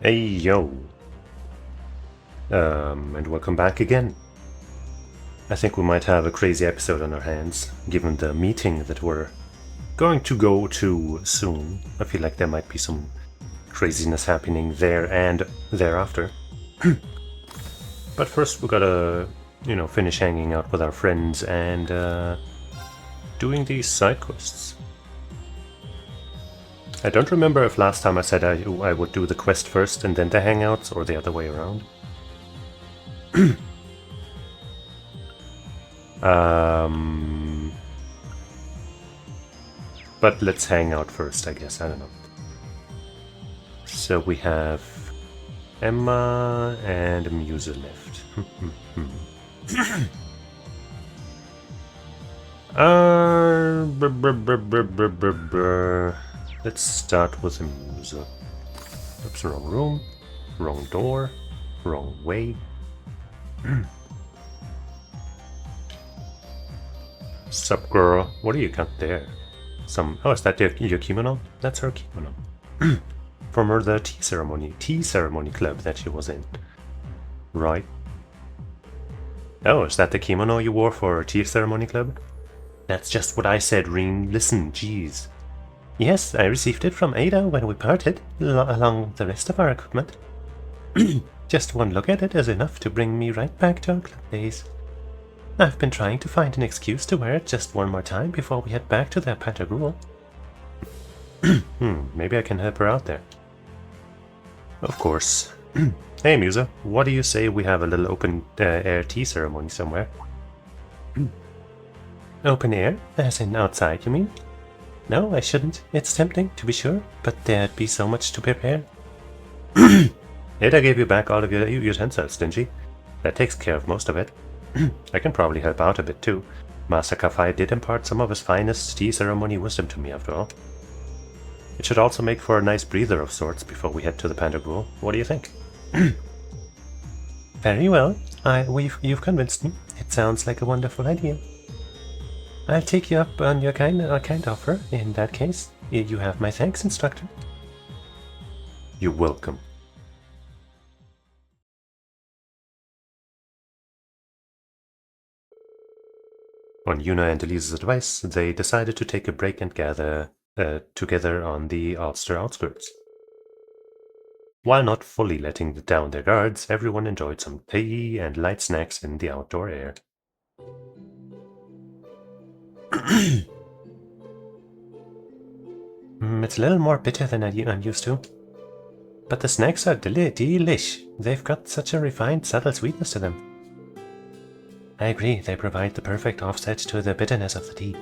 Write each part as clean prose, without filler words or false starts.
Hey yo, and welcome back again. I think we might have a crazy episode on our hands, given the meeting that we're going to go to soon. I feel like there might be some craziness happening there and thereafter. But first we gotta, finish hanging out with our friends and doing these side quests. I don't remember if last time I said I would do the quest first and then the hangouts, or the other way around. But let's hang out first, I guess. I don't know. So we have Emma and Musa left. Let's start with Musa. Oops, wrong room, wrong door, wrong way. Sup, girl? What do you got there? Oh, is that your kimono? That's her kimono. From the tea ceremony club that she was in. Right. Oh, is that the kimono you wore for a tea ceremony club? That's just what I said, Reen. Listen, jeez. Yes, I received it from Ada when we parted, along the rest of our equipment. Just one look at it is enough to bring me right back to our club days. I've been trying to find an excuse to wear it just one more time before we head back to the Pantagruel. Maybe I can help her out there. Of course. Hey Musa, what do you say we have a little open air tea ceremony somewhere? Open air? As in outside, you mean? No, I shouldn't. It's tempting, to be sure, but there'd be so much to prepare. Ada gave you back all of your utensils, didn't she? That takes care of most of it. I can probably help out a bit too. Master Kafai did impart some of his finest tea ceremony wisdom to me, after all. It should also make for a nice breather of sorts before we head to the Pantagruel. What do you think? Very well. You've convinced me. It sounds like a wonderful idea. I'll take you up on your kind offer. In that case, you have my thanks, instructor. You're welcome. On Yuna and Elise's advice, they decided to take a break and gather together on the Ulster outskirts. While not fully letting down their guards, everyone enjoyed some tea and light snacks in the outdoor air. It's a little more bitter than I'm used to. But the snacks are delish. They've got such a refined, subtle sweetness to them. I agree, they provide the perfect offset to the bitterness of the tea.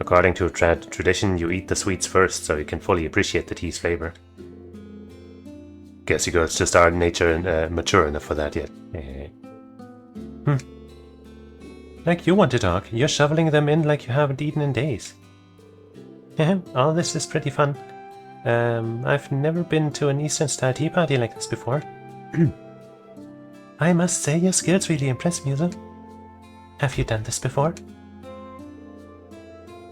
According to tradition, you eat the sweets first so you can fully appreciate the tea's flavor. Guess you girls just aren't mature enough for that yet. Like you want to talk, you're shoveling them in like you haven't eaten in days. All this is pretty fun. I've never been to an Eastern-style tea party like this before. I must say your skills really impress me, Musa. Have you done this before?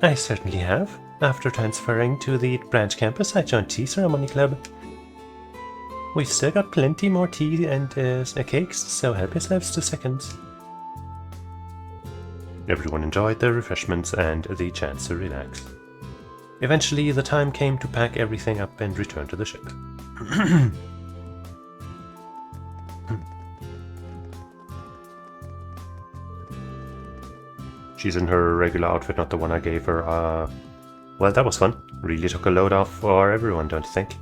I certainly have. After transferring to the branch campus, I joined Tea Ceremony Club. We've still got plenty more tea and cakes, so help yourselves to seconds. Everyone enjoyed the refreshments and the chance to relax. Eventually, the time came to pack everything up and return to the ship. She's in her regular outfit, not the one I gave her. Well, that was fun. Really took a load off for everyone, don't you think?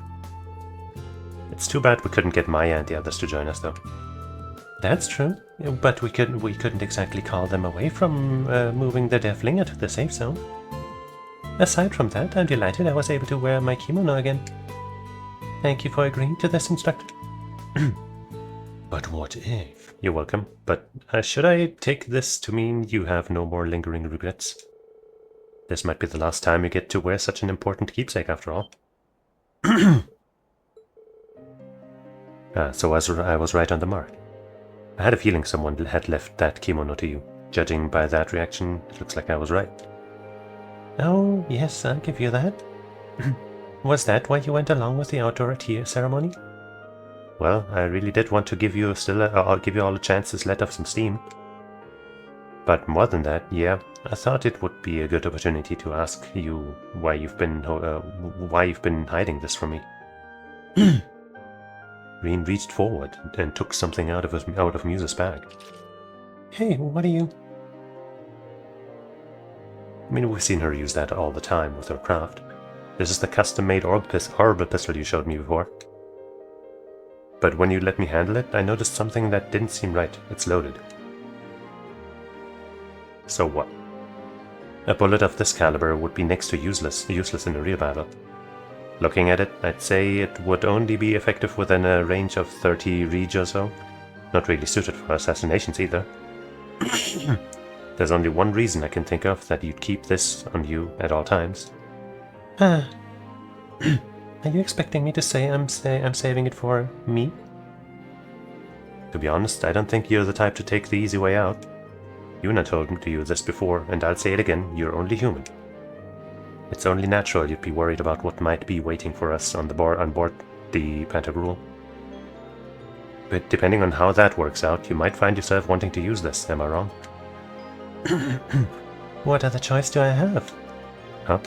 It's too bad we couldn't get Maya and the others to join us, though. That's true, but we couldn't exactly call them away from moving the Deathlinger to the safe zone. Aside from that, I'm delighted I was able to wear my kimono again. Thank you for agreeing to this, instructor. But what if? You're welcome, but should I take this to mean you have no more lingering regrets? This might be the last time you get to wear such an important keepsake, after all. So I was right on the mark. I had a feeling someone had left that kimono to you. Judging by that reaction, it looks like I was right. Oh, yes, I'll give you that. Was that why you went along with the outdoor tea ceremony? Well, I really did want to give you I'll give you all a chance to let off some steam. But more than that, yeah, I thought it would be a good opportunity to ask you why you've been hiding this from me. Reen reached forward and took something out of Muse's bag. Hey, what are you? I mean, we've seen her use that all the time with her craft. This is the custom-made horrible pistol you showed me before. But when you let me handle it, I noticed something that didn't seem right. It's loaded. So what? A bullet of this caliber would be next to useless in a real battle. Looking at it, I'd say it would only be effective within a range of 30 reach or so. Not really suited for assassinations either. There's only one reason I can think of that you'd keep this on you at all times. Are you expecting me to say I'm saving it for me? To be honest, I don't think you're the type to take the easy way out. Yuna told me to you this before, and I'll say it again, you're only human. It's only natural you'd be worried about what might be waiting for us on board the Pantagruel. But depending on how that works out, you might find yourself wanting to use this, am I wrong? What other choice do I have? Huh?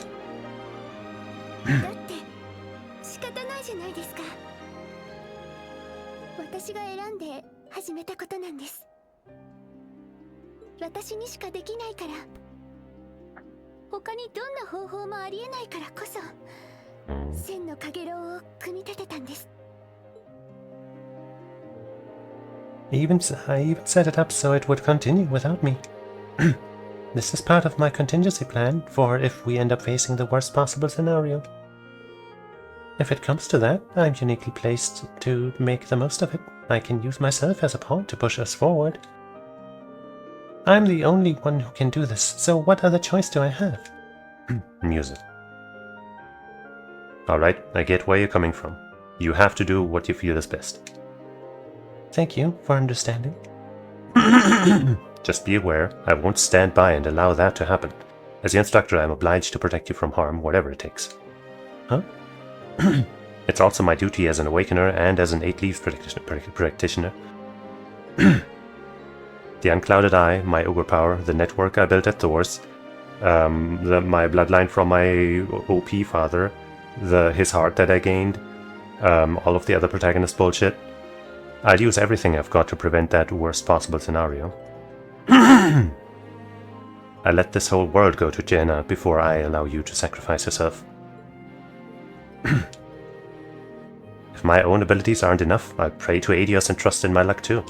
I even set it up so it would continue without me. This is part of my contingency plan for if we end up facing the worst possible scenario. If it comes to that, I'm uniquely placed to make the most of it. I can use myself as a pawn to push us forward. I'm the only one who can do this, so what other choice do I have? Music. Alright, I get where you're coming from. You have to do what you feel is best. Thank you for understanding. Just be aware, I won't stand by and allow that to happen. As your instructor, I'm obliged to protect you from harm, whatever it takes. Huh? It's also my duty as an Awakener and as an 8 Leaves practitioner. The Unclouded Eye, my Ogre power, the network I built at Thor's, my bloodline from my OP father, his heart that I gained, all of the other protagonist bullshit. I'll use everything I've got to prevent that worst possible scenario. I let this whole world go to Jenna before I allow you to sacrifice yourself. If my own abilities aren't enough, I'll pray to Adios and trust in my luck too.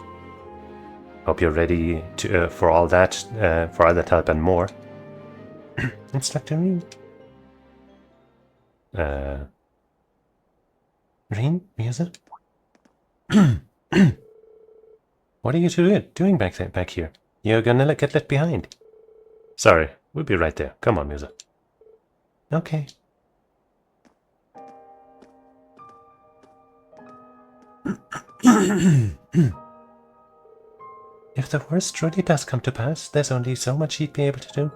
Hope you're ready for all that help and more. Instructor Reen. Reen? Musa? What are you doing back here? You're gonna get left behind. Sorry, we'll be right there. Come on, Musa. Okay. If the worst truly does come to pass, there's only so much he'd be able to do.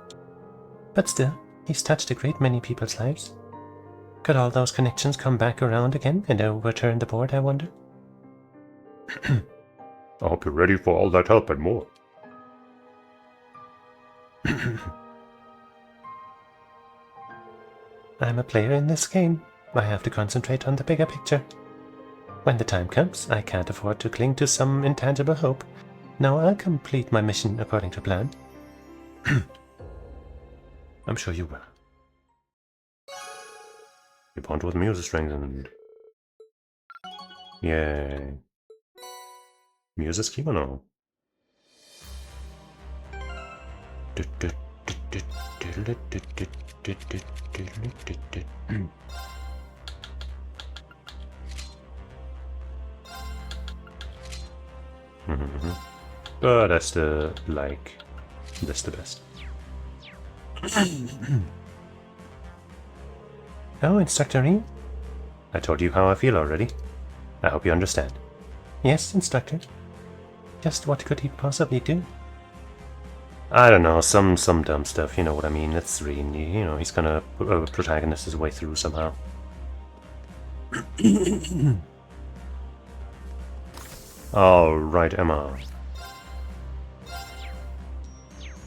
But still, he's touched a great many people's lives. Could all those connections come back around again and overturn the board, I wonder? I hope you're ready for all that help and more. I'm a player in this game. I have to concentrate on the bigger picture. When the time comes, I can't afford to cling to some intangible hope. No, I'll complete my mission according to plan. I'm sure you will. You bond with Musa strengthened. Yay. Musa's kimono. But I still like this the best. Oh, Instructor Reen? I told you how I feel already. I hope you understand. Yes, Instructor. Just what could he possibly do? I don't know, some dumb stuff, you know what I mean. It's Reen, you know, he's gonna protagonist his way through somehow. Alright, Emma.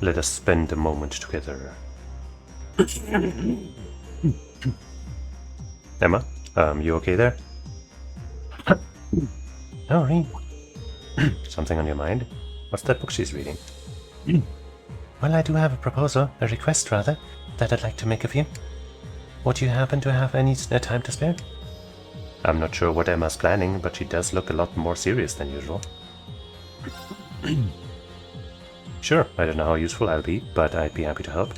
Let us spend a moment together. Emma, you okay there? Oh, Reem. Something on your mind? What's that book she's reading? Well, I do have a proposal, a request rather, that I'd like to make of you. Would you happen to have any time to spare? I'm not sure what Emma's planning, but she does look a lot more serious than usual. Sure, I don't know how useful I'll be, but I'd be happy to help.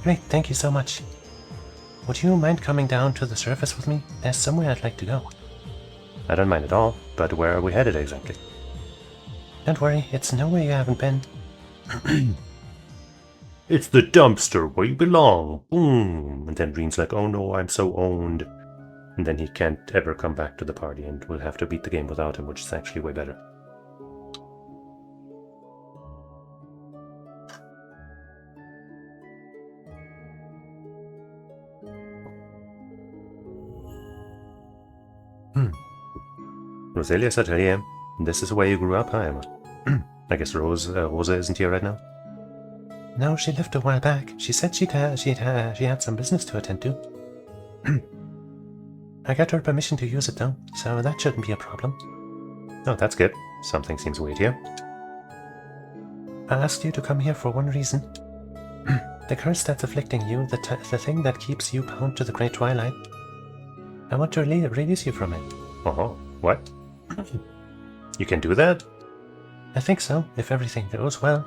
Great, thank you so much. Would you mind coming down to the surface with me? There's somewhere I'd like to go. I don't mind at all, but where are we headed exactly? Don't worry, it's nowhere you haven't been. It's the dumpster where you belong! Boom! And then Reen's like, oh no, I'm so owned. And then he can't ever come back to the party and we'll have to beat the game without him, which is actually way better. Roselia's atelier. This is where you grew up, huh, Emma? I guess Rosa isn't here right now? No, she left a while back. She said she had some business to attend to. I got her permission to use it though, so that shouldn't be a problem. Oh, that's good. Something seems weird here. I asked you to come here for one reason. The curse that's afflicting you, the thing that keeps you bound to the Great Twilight. I want to release you from it. Oh, what? You can do that? I think so, if everything goes well.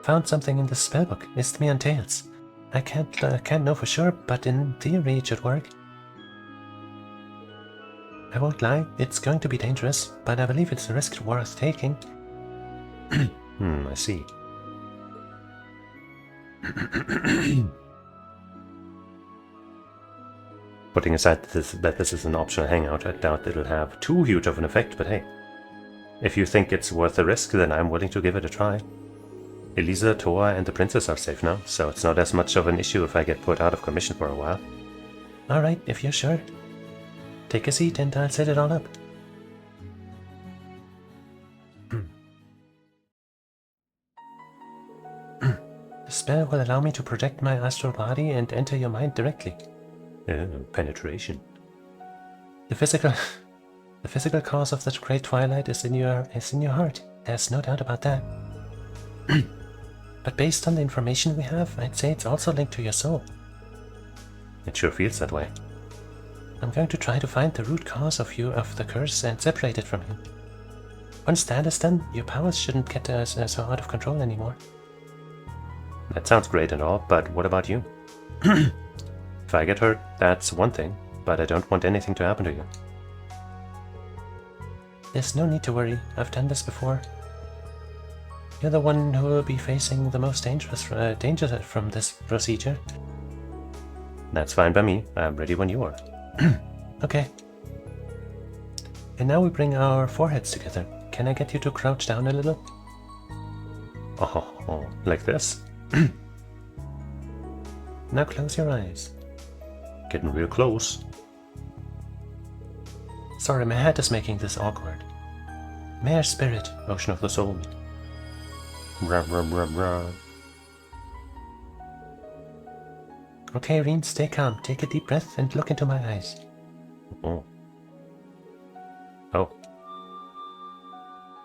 Found something in the spellbook, Isthmian Tales. I can't know for sure, but in theory it should work. I won't lie, it's going to be dangerous, but I believe it's a risk worth taking. I see. Putting aside that this is an optional hangout, I doubt it'll have too huge of an effect, but hey. If you think it's worth the risk, then I'm willing to give it a try. Elisa, Toa, and the princess are safe now, so it's not as much of an issue if I get put out of commission for a while. Alright, if you're sure. Take a seat and I'll set it all up. The spell will allow me to project my astral body and enter your mind directly. Penetration. The physical cause of the Great Twilight is in your heart. There's no doubt about that. But based on the information we have, I'd say it's also linked to your soul. It sure feels that way. I'm going to try to find the root cause of the curse and separate it from him. Once that is done, your powers shouldn't get so out of control anymore. That sounds great and all, but what about you? If I get hurt, that's one thing, but I don't want anything to happen to you. There's no need to worry, I've done this before. You're the one who will be facing the most danger from this procedure. That's fine by me, I'm ready when you are. Okay. And now we bring our foreheads together. Can I get you to crouch down a little? Oh, like this? Now close your eyes. Getting real close. Sorry, my head is making this awkward. Mare Spirit, Ocean of the Soul. Rah, rah, rah, rah. Okay, Reen, stay calm. Take a deep breath and look into my eyes. Oh.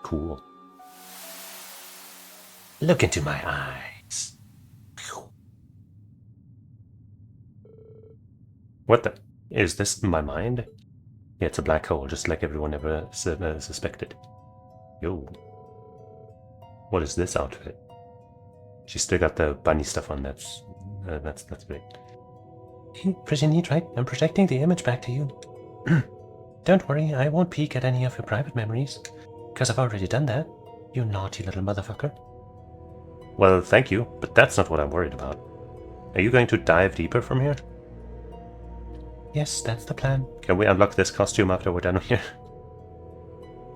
Cool. Look into my eyes. What the? Is this my mind? Yeah, it's a black hole, just like everyone ever suspected. Yo. What is this outfit? She's still got the bunny stuff on. That's great. Pretty neat, right? I'm projecting the image back to you. Don't worry, I won't peek at any of your private memories, because I've already done that. You naughty little motherfucker. Well, thank you, but that's not what I'm worried about. Are you going to dive deeper from here? Yes, that's the plan. Can we unlock this costume after we're done here?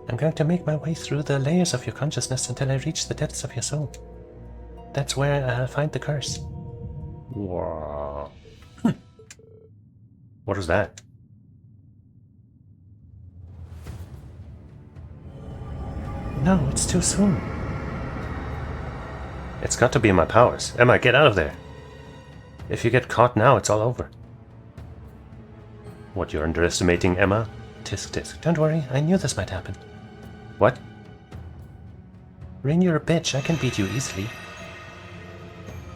I'm going to make my way through the layers of your consciousness until I reach the depths of your soul. That's where I'll find the curse. Wow. What was that? No, it's too soon. It's got to be my powers. Emma, get out of there. If you get caught now, it's all over. What, you're underestimating Emma? Tisk tisk. Don't worry, I knew this might happen. What? Rin, you're a bitch. I can beat you easily.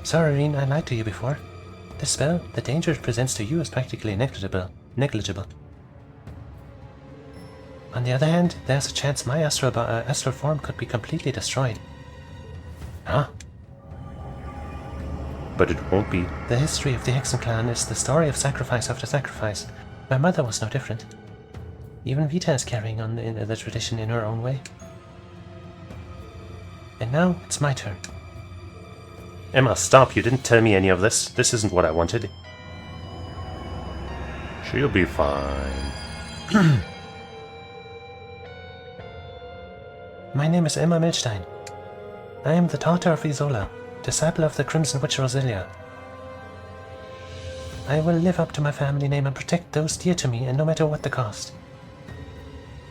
Sorry, Rin, I lied to you before. This spell, the danger it presents to you is practically negligible. On the other hand, there's a chance my astral form could be completely destroyed. Huh? But it won't be. The history of the Hexen clan is the story of sacrifice after sacrifice. My mother was no different. Even Vita is carrying on the tradition in her own way. And now, it's my turn. Emma, stop! You didn't tell me any of this. This isn't what I wanted. She'll be fine. My name is Emma Milstein. I am the daughter of Isola, disciple of the Crimson Witch Rosilia. I will live up to my family name and protect those dear to me, and no matter what the cost.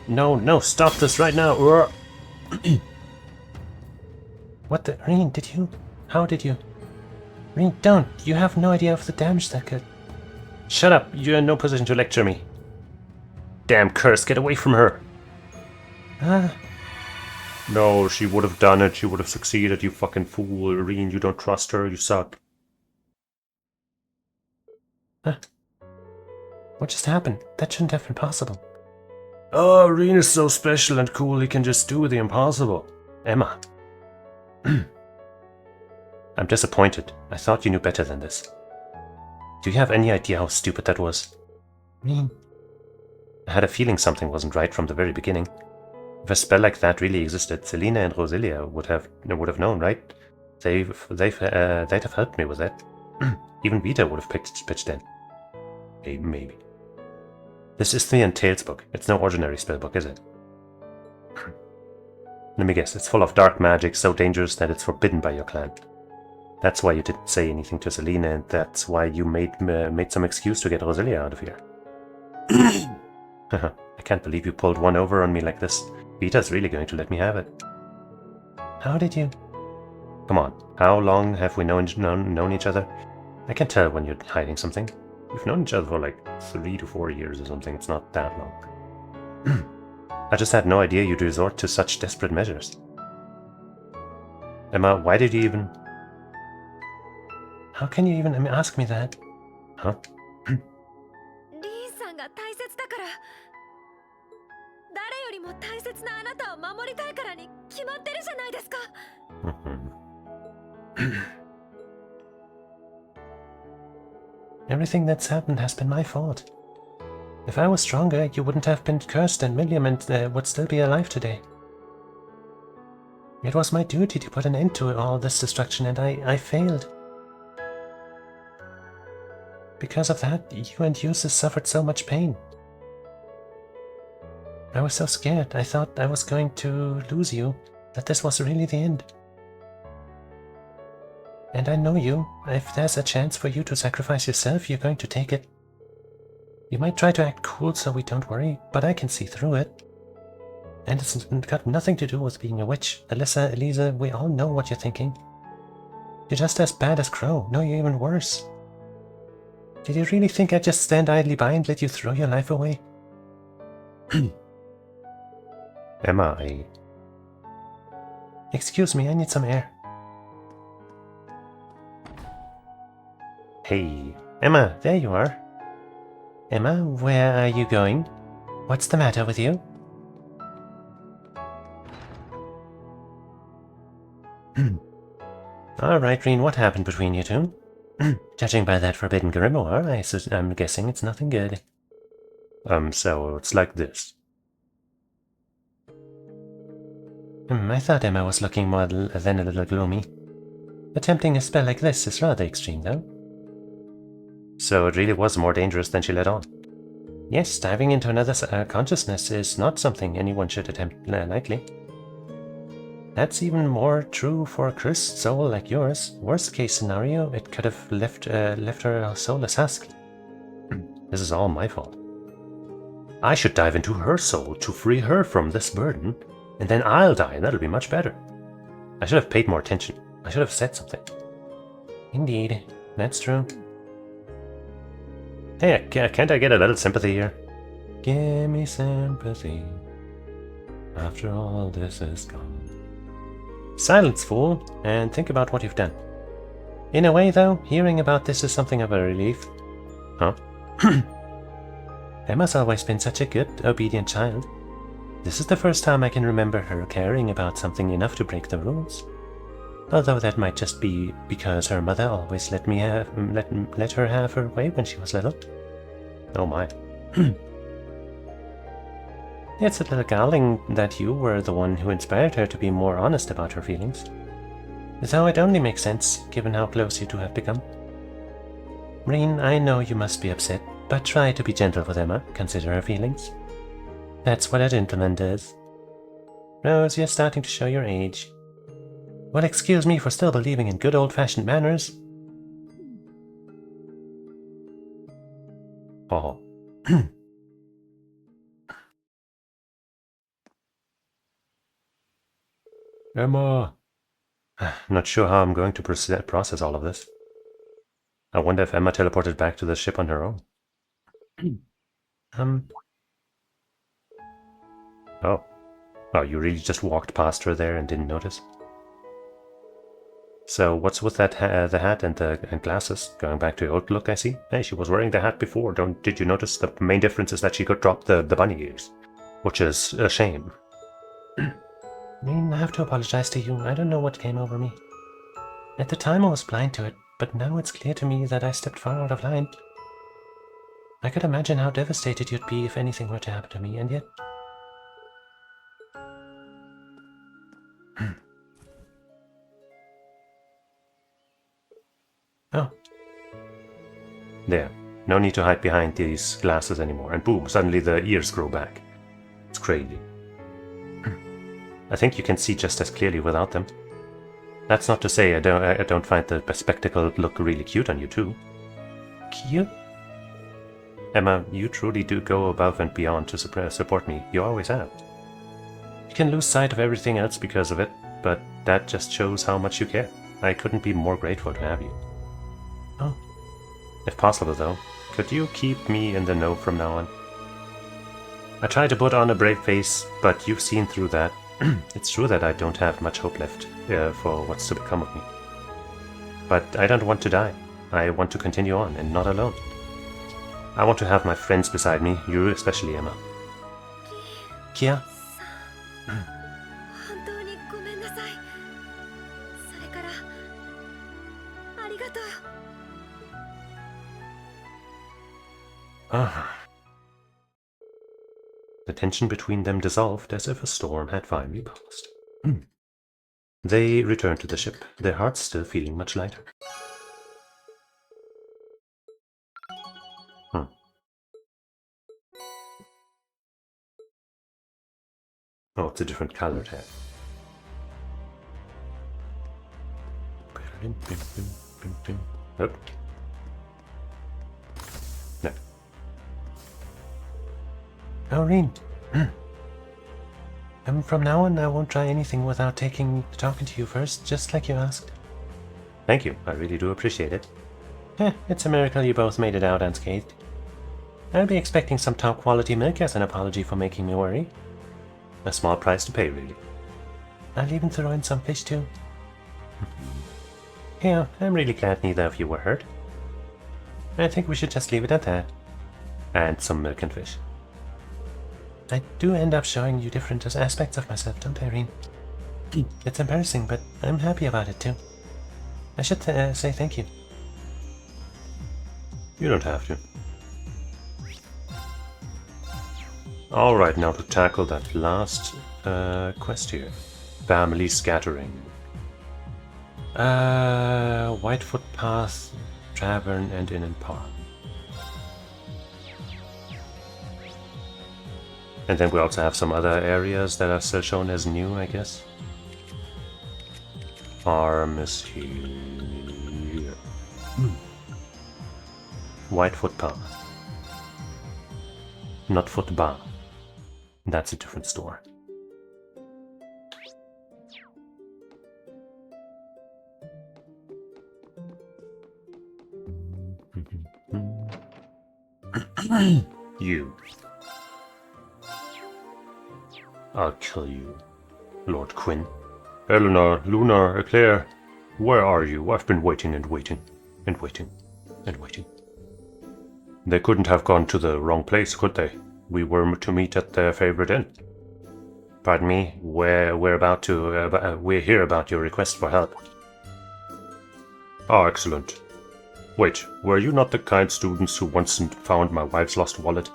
No, stop this right now! What the... Rin, did you... How did you... Rin, don't! You have no idea of the damage that could... Shut up! You're in no position to lecture me. Damn curse, get away from her! No, she would have done it. She would have succeeded, you fucking fool. Rin, you don't trust her. You suck. What just happened? That shouldn't have been possible. Oh, Rin is so special and cool. He can just do the impossible. Emma. I'm disappointed. I thought you knew better than this. Do you have any idea how stupid that was? Rin. I had a feeling something wasn't right from the very beginning. If a spell like that really existed, Selena and Rosilia would have known, right? They'd have helped me with that. Even Vita would have pitched in. Maybe. This is the Entails book. It's no ordinary spell book, is it? Let me guess. It's full of dark magic, so dangerous that it's forbidden by your clan. That's why you didn't say anything to Selena, and that's why you made some excuse to get Rosilia out of here. I can't believe you pulled one over on me like this. Vita's really going to let me have it. How did you... Come on, how long have we known each other? I can tell when you're hiding something. We've known each other for like 3 to 4 years or something. It's not that long. I just had no idea you'd resort to such desperate measures. Emma, why did you even... How can you even ask me that? Huh? Everything that's happened has been my fault. If I was stronger, you wouldn't have been cursed and Milliam would still be alive today. It was my duty to put an end to all this destruction, and I failed. Because of that, you and Cheesus suffered so much pain. I was so scared. I thought I was going to lose you, that this was really the end. And I know you. If there's a chance for you to sacrifice yourself, you're going to take it. You might try to act cool so we don't worry, but I can see through it. And it's got nothing to do with being a witch. Alyssa, Elisa, we all know what you're thinking. You're just as bad as Crow. No, you're even worse. Did you really think I'd just stand idly by and let you throw your life away? Emma, Excuse me, I need some air. Hey, Emma, there you are. Emma, where are you going? What's the matter with you? Alright, Rin, what happened between you two? Judging by that forbidden grimoire, I'm guessing it's nothing good. So it's like this. I thought Emma was looking more than a little gloomy. Attempting a spell like this is rather extreme, though. So it really was more dangerous than she let on. Yes, diving into another consciousness is not something anyone should attempt lightly. That's even more true for a cursed soul like yours. Worst case scenario, it could have left her a soulless husk. This is all my fault. I should dive into her soul to free her from this burden, and then I'll die, and that'll be much better. I should have paid more attention. I should have said something. Indeed, that's true. Hey, can't I get a little sympathy here? Give me sympathy. After all this is gone. Silence, fool, and think about what you've done. In a way, though, hearing about this is something of a relief. Huh? Emma's always been such a good, obedient child. This is the first time I can remember her caring about something enough to break the rules. Although that might just be because her mother always let her have her way when she was little. Oh my. It's a little galling that you were the one who inspired her to be more honest about her feelings. Though it only makes sense, given how close you two have become. Reen, I know you must be upset, but try to be gentle with Emma, consider her feelings. That's what a gentleman does. Rose, you're starting to show your age. Well, excuse me for still believing in good old-fashioned manners. Oh. Emma. Not sure how I'm going to process all of this. I wonder if Emma teleported back to the ship on her own. Oh. Oh, you really just walked past her there and didn't notice? So what's with that the hat and the glasses? Going back to the old look, I see. Hey, she was wearing the hat before. Did you notice the main difference is that she could drop the bunny ears? Which is a shame. I have to apologize to you. I don't know what came over me. At the time I was blind to it, but now it's clear to me that I stepped far out of line. I could imagine how devastated you'd be if anything were to happen to me, and yet... Oh. There. No need to hide behind these glasses anymore. And boom, suddenly the ears grow back. It's crazy. I think you can see just as clearly without them. That's not to say I don't find the spectacle look really cute on you too. Cute? Emma, you truly do go above and beyond to support me. You always have. You can lose sight of everything else because of it, but that just shows how much you care. I couldn't be more grateful to have you. Oh. If possible, though, could you keep me in the know from now on? I try to put on a brave face, but you've seen through that. It's true that I don't have much hope left for what's to become of me. But I don't want to die. I want to continue on, and not alone. I want to have my friends beside me, you especially, Emma. Kia? The tension between them dissolved as if a storm had finally passed. They returned to the ship, their hearts still feeling much lighter. Oh, it's a different color tag. Oh. No. Aureen. From now on, I won't try anything without talking to you first, just like you asked. Thank you. I really do appreciate it. It's a miracle you both made it out unscathed. I'll be expecting some top-quality milk as an apology for making me worry. A small price to pay, really. I'll even throw in some fish, too. Yeah, I'm really glad neither of you were hurt. I think we should just leave it at that. And some milk and fish. I do end up showing you different aspects of myself, don't I, Irene? It's embarrassing, but I'm happy about it, too. I should say thank you. You don't have to. Alright, now to tackle that last quest here. Family scattering. Whitefoot Path, Tavern, and Inn and Park. And then we also have some other areas that are still shown as new, I guess. Farm is here. Whitefoot Path. Not football. That's a different store. You. I'll kill you, Lord Quinn. Eleanor, Luna, Eclair, where are you? I've been waiting and waiting, and waiting, and waiting. They couldn't have gone to the wrong place, could they? We were to meet at their favorite inn. Pardon me, we're here about your request for help. Ah, excellent. Wait, were you not the kind students who once found my wife's lost wallet?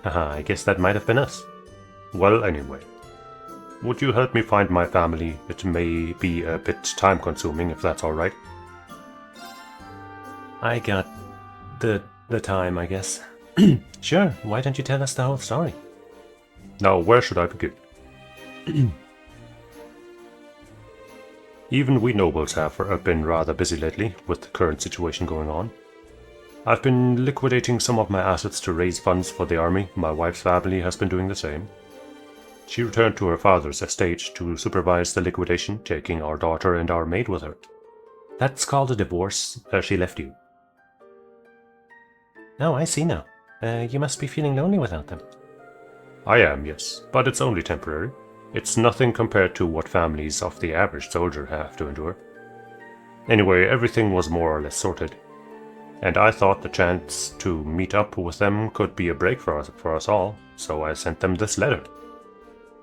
Haha, I guess that might have been us. Well, anyway. Would you help me find my family? It may be a bit time-consuming, if that's alright. I got the time, I guess. Sure, why don't you tell us the whole story? Now, where should I begin? Even we nobles have been rather busy lately, with the current situation going on. I've been liquidating some of my assets to raise funds for the army. My wife's family has been doing the same. She returned to her father's estate to supervise the liquidation, taking our daughter and our maid with her. That's called a divorce. She left you. Oh, I see now. You must be feeling lonely without them. I am, yes, but it's only temporary. It's nothing compared to what families of the average soldier have to endure. Anyway, everything was more or less sorted, and I thought the chance to meet up with them could be a break for us all, so I sent them this letter.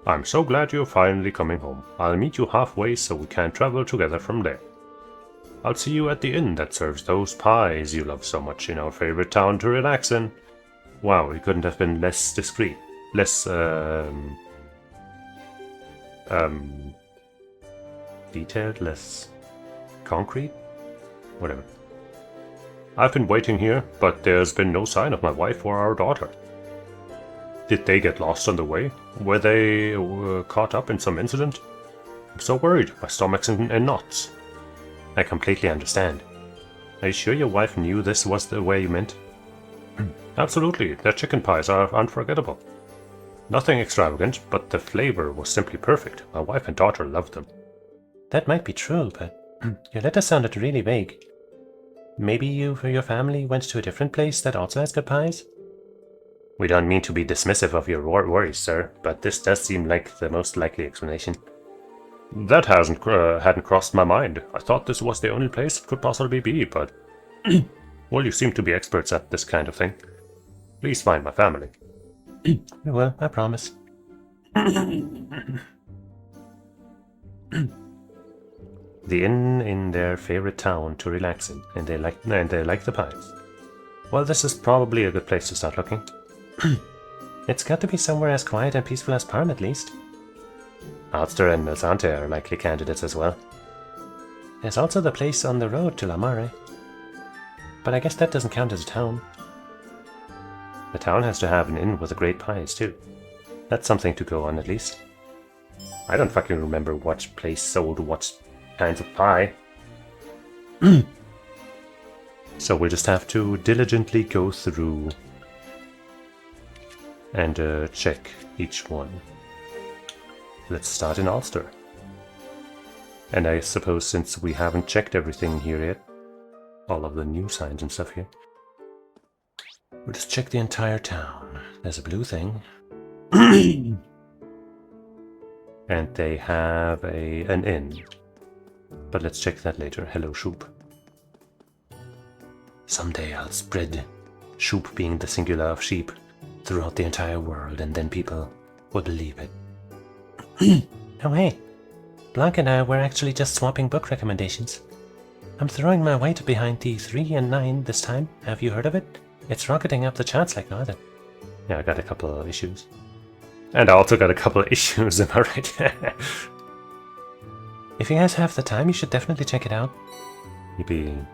I'm so glad you're finally coming home. I'll meet you halfway so we can travel together from there. I'll see you at the inn that serves those pies you love so much in our favorite town to relax in. Wow, it couldn't have been less discreet. Less, detailed, less concrete? Whatever. I've been waiting here, but there's been no sign of my wife or our daughter. Did they get lost on the way? Were they caught up in some incident? I'm so worried, my stomach's in knots. I completely understand. Are you sure your wife knew this was the way you meant? Absolutely, their chicken pies are unforgettable. Nothing extravagant, but the flavor was simply perfect. My wife and daughter loved them. That might be true, but your letter sounded really vague. Maybe you or your family went to a different place that also has good pies? We don't mean to be dismissive of your worries, sir, but this does seem like the most likely explanation. That hadn't crossed my mind. I thought this was the only place it could possibly be, but... well, you seem to be experts at this kind of thing. Please find my family. Well, I promise. The inn in their favorite town to relax in, and they like the pies. Well, this is probably a good place to start looking. It's got to be somewhere as quiet and peaceful as Parm, at least. Ulster and Milsante are likely candidates as well. There's also the place on the road to La Mare. But I guess that doesn't count as a town. The town has to have an inn with the great pies, too. That's something to go on, at least. I don't fucking remember what place sold what kinds of pie. So we'll just have to diligently go through and check each one. Let's start in Ulster. And I suppose since we haven't checked everything here yet, all of the new signs and stuff here, we'll just check the entire town. There's a blue thing. And they have an inn. But let's check that later. Hello, Shoop. Someday I'll spread Shoop being the singular of sheep throughout the entire world, and then people will believe it. Oh hey, Blanc and I were actually just swapping book recommendations. I'm throwing my weight behind the 3 and 9 this time. Have you heard of it? It's rocketing up the charts like Northern. Yeah, I got a couple of issues. And I also got a couple of issues, am I right? If you guys have the time, you should definitely check it out. Yippee.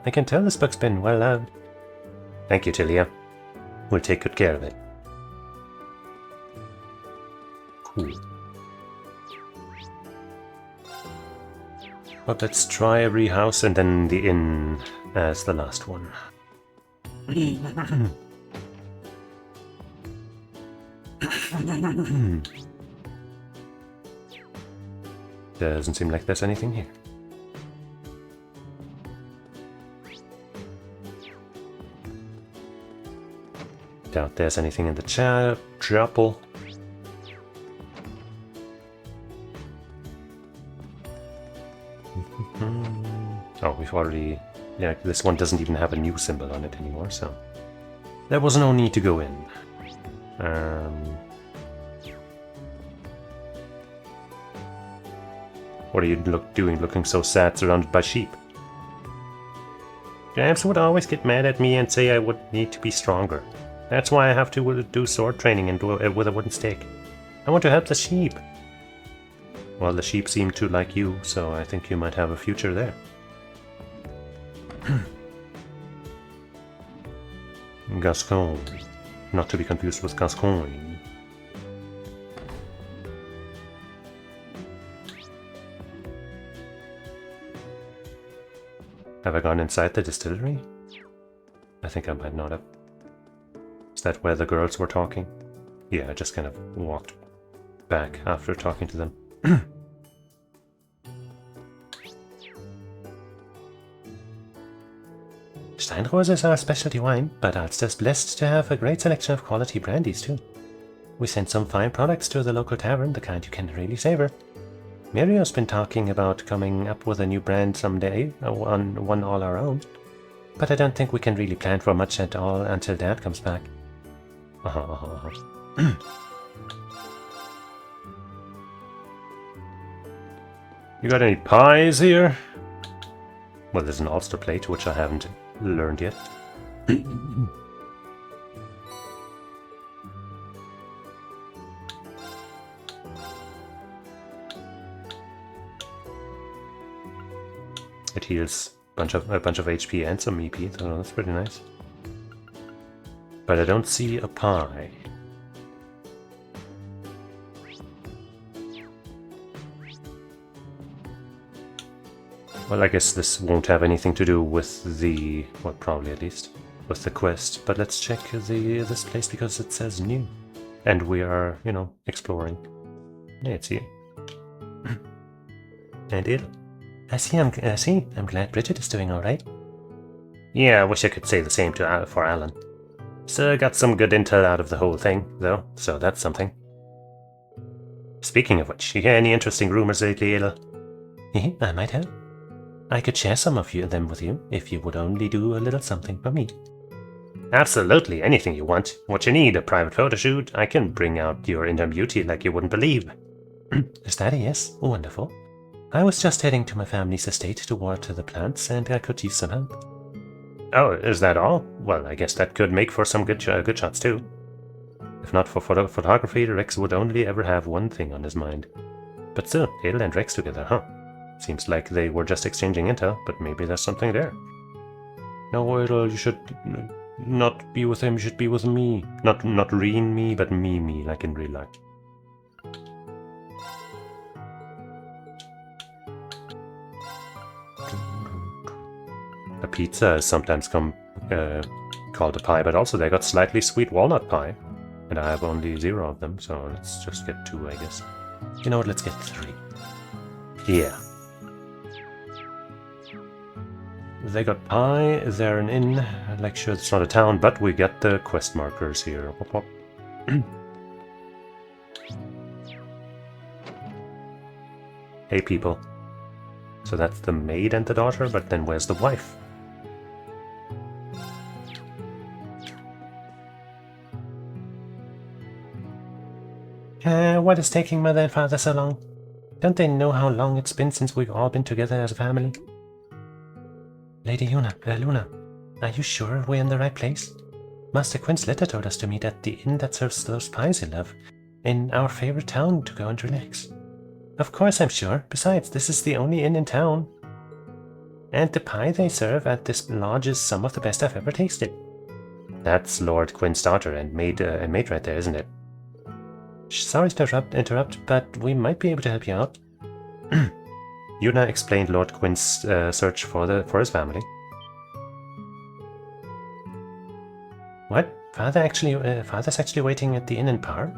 I can tell this book's been well loved. Thank you, Tilia. We'll take good care of it. Cool. But let's try every house and then the inn as the last one. Doesn't seem like there's anything here. Doubt there's anything in the chapel. Oh, we've already... Yeah, this one doesn't even have a new symbol on it anymore, so... There was no need to go in. What are you doing looking so sad surrounded by sheep? Gramps would always get mad at me and say I would need to be stronger. That's why I have to do sword training and do it with a wooden stick. I want to help the sheep. Well, the sheep seem to like you, so I think you might have a future there. Gascon. Not to be confused with Gascoigne. Have I gone inside the distillery? I think I might not have. Is that where the girls were talking? Yeah, I just kind of walked back after talking to them. Steinrose is our specialty wine, but Ulster's blessed to have a great selection of quality brandies too. We sent some fine products to the local tavern, the kind you can really savor. Mirio's been talking about coming up with a new brand someday, one all our own. But I don't think we can really plan for much at all until Dad comes back. You got any pies here? Well, there's an Ulster plate, which I haven't learned yet. It heals a bunch of HP and some EP, so that's pretty nice. But I don't see a pie. Well, I guess this won't have anything to do with the... well, probably at least, with the quest. But let's check this place because it says new. And we are, you know, exploring. Yeah, it's here. And it... I see, I'm glad Bridget is doing alright. Yeah, I wish I could say the same for Alan. Still got some good intel out of the whole thing, though, so that's something. Speaking of which, you hear any interesting rumors lately, Adel? I might have. I could share some of them with you, if you would only do a little something for me. Absolutely, anything you want. What you need, a private photo shoot, I can bring out your inner beauty like you wouldn't believe. Is that a yes? Wonderful. I was just heading to my family's estate to water the plants, and I could use some help. Oh, is that all? Well, I guess that could make for some good shots too. If not for photography, Rex would only ever have one thing on his mind. But still, Adel and Rex together, huh? Seems like they were just exchanging intel, but maybe there's something there. No, Adel, you should not be with him, you should be with me. Not Reen me, but me, like in real life. A pizza is sometimes called a pie, but also they got slightly sweet walnut pie. And I have only 0 of them, so let's just get 2, I guess. You know what, let's get 3. Yeah. They got pie, they're an inn. Like, sure, it's not a town, but we get the quest markers here. Whoop, whoop. Hey, people. So that's the maid and the daughter, but then where's the wife? What is taking mother and father so long? Don't they know how long it's been since we've all been together as a family? Lady Luna, are you sure we're in the right place? Master Quint's letter told us to meet at the inn that serves those pies you love, in our favorite town to go and relax. Of course I'm sure. Besides, this is the only inn in town. And the pie they serve at this lodge is some of the best I've ever tasted. That's Lord Quint's daughter and maid right there, isn't it? Sorry to interrupt, but we might be able to help you out. Yuna explained Lord Quint's search for his family. What? Father's actually waiting at the inn in Par?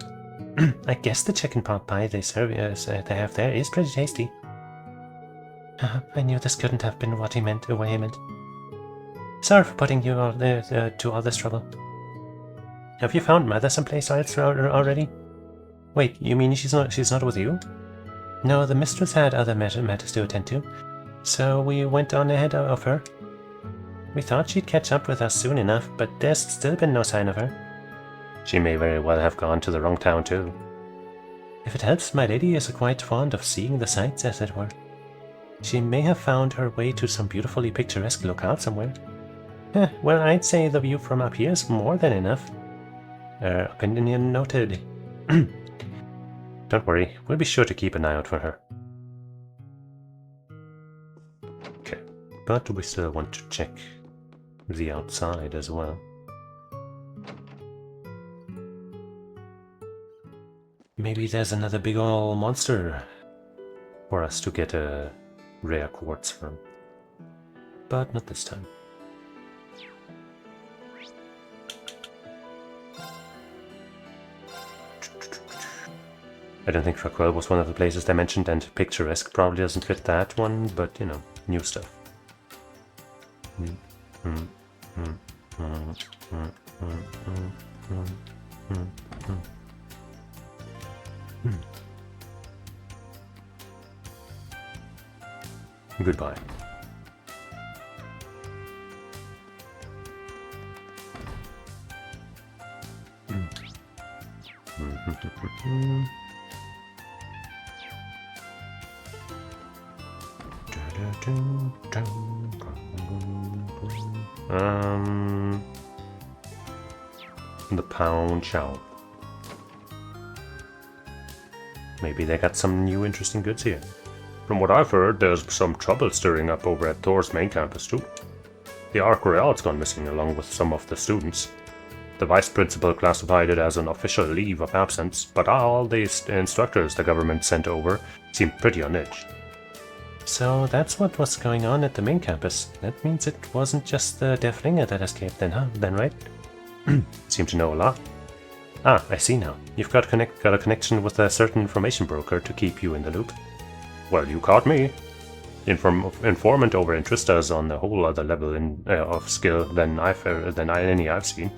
I guess the chicken pot pie they serve they have there is pretty tasty. I knew this couldn't have been what he meant. Sorry for putting you all to all this trouble. Have you found Mother someplace else already? Wait, you mean she's not with you? No, the mistress had other matters to attend to, so we went on ahead of her. We thought she'd catch up with us soon enough, but there's still been no sign of her. She may very well have gone to the wrong town too. If it helps, my lady is quite fond of seeing the sights, as it were. She may have found her way to some beautifully picturesque locale somewhere. Well, I'd say the view from up here is more than enough. Opinion noted. Don't worry, we'll be sure to keep an eye out for her. Okay, but we still want to check the outside as well. Maybe there's another big ol' monster for us to get a rare quartz from. But not this time. I don't think Raquel was one of the places they mentioned, and picturesque probably doesn't fit that one, but you know, new stuff. Goodbye. The pound shop. Maybe they got some new interesting goods here. From what I've heard, there's some trouble stirring up over at Thor's main campus too. The Arc Royale's gone missing along with some of the students. The vice principal classified it as an official leave of absence, but all the instructors the government sent over seemed pretty on edge. So that's what was going on at the main campus. That means it wasn't just the Deathlinger that escaped then, huh? Then, right? Seem to know a lot. Ah, I see now. You've got a connection with a certain information broker to keep you in the loop. Well, you caught me. Informant over interest is on a whole other level of skill than any I've seen.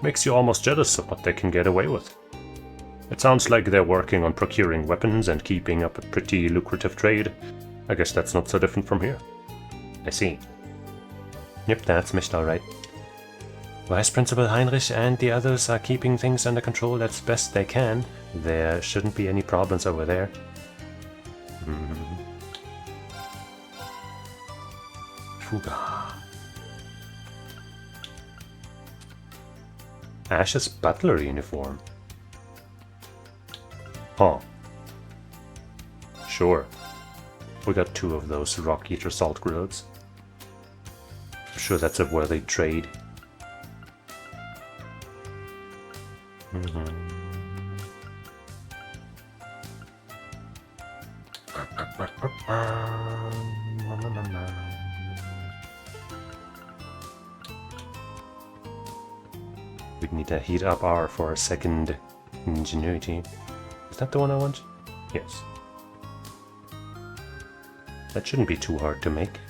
Makes you almost jealous of what they can get away with. It sounds like they're working on procuring weapons and keeping up a pretty lucrative trade. I guess that's not so different from here. I see. Yep, that's Mischt alright. Vice Principal Heinrich and the others are keeping things under control as best they can. There shouldn't be any problems over there. Fuga. Ash's butler uniform. Huh. Sure. We got 2 of those Rock Eater salt grills. I'm sure that's a worthy trade. We need to heat up R for a second ingenuity. Is that the one I want? Yes. That shouldn't be too hard to make.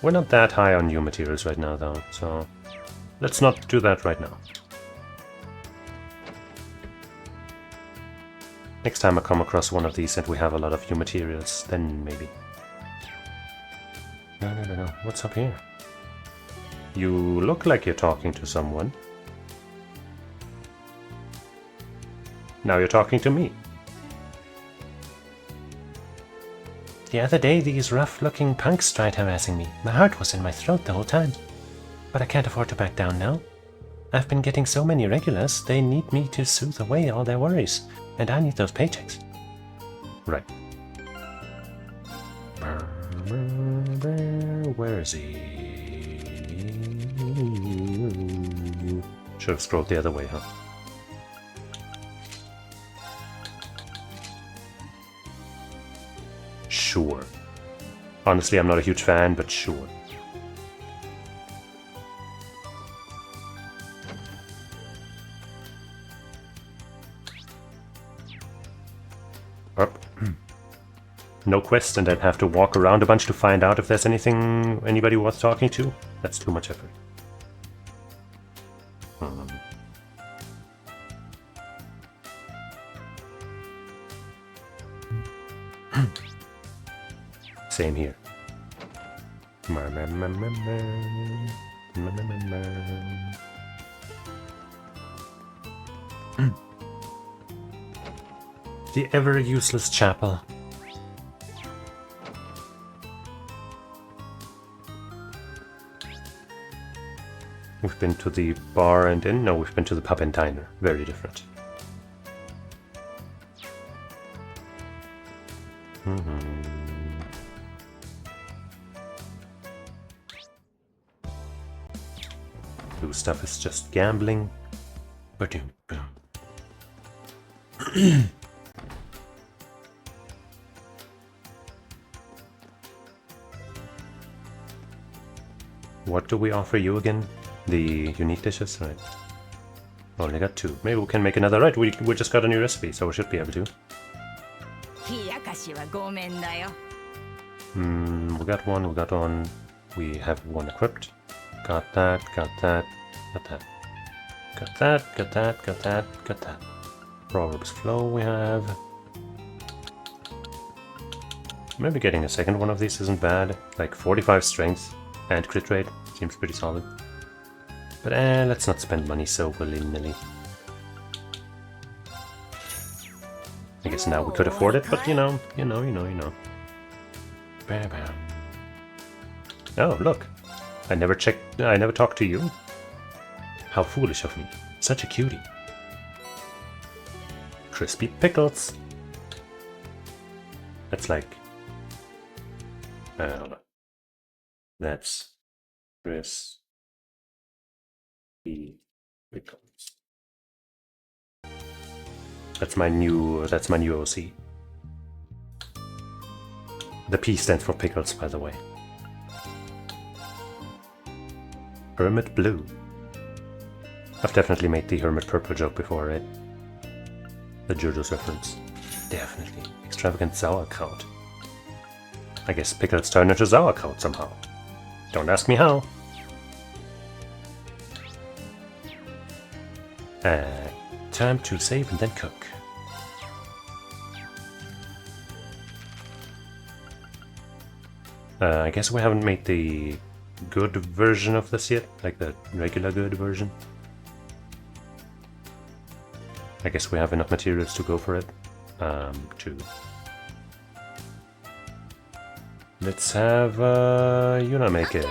We're not that high on new materials right now though, so let's not do that right now. Next time I come across one of these and we have a lot of new materials, then maybe. No. What's up here? You look like you're talking to someone. Now you're talking to me. The other day, these rough-looking punks tried harassing me. My heart was in my throat the whole time. But I can't afford to back down now. I've been getting so many regulars, they need me to soothe away all their worries. And I need those paychecks. Right. Where is he? Should have scrolled the other way, huh? Sure. Honestly, I'm not a huge fan, but sure. no quest and then have to walk around a bunch to find out if there's anybody worth talking to. That's too much effort. Same here. The ever useless chapel. We've been to the bar and inn. No, we've been to the pub and diner. Very different. Blue stuff is just gambling. Ba-doom, boom. What do we offer you again? The unique dishes? Right. Only got 2. Maybe we can make another. Right, we just got a new recipe, so we should be able to. We got one. We have 1 equipped. Got that. Got that. Proverbs Flow we have. Maybe getting a second one of these isn't bad. Like 45 strength and crit rate. Seems pretty solid. But let's not spend money so willy-nilly. I guess now we could afford it, but you know. Bam, bam. Oh, look. I never talked to you. How foolish of me. Such a cutie. Crispy pickles. That's like... I don't know. That's crispy pickles. That's my new OC. The P stands for pickles, by the way. Hermit Blue. I've definitely made the Hermit Purple joke before, right? The JoJo's reference. Definitely. Extravagant sauerkraut. I guess pickles turn into sauerkraut somehow. Don't ask me how. Time to save and then cook. I guess we haven't made the good version of this yet, like the regular good version. I guess we have enough materials to go for it. Let's have Yuna make it.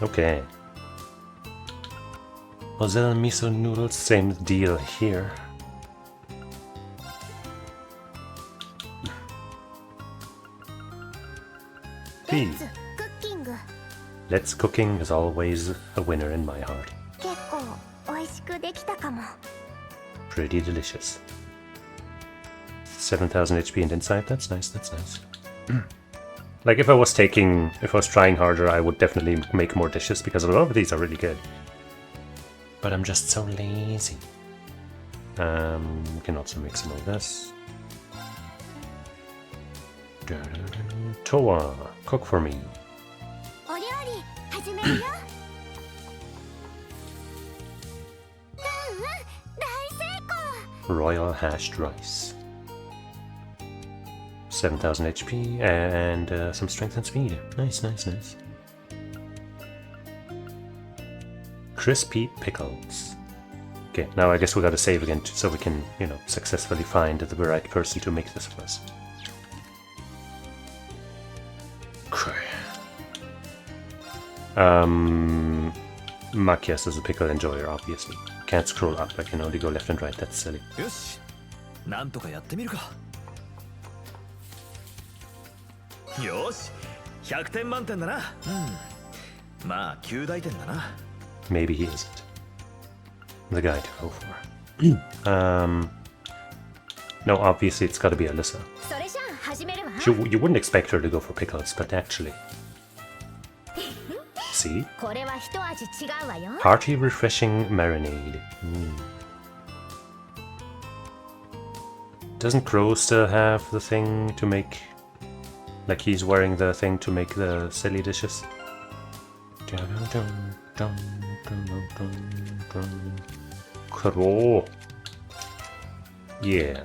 Okay. Mozilla miso noodles, same deal here. Let's cooking is always a winner in my heart. Pretty delicious. 7,000 HP and insight, that's nice. Like if I was trying harder, I would definitely make more dishes because a lot of these are really good. But I'm just so lazy. We can also make some of this. Toa, cook for me. Royal hashed rice. 7,000 HP and some strength and speed. Nice. Crispy pickles. Okay, now I guess we gotta save again so we can, successfully find the right person to make this for us. Makias is a pickle enjoyer, obviously. Can't scroll up, I can only go left and right, that's silly. Maybe he isn't the guy to go for. No, obviously it's gotta be Alyssa. You wouldn't expect her to go for pickles, but actually. see. Hearty, refreshing marinade. Doesn't Crow still have the thing to make... Like he's wearing the thing to make the silly dishes? Crow. Yeah.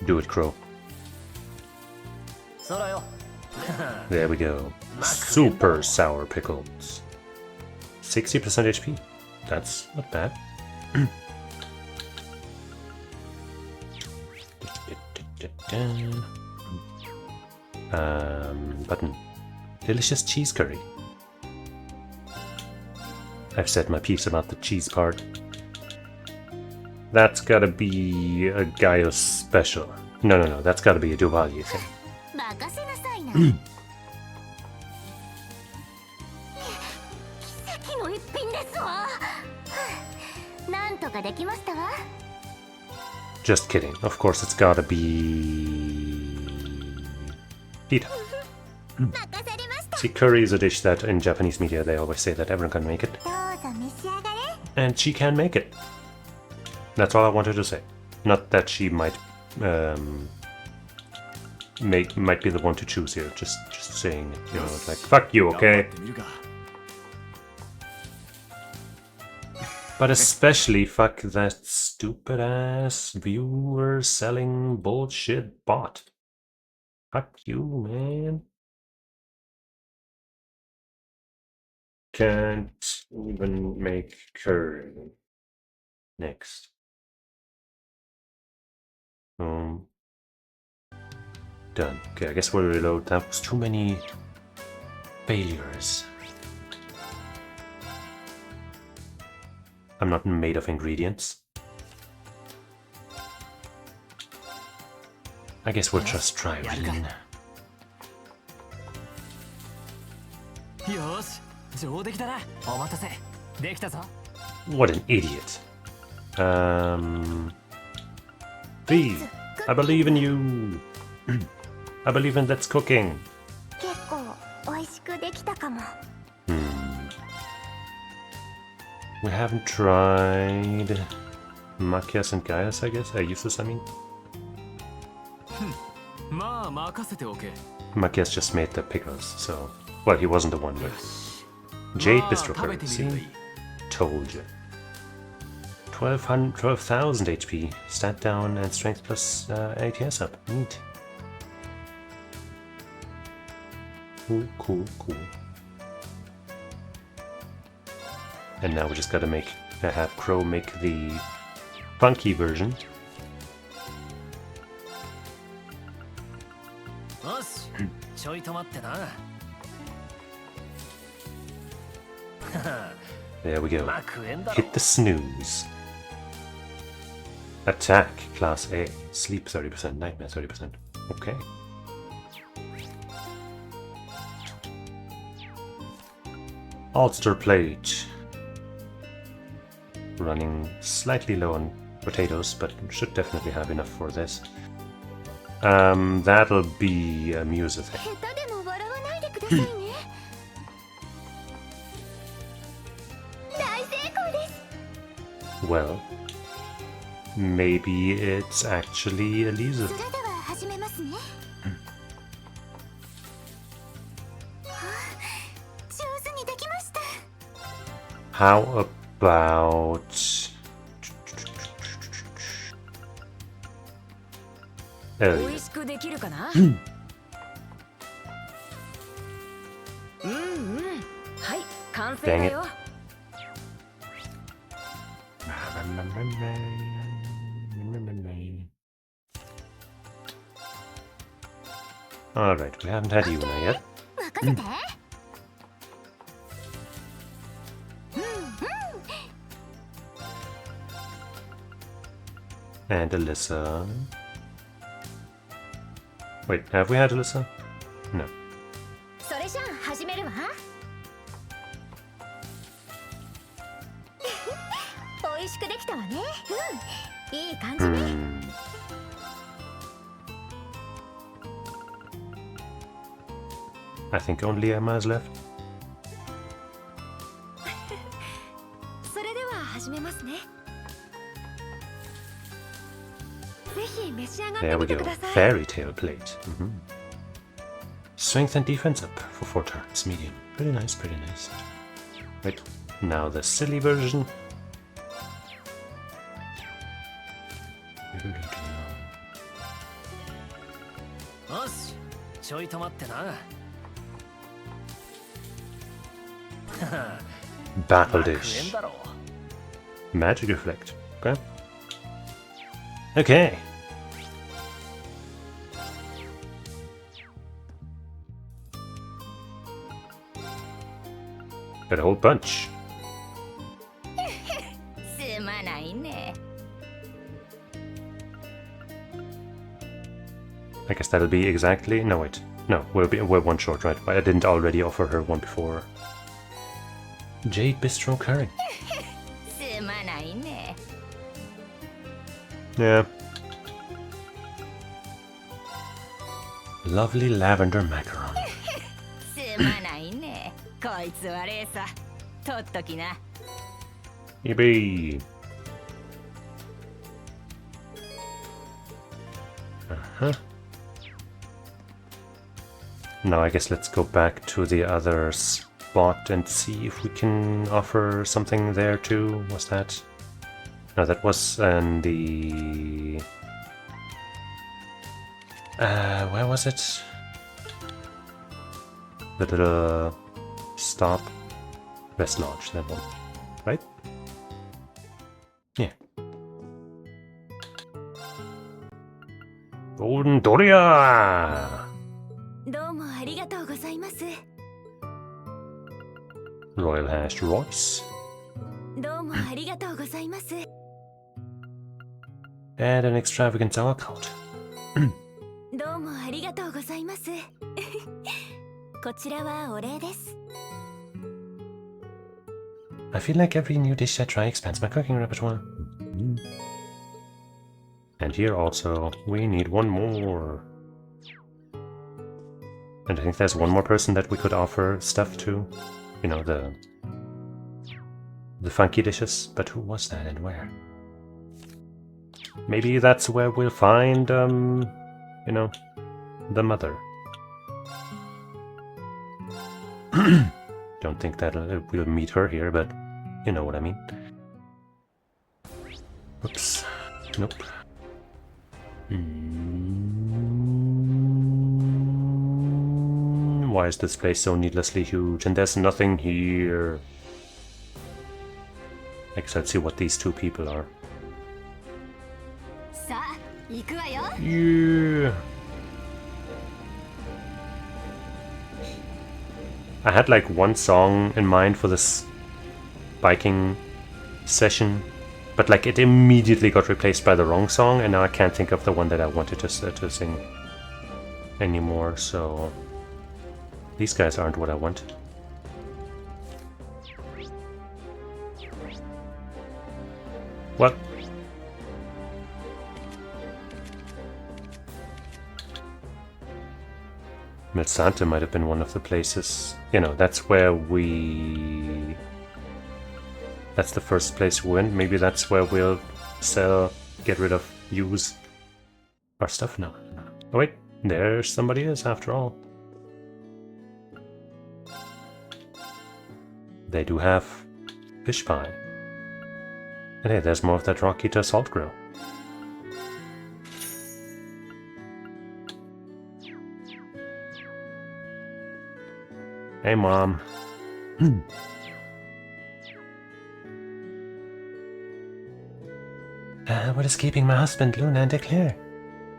Do it, Crow. There we go. Super sour pickles. 60% HP. That's not bad. Button. Delicious cheese curry. I've said my piece about the cheese part. That's gotta be a Gaius special. No, that's gotta be a Duvalier thing. Just kidding. Of course it's gotta be... pita. See, curry is a dish that in Japanese media they always say that everyone can make it. And she can make it. That's all I wanted to say. Not that she might might be the one to choose here. Just saying, you know, like fuck you, okay? But especially fuck that stupid ass viewer selling bullshit bot. Fuck you, man. Can't even make curry. Next. Done. Okay, I guess we'll reload. That was too many failures. I'm not made of ingredients. I guess we'll just try Rin. What an idiot. Please, I believe in you. I believe in that's cooking. We haven't tried Machias and Gaius, I guess. Cheesus, I mean. Machias just made the pickles, so... Well, he wasn't the one, but... Jade Bistro Curry, see? Told you. 12,000 HP. Stat down and strength plus ATS up. Neat. Cool. And now we just gotta have Crow make the funky version. There we go. Hit the snooze. Attack, class A. Sleep 30%, nightmare 30%. Okay. Ulster plate. Running slightly low on potatoes, but should definitely have enough for this. That'll be a Musa thing. Well, maybe it's actually Elisa. How about... Dang it. Alright, we haven't had Yuna yet. And Alyssa. Wait, have we had Alyssa? No. I think only Emma is left. There we go. Fairy tale plate. Strength and defense up for 4 turns. Medium. Pretty nice, pretty nice. Right. Now the silly version. Battle dish. Magic reflect. Okay. Okay. Got a whole bunch. I guess that'll be exactly. No, wait. No, we're one short, right? But I didn't already offer her one before. Jade Bistro Curry. Yeah. Lovely lavender macaron. Yippee! Now I guess let's go back to the other spot and see if we can offer something there too. What's that? No, that was in the... where was it? The little stop. West Lodge, that one. Right? Yeah. Golden Doria! Royal Hashed Royce. And an extravagant sauerkraut. I feel like every new dish I try expands my cooking repertoire. And here also, we need one more. And I think there's one more person that we could offer stuff to. You know, the funky dishes. But who was that and where? Maybe that's where we'll find, you know, the mother. Don't think that we'll meet her here, but you know what I mean. Oops. Nope. Why is this place so needlessly huge? And there's nothing here. I guess let's see what these two people are. Yeah. I had like one song in mind for this biking session, but like it immediately got replaced by the wrong song, and now I can't think of the one that I wanted to sing anymore, so these guys aren't what I wanted. What? Milsante might have been one of the places. You know, that's where we... That's the first place we went. Maybe that's where we'll sell, get rid of, use our stuff now. Oh wait, there somebody is after all. They do have fish pie. And hey, there's more of that Rock Eater salt grill. Hey, Mom. What is keeping my husband, Luna, and Eclair?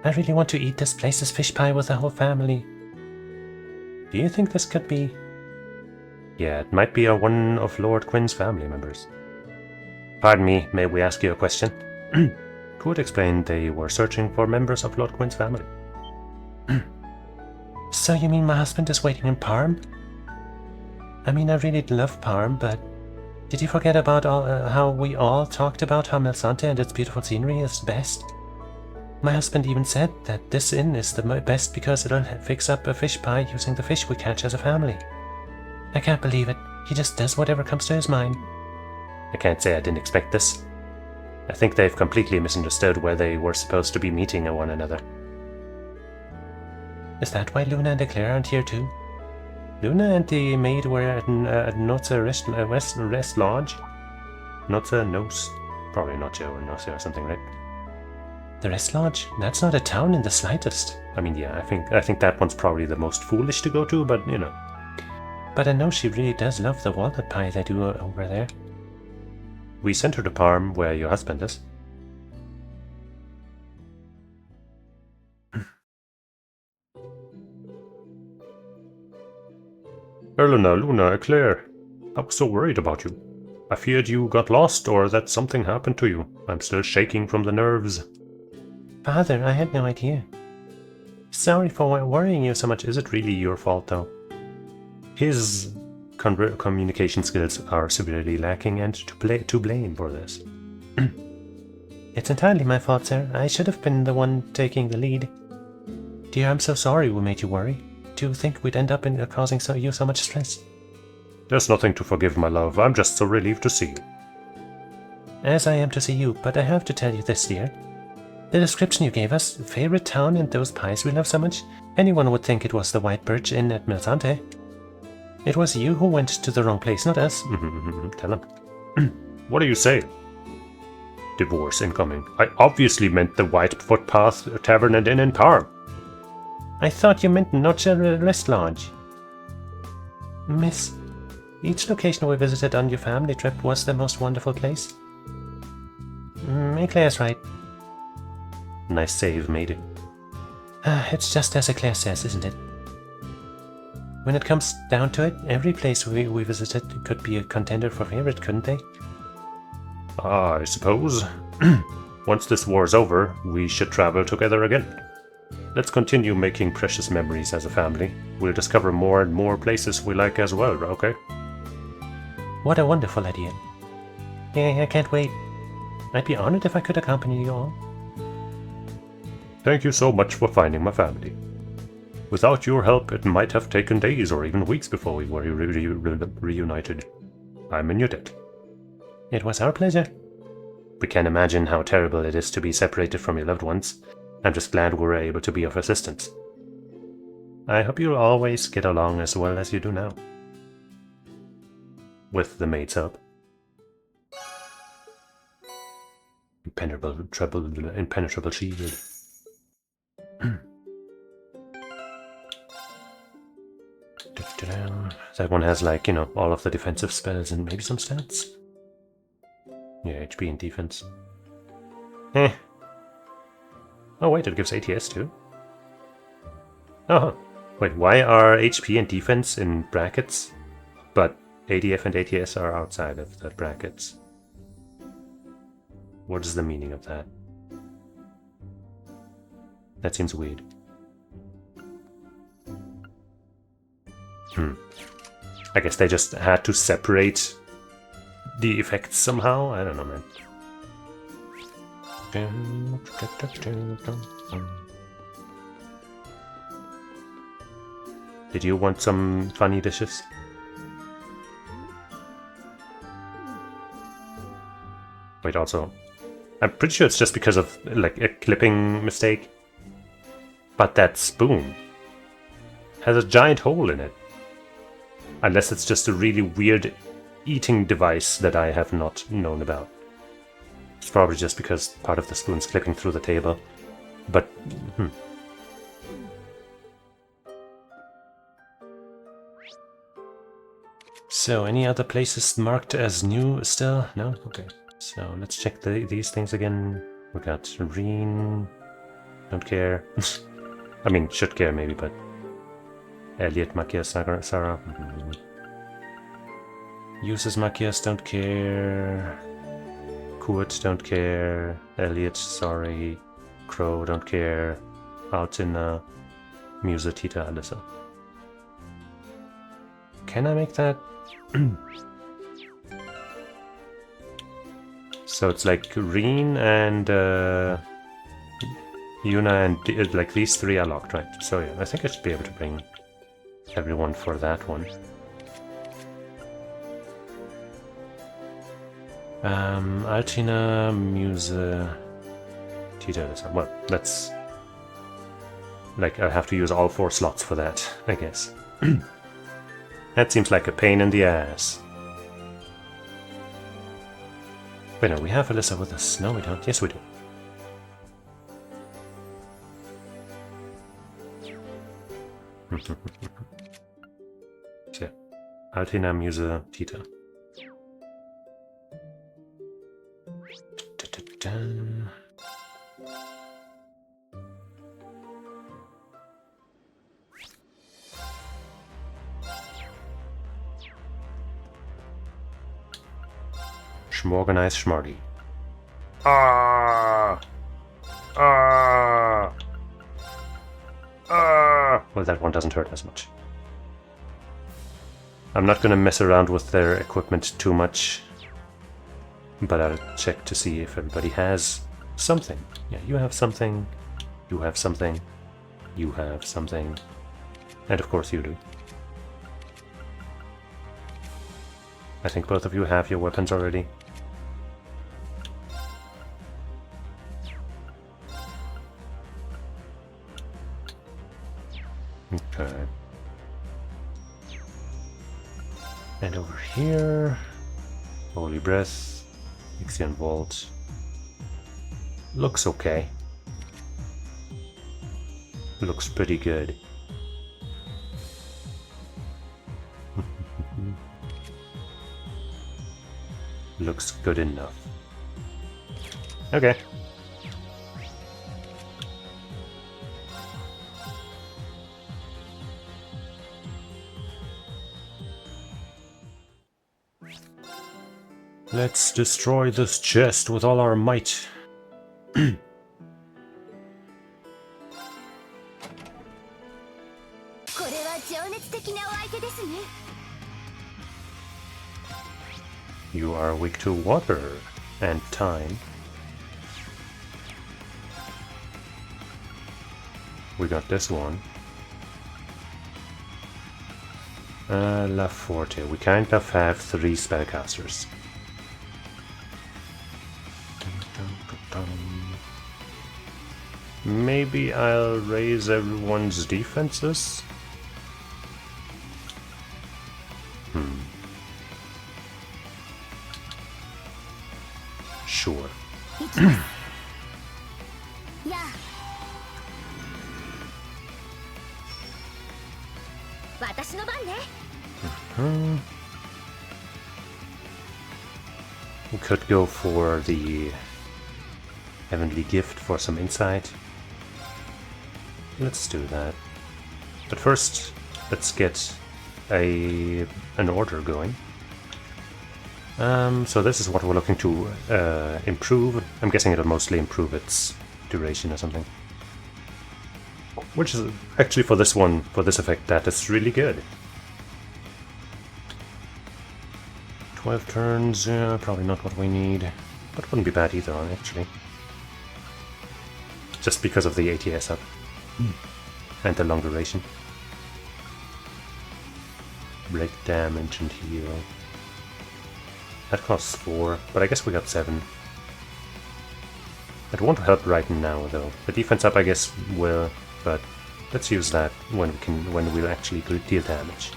I really want to eat this place's fish pie with the whole family. Do you think this could be? Yeah, it might be one of Lord Quinn's family members. Pardon me, may we ask you a question? Could explain they were searching for members of Lord Quinn's family. So you mean my husband is waiting in Parm? I mean, I really love Parm, but Did you forget about how we all talked about how Melsante and its beautiful scenery is best? My husband even said that this inn is the best because it'll fix up a fish pie using the fish we catch as a family. I can't believe it. He just does whatever comes to his mind. I can't say I didn't expect this. I think they've completely misunderstood where they were supposed to be meeting one another. Is that why Luna and Eclair aren't here too? Luna and the maid were at Notza Rest Lodge. Notza Nose. Probably Notcha or Notza or something, right? The Rest Lodge? That's not a town in the slightest. I mean, yeah, I think that one's probably the most foolish to go to, but you know. But I know she really does love the walnut pie they do over there. We sent her to Parm, where your husband is. Erlina, Luna, Eclair. I was so worried about you. I feared you got lost or that something happened to you. I'm still shaking from the nerves. Father, I had no idea. Sorry for worrying you so much. Is it really your fault, though? His communication skills are severely lacking, and to blame for this. It's entirely my fault, sir. I should have been the one taking the lead. Dear, I'm so sorry we made you worry. Do you think we'd end up in causing you so much stress? There's nothing to forgive, my love. I'm just so relieved to see you. As I am to see you, but I have to tell you this, dear. The description you gave us, favorite town and those pies we love so much, anyone would think it was the White Birch Inn at Melsante. It was you who went to the wrong place, not us. Tell him. What are you saying? Divorce incoming. I obviously meant the White Footpath Tavern and Inn in Parm. I thought you meant Notcha Rest Lodge. Miss, each location we visited on your family trip was the most wonderful place. Eclair's right. Nice save, matey. It's just as Eclair says, isn't it? When it comes down to it, every place we visited could be a contender for favorite, couldn't they? I suppose. Once this war's over, we should travel together again. Let's continue making precious memories as a family. We'll discover more and more places we like as well, okay? What a wonderful idea. Yeah, I can't wait. I'd be honored if I could accompany you all. Thank you so much for finding my family. Without your help, it might have taken days or even weeks before we were reunited. I'm in your debt. It was our pleasure. We can't imagine how terrible it is to be separated from your loved ones. I'm just glad we were able to be of assistance. I hope you'll always get along as well as you do now. With the maid's help. Impenetrable shield. That one has, like, you know, all of the defensive spells and maybe some stats. Yeah, HP and defense. Eh. Oh wait, it gives ATS too. Oh, wait, why are HP and defense in brackets, but ADF and ATS are outside of the brackets? What is the meaning of that? That seems weird. I guess they just had to separate the effects somehow? I don't know, man. Did you want some funny dishes? Wait, also, I'm pretty sure it's just because of, like, a clipping mistake. But that spoon has a giant hole in it. Unless it's just a really weird eating device that I have not known about. It's probably just because part of the spoon's clipping through the table. But, So, any other places marked as new still? No? Okay. So, let's check these things again. We got Reen. Don't care. I mean, should care maybe, but... Elliot, Makias, Sarah. Uses Makias, don't care. Kurt, don't care. Elliot, sorry. Crow, don't care. Altina. Musa, Tita, Alyssa. Can I make that? So it's like Reen and Yuna and like these three are locked, right? So yeah, I think I should be able to bring everyone for that one. Altina, Muse, Tita. Well, let's... Like, I have to use all 4 slots for that, I guess. That seems like a pain in the ass. Wait, no, we have Alyssa with us. No, we don't. Yes, we do. Yeah. Altina, Muse, Tita. Schmorganize Schmarty. Ah! Ah! Ah! Well, that one doesn't hurt as much. I'm not gonna mess around with their equipment too much, but I'll check to see if everybody has something. Yeah, you have something, you have something, you have something, and of course you do. I think both of you have your weapons already. Okay. And over here, Holy Breath, Ixion Vault. Looks okay. Looks pretty good. Looks good enough. Okay. Let's destroy this chest with all our might. You are weak to water and time. We got this one. La Forte. We kind of have 3 spellcasters. Maybe I'll raise everyone's defenses? Sure. We could go for the Heavenly Gift for some insight. Let's do that. But first, let's get an order going. So this is what we're looking to improve. I'm guessing it'll mostly improve its duration or something. Which is actually for this one, for this effect, that is really good. 12 turns, yeah, probably not what we need. But wouldn't be bad either, actually. Just because of the ATS up. And the long duration. Break damage and heal. That costs 4, but I guess we got 7. It won't help right now, though. The defense up, I guess, will, but let's use that when we'll actually deal damage.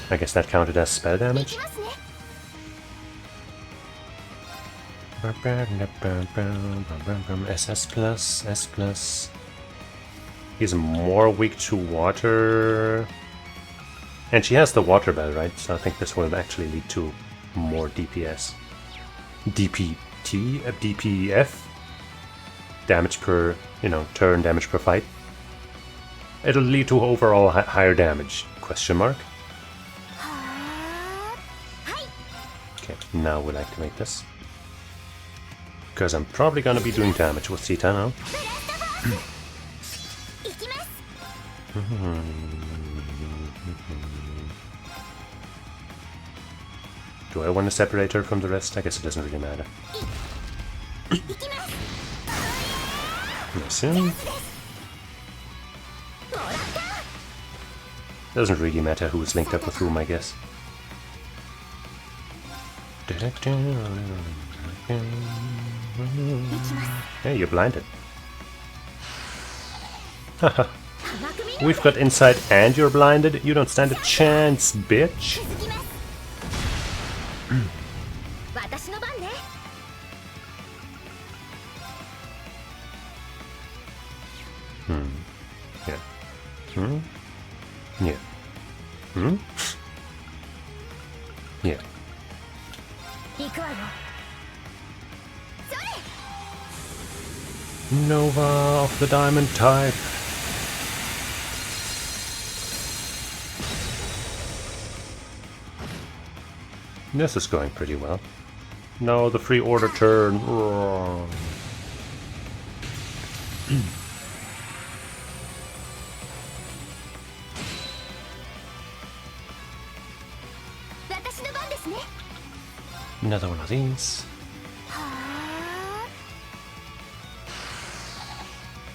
I guess that counted as spell damage. SS plus, S plus. He's more weak to water. And she has the water bell, right? So I think this will actually lead to more DPS. DPT? DPF? Damage per, turn damage per fight. It'll lead to overall higher damage, question mark. Now we'll activate this. Because I'm probably gonna be doing damage with Zeta now. Do I want to separate her from the rest? I guess it doesn't really matter. Listen. Doesn't really matter who's linked up with whom, I guess. Hey, you're blinded. Haha. We've got insight and you're blinded? You don't stand a chance, bitch! Yeah. Yeah. Yeah. Nova of the diamond type. This is going pretty well. No, the free order turn. Wrong. Another one of these.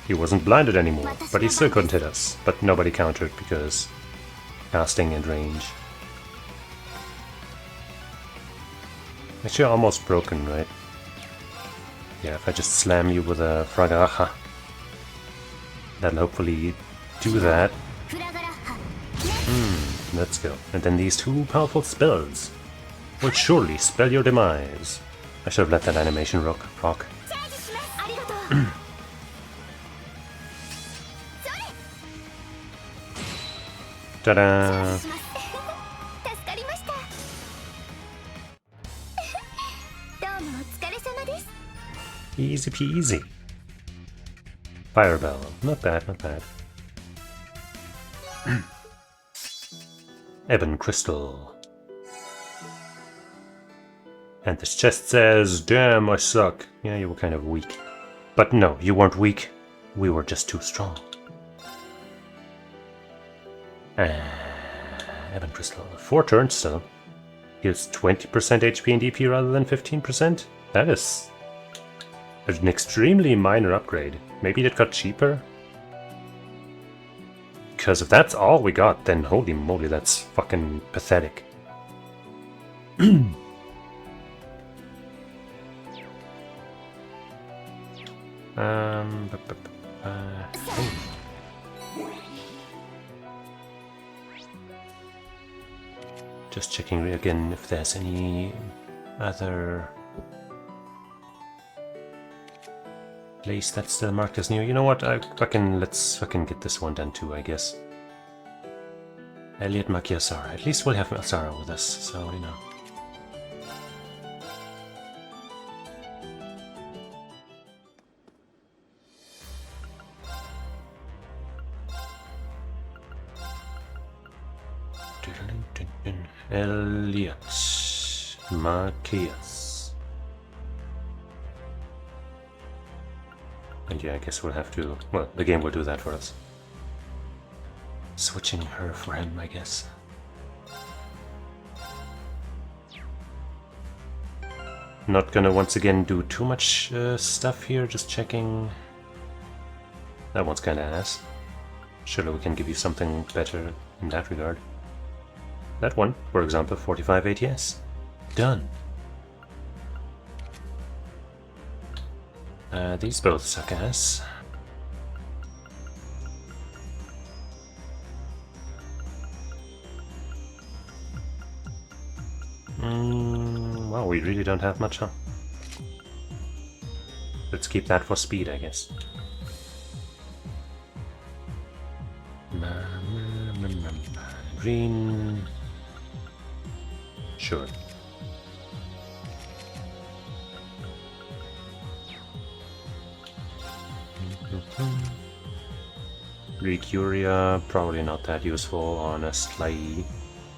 He wasn't blinded anymore, but he still couldn't hit us. But nobody countered because casting and range. Actually, almost broken, right? Yeah, if I just slam you with a Fragaha, that'll hopefully do that. Let's go. And then these two powerful spells will surely spell your demise. I should have let that animation rock. Ta-da! Easy peasy. Firebell. Not bad, not bad. Ebon Crystal. And this chest says, damn, I suck. Yeah, you were kind of weak. But no, you weren't weak. We were just too strong. Ebon Crystal. 4 turns still. Gives 20% HP and DP rather than 15%. That is an extremely minor upgrade. Maybe it got cheaper? Because if that's all we got, then holy moly, that's fucking pathetic. Just checking again if there's any other place that's still marked as new. You know what? Let's fucking get this one done too, I guess. Elliot Makiasara. At least we'll have Asara with us, so you know. Elliot Macias. And yeah, I guess we'll have to... Well, the game will do that for us. Switching her for him, I guess. Not gonna once again do too much stuff here, just checking. That one's kinda ass. Surely we can give you something better in that regard. That one, for example, 45 ATS. Done. These both suck ass. Well, we really don't have much, huh? Let's keep that for speed, I guess. Green... Sure. Recuria, probably not that useful, honestly.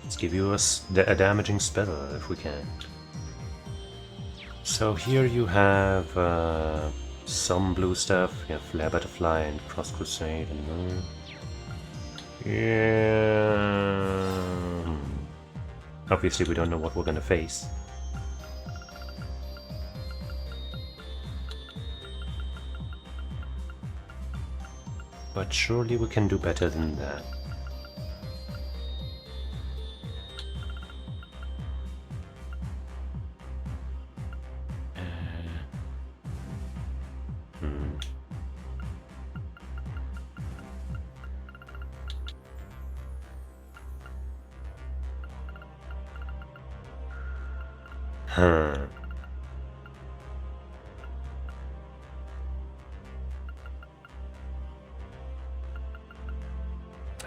Let's give you a damaging spell if we can. So here you have some blue stuff. You have Flare Butterfly and Cross Crusade and yeah. Obviously we don't know what we're gonna face. But surely we can do better than that.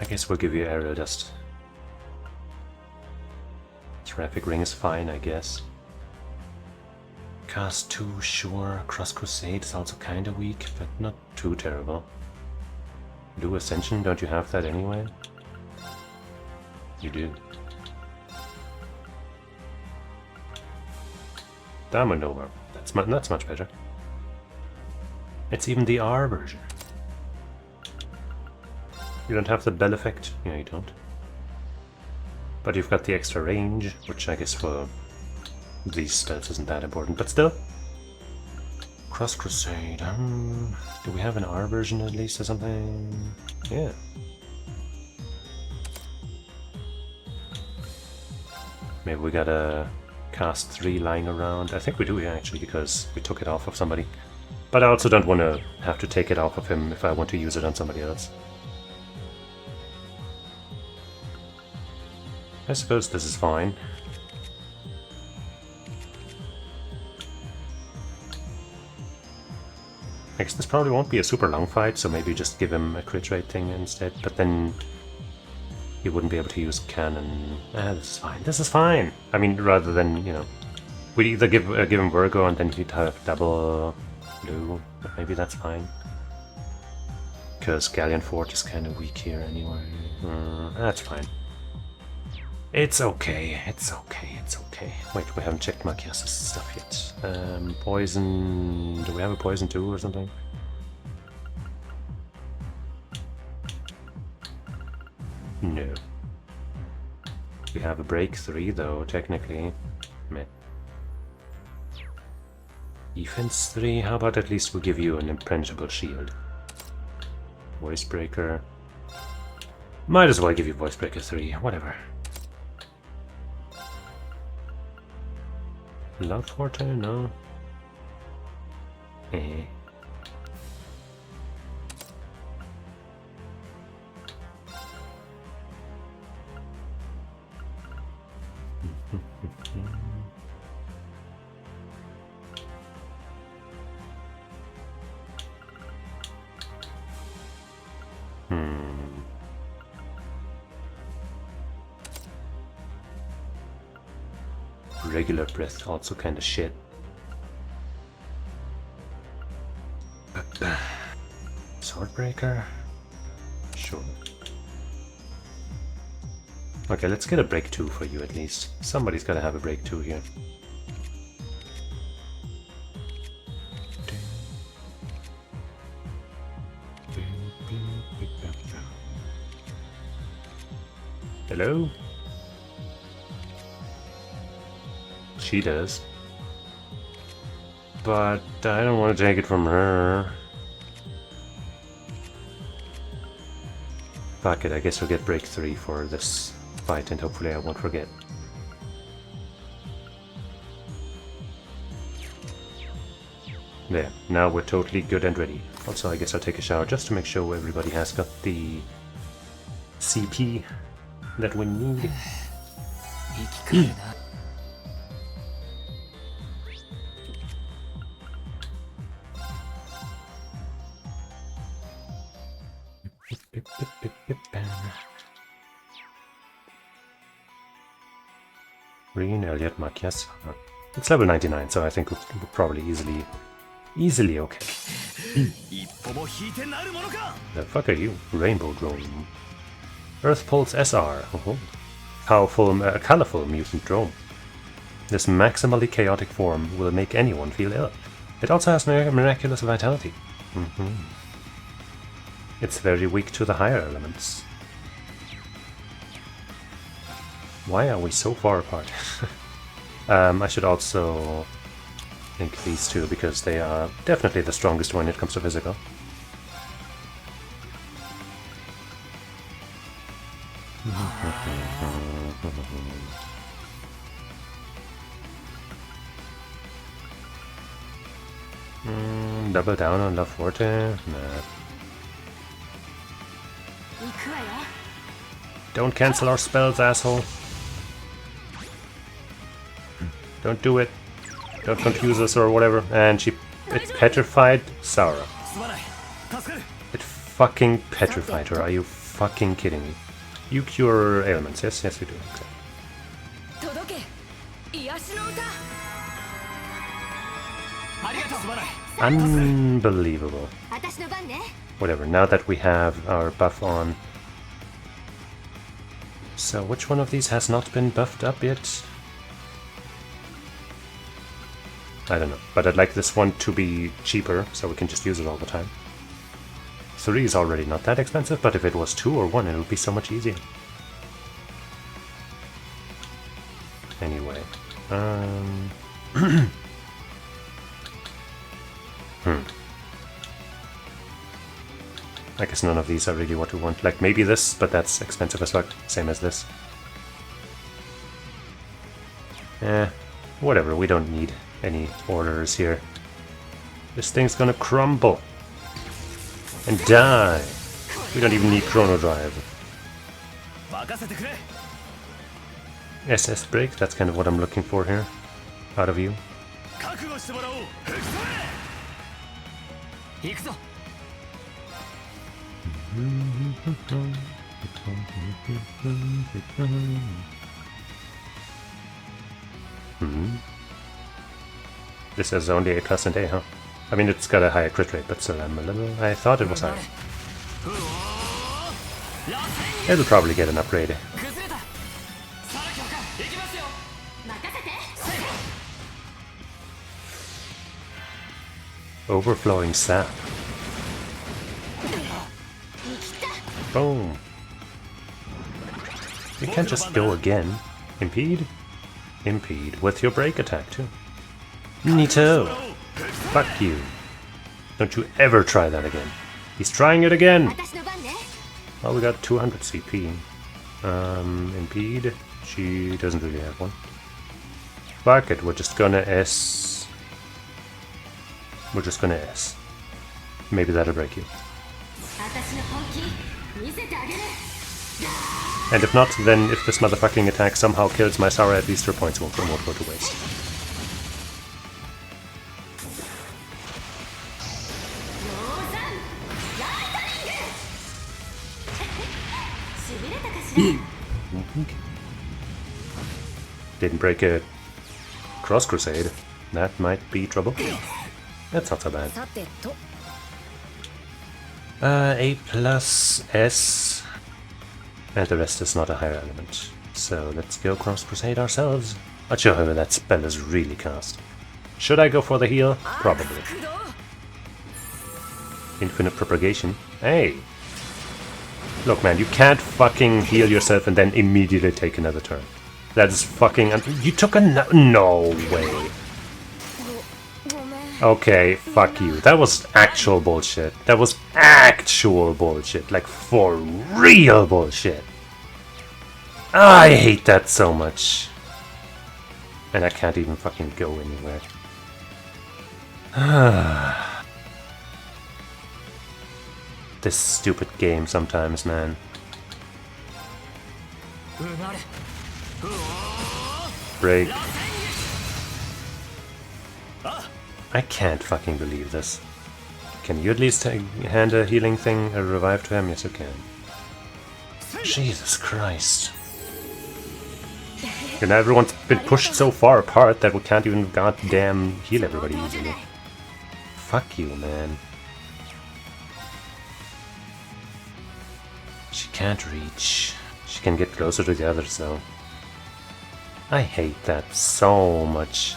I guess we'll give you Aerial Dust. Traffic Ring is fine, I guess. Cast 2, sure. Cross Crusade is also kinda weak, but not too terrible. Do Ascension, don't you have that anyway? You do. Diamond Over. That's much better. It's even the R version. You don't have the bell effect? Yeah, you don't. But you've got the extra range, which I guess for these spells isn't that important, but still. Cross Crusade, do we have an R version at least or something? Yeah. Maybe we gotta cast 3 lying around. I think we do, yeah, actually, because we took it off of somebody. But I also don't want to have to take it off of him if I want to use it on somebody else. I suppose this is fine. I guess this probably won't be a super long fight, so maybe just give him a crit rate thing instead, but then he wouldn't be able to use cannon. This is fine. This is fine! I mean, rather than, you know, we'd either give him Virgo and then he'd have double blue, but maybe that's fine. Because Galleon Fort is kind of weak here anyway. That's fine. It's okay, it's okay, it's okay. Wait, we haven't checked Marquias' stuff yet. Poison... do we have a poison too or something? No. We have a break 3 though, technically. Meh. Defense 3, how about at least we'll give you an impenetrable shield. Voice Breaker. Might as well give you Voice Breaker 3, whatever. Love Forte? No. Eh. Regular breath, also kinda shit. Swordbreaker? Sure. Okay, let's get a break 2 for you at least. Somebody's gotta have a break 2 here. Hello? She does. But I don't want to take it from her. Fuck it, I guess we'll get break 3 for this fight and hopefully I won't forget. There, now we're totally good and ready. Also, I guess I'll take a shower just to make sure everybody has got the CP that we need. Green, Elliot, Marquias. It's level 99, so I think we're probably easily okay. The fuck are you? Rainbow Drone. Earth Pulse SR. Oh, powerful, colorful mutant drone. This maximally chaotic form will make anyone feel ill. It also has miraculous vitality. It's very weak to the higher elements. Why are we so far apart? I should also link these two because they are definitely the strongest when it comes to physical. Double down on La Forte? Nah. Don't cancel our spells, asshole. Don't do it. Don't confuse us or whatever. And it petrified Saura. It fucking petrified her. Are you fucking kidding me? You cure ailments. Yes, yes we do. Okay. Unbelievable. Whatever, now that we have our buff on. So which one of these has not been buffed up yet? I don't know, but I'd like this one to be cheaper, so we can just use it all the time. 3 is already not that expensive, but if it was 2 or 1, it would be so much easier. Anyway, I guess none of these are really what we want. Like, maybe this, but that's expensive as fuck. Same as this. Whatever, we don't need any orders here. This thing's gonna crumble. And die. We don't even need Chrono Drive. SS break, that's kind of what I'm looking for here. Out of you. This is only A plus and A, huh? I mean, it's got a higher crit rate, but still, I thought it was higher. It'll probably get an upgrade. Overflowing sap. Boom. You can't just go again. Impede? Impede with your break attack too. Neato! Fuck you. Don't you ever try that again. He's trying it again! Oh, we got 200 CP. Impede. She doesn't really have one. Fuck it, we're just gonna S. We're just gonna S. Maybe that'll break you. And if not, then if this motherfucking attack somehow kills my Saura, at least her points won't go to waste. Didn't break a Cross Crusade. That might be trouble. That's not so bad. A plus S. And the rest is not a higher element. So let's go Cross Crusade ourselves. Not sure how that spell is really cast. Should I go for the heal? Probably. Infinite Propagation. Hey! Look man, you can't fucking heal yourself and then immediately take another turn. That's fucking... You took a... No way. Okay, fuck you. That was actual bullshit. That was actual bullshit. Like, for real bullshit. I hate that so much. And I can't even fucking go anywhere. This stupid game sometimes, man. Break. I can't fucking believe this. Can you at least hand a healing thing, a revive to him? Yes, you can. Jesus Christ. And everyone's been pushed so far apart that we can't even goddamn heal everybody easily. Fuck you, man. She can't reach. She can get closer to the others, though. I hate that so much.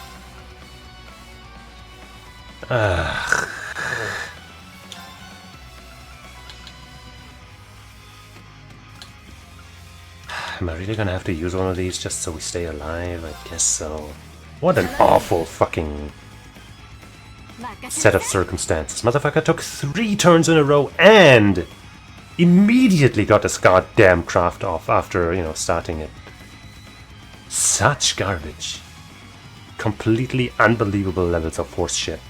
Ugh. Am I really gonna have to use one of these just so we stay alive? I guess so. What an awful fucking set of circumstances. Motherfucker took 3 turns in a row and immediately got his goddamn craft off after, you know, starting it. Such garbage. Completely unbelievable levels of horse shit.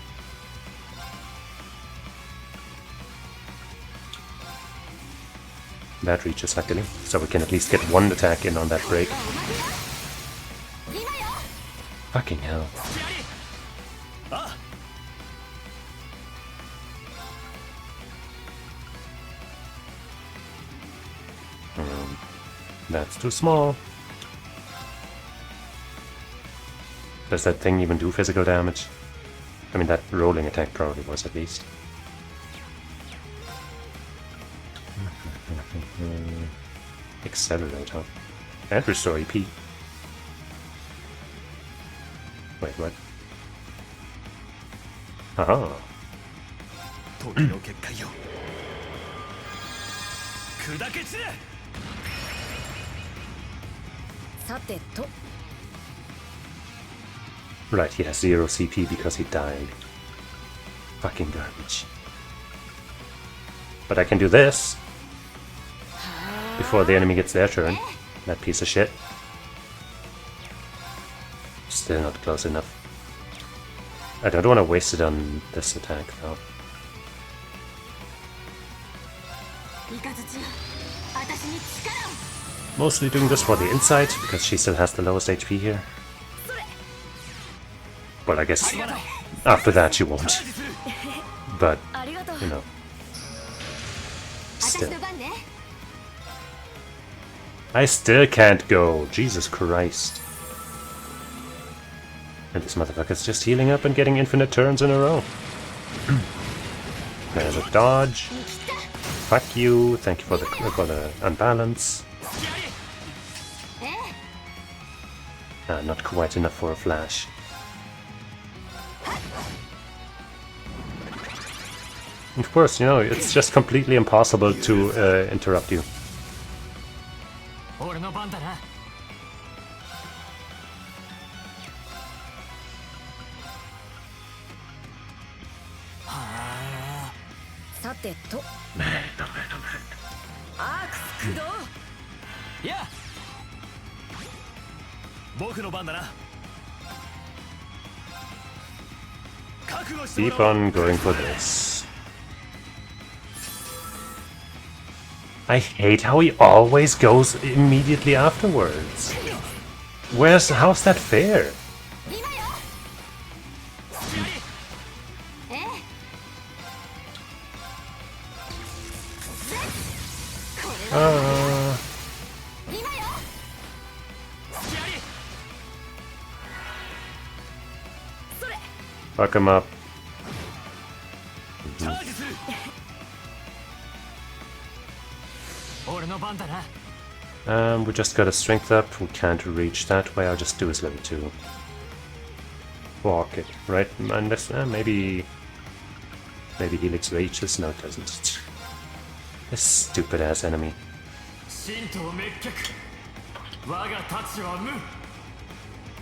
That reaches luckily, so we can at least get one attack in on that break. Fucking hell. That's too small. Does that thing even do physical damage? I mean, that rolling attack probably was at least. Accelerate, huh? And restore EP. Wait, what? Aha. Right, he has 0 CP because he died. Fucking garbage. But I can do this before the enemy gets their turn. That piece of shit. Still not close enough. I don't want to waste it on this attack though. Mostly doing this for the insight because she still has the lowest HP here. Well, I guess after that she won't. But, you know. Still. I still can't go. Jesus Christ. And this motherfucker's just healing up and getting infinite turns in a row. There's a dodge. Fuck you. Thank you for the unbalance. Not quite enough for a flash. Of course, you know, it's just completely impossible to interrupt you. Keep on going for this. I hate how he always goes immediately afterwards. How's that fair? Fuck him up. We just got a strength up. We can't reach that way. I'll just do his level 2. Walk it, right? Unless maybe Helix reaches. No, it doesn't. This stupid ass enemy.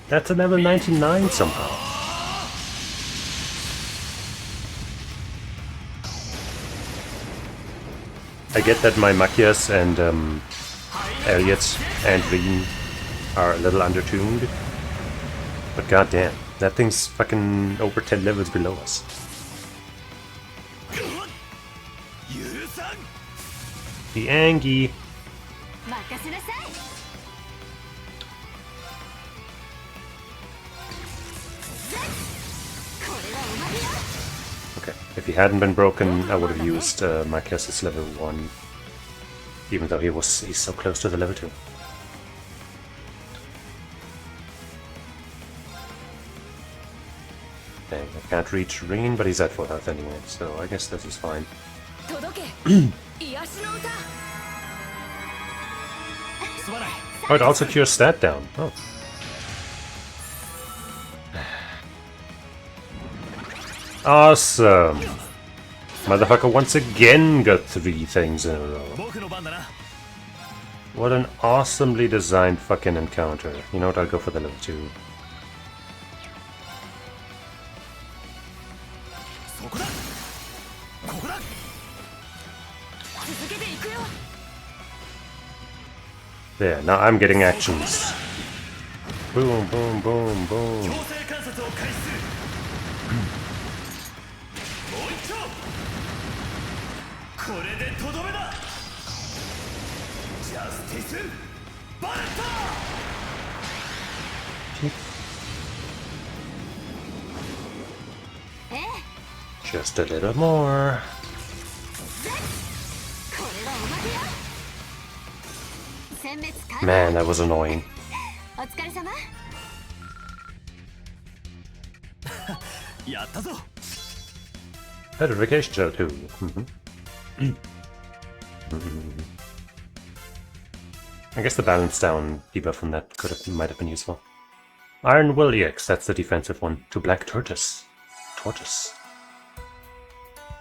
That's a level 99 somehow. I get that my Machias and Elliot and Reen are a little undertuned, but goddamn, that thing's fucking over 10 levels below us. The Angie. Okay, if he hadn't been broken, I would have used Marquez's level 1, even though he's so close to the level 2. Dang, I can't reach Reen, but he's at full health anyway, so I guess this is fine. Oh, it also cures stat down. Oh. Awesome! Motherfucker once again got 3 things in a row. What an awesomely designed fucking encounter. You know what, I'll go for the level 2. There, now I'm getting actions. Boom, boom, boom, boom. Just a little more. Man, that was annoying. Petrification gel too. I guess the balance down debuff from that might have been useful. Iron Will EX, that's the defensive one. To Black Tortoise. Tortoise.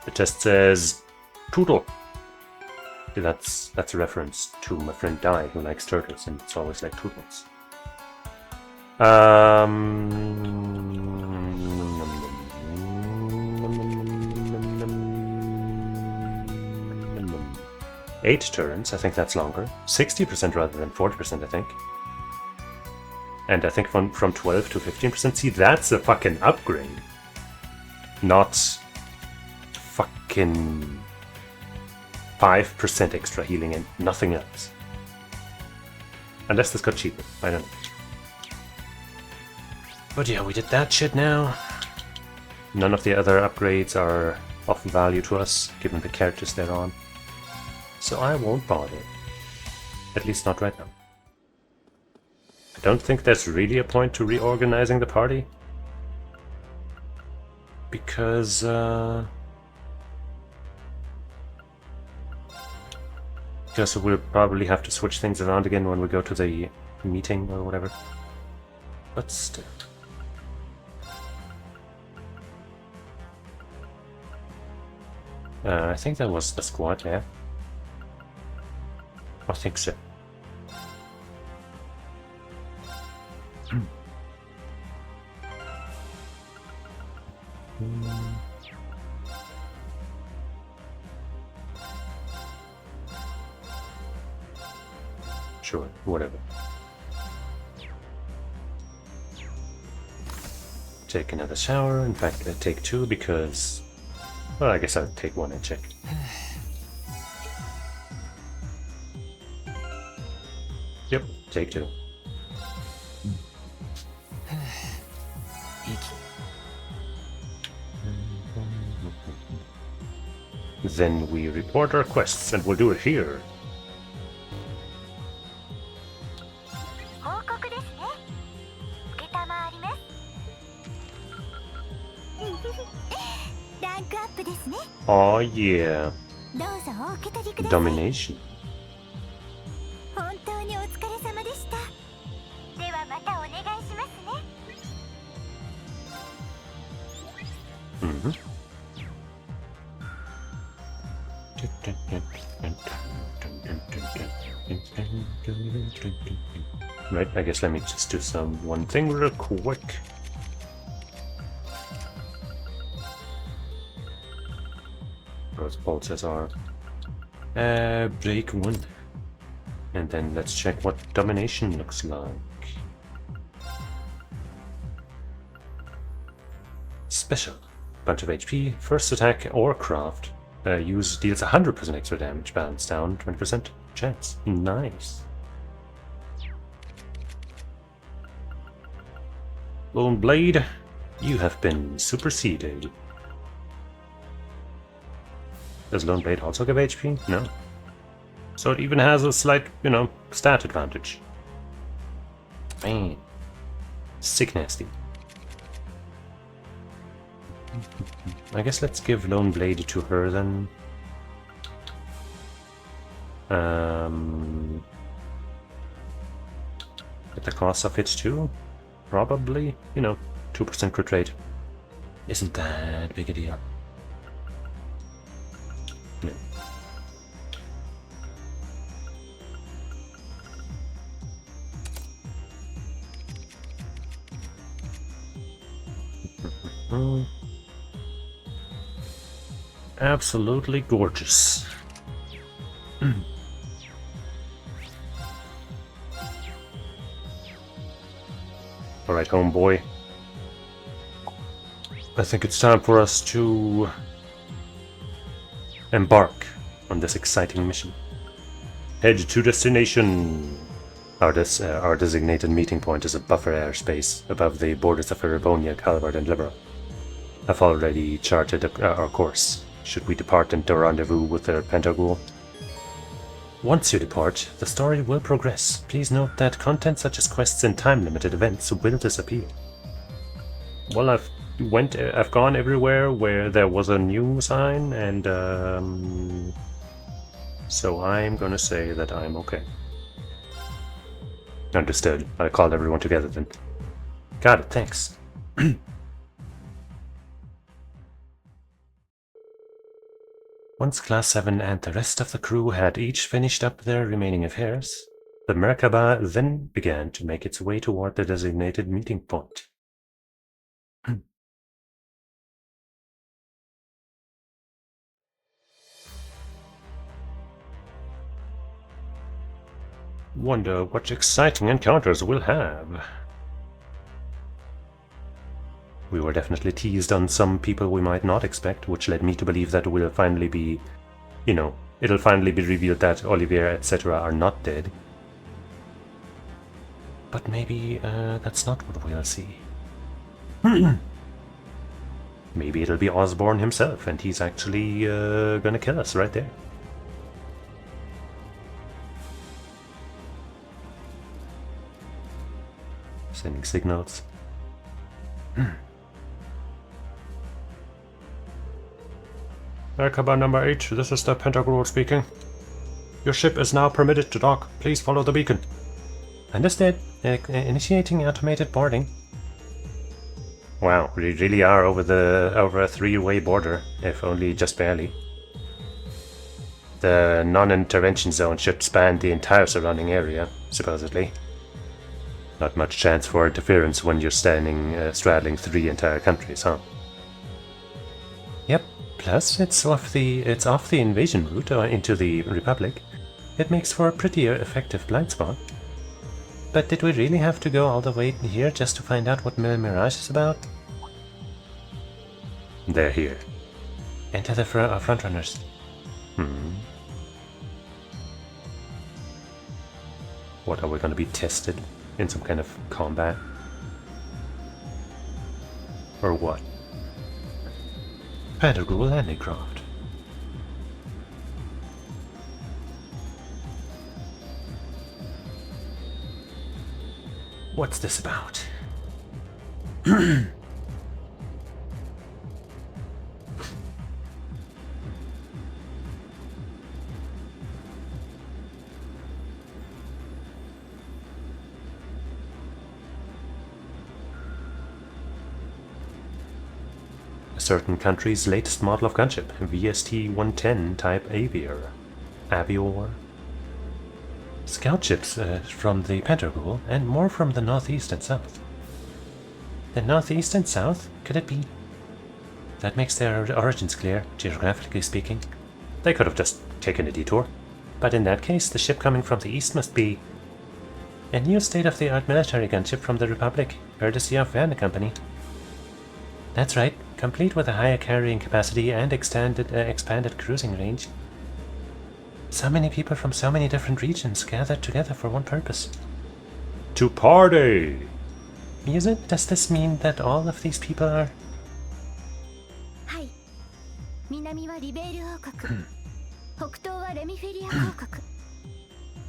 The test says Toodle. That's a reference to my friend Dai, who likes turtles, and it's always like toodles. 8 turns, I think that's longer. 60% rather than 40%, I think. And I think from 12 to 15%. See, that's a fucking upgrade. Not fucking 5% extra healing and nothing else. Unless this got cheaper, I don't know. But yeah, we did that shit now. None of the other upgrades are of value to us, given the characters they're on. So I won't bother. At least not right now. I don't think there's really a point to reorganizing the party. Because, we'll probably have to switch things around again when we go to the meeting or whatever. But still. I think that was the squad, yeah. I think so. Sure, whatever. Take another shower. In fact, I take 2 because... well, I guess I'll take 1 and check. Yep, take 2. Then we report our quests, and we'll do it here. Oh yeah. Domination. Right, I guess let me just do one thing real quick. Those pulses are break 1. And then let's check what domination looks like. Special. Bunch of HP, first attack or craft. Deals 100% extra damage, balance down, 20% chance. Nice. Lone Blade, you have been superseded. Does Lone Blade also give HP? No. So it even has a slight, stat advantage. Man. Sick nasty. I guess let's give Lone Blade to her then. At the cost of it too? Probably, 2% crit rate. isn't that big a deal. No. Absolutely gorgeous. Alright, homeboy. I think it's time for us to embark on this exciting mission. Head to destination. Our designated meeting point is a buffer airspace above the borders of Erebonia, Calvard, and Liberal. I've already charted our course. Should we depart and rendezvous with the Pentaghoul? Once you depart, the story will progress. Please note that content such as quests and time-limited events will disappear. Well, I've gone everywhere where there was a new sign, and so I'm gonna say that I'm okay. Understood. I called everyone together then. Got it, thanks. Once Class 7 and the rest of the crew had each finished up their remaining affairs, the Merkaba then began to make its way toward the designated meeting point. Wonder what exciting encounters we'll have. We were definitely teased on some people we might not expect, which led me to believe that we'll finally be, it'll finally be revealed that Olivier, etc. are not dead. But maybe that's not what we'll see. Maybe it'll be Osborne himself, and he's actually gonna kill us right there. Sending signals. Merkaba number 8, this is the Pentaghoul speaking. Your ship is now permitted to dock. Please follow the beacon. Understood. Initiating automated boarding. Wow, we really are over a three-way border, if only just barely. The non-intervention zone should span the entire surrounding area, supposedly. Not much chance for interference when you're straddling 3 entire countries, huh? Yep. Plus, it's off the invasion route into the Republic. It makes for a pretty effective blind spot. But did we really have to go all the way here just to find out what Mirage is about? They're here. Enter the frontrunners. What, are we going to be tested in some kind of combat? Or what? Pentaghoul landing craft. What's this about? A certain country's latest model of gunship, VST-110 type Avior. Scout ships from the Pentaghoul, and more from the northeast and south. The northeast and south? Could it be? That makes their origins clear, geographically speaking. They could have just taken a detour. But in that case, the ship coming from the east must be a new state-of-the-art military gunship from the Republic, courtesy of Van Company. That's right, complete with a higher carrying capacity and expanded cruising range. So many people from so many different regions gathered together for one purpose. To party! Does this mean that all of these people are... はい。南はリベール王国。北東はレミフェリア王国。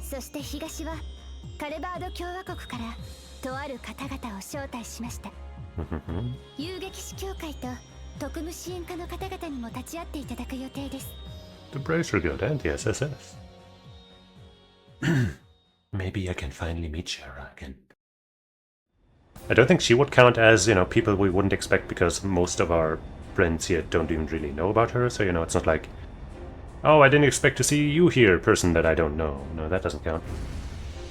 そして東はカレバード共和国からとある方々を招待しました。遊撃士協会と特務支援課の方々にも立ち会っていただく予定です。The Bracer Guild and the SSS. Maybe I can finally meet Shara again. I don't think she would count as, you know, people we wouldn't expect because most of our friends here don't even really know about her. So, you know, it's not like, oh, I didn't expect to see you here, person that I don't know. No, that doesn't count.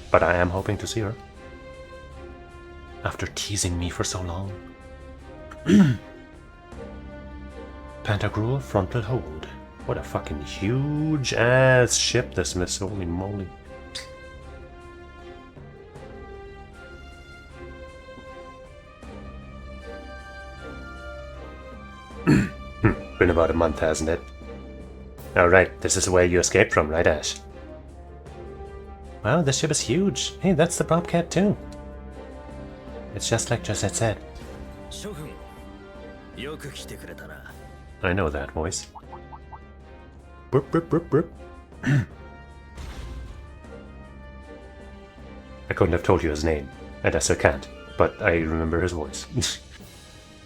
But I am hoping to see her. After teasing me for so long. Pantagruel frontal hold. What a fucking huge ass ship this is, holy moly. Been about a month, hasn't it? Alright, this is where you escaped from, right, Ash? Wow, this ship is huge. Hey, that's the Bobcat too. It's just like Josette said. I know that voice. Burp, burp, burp, burp. I couldn't have told you his name, and I still can't, but I remember his voice.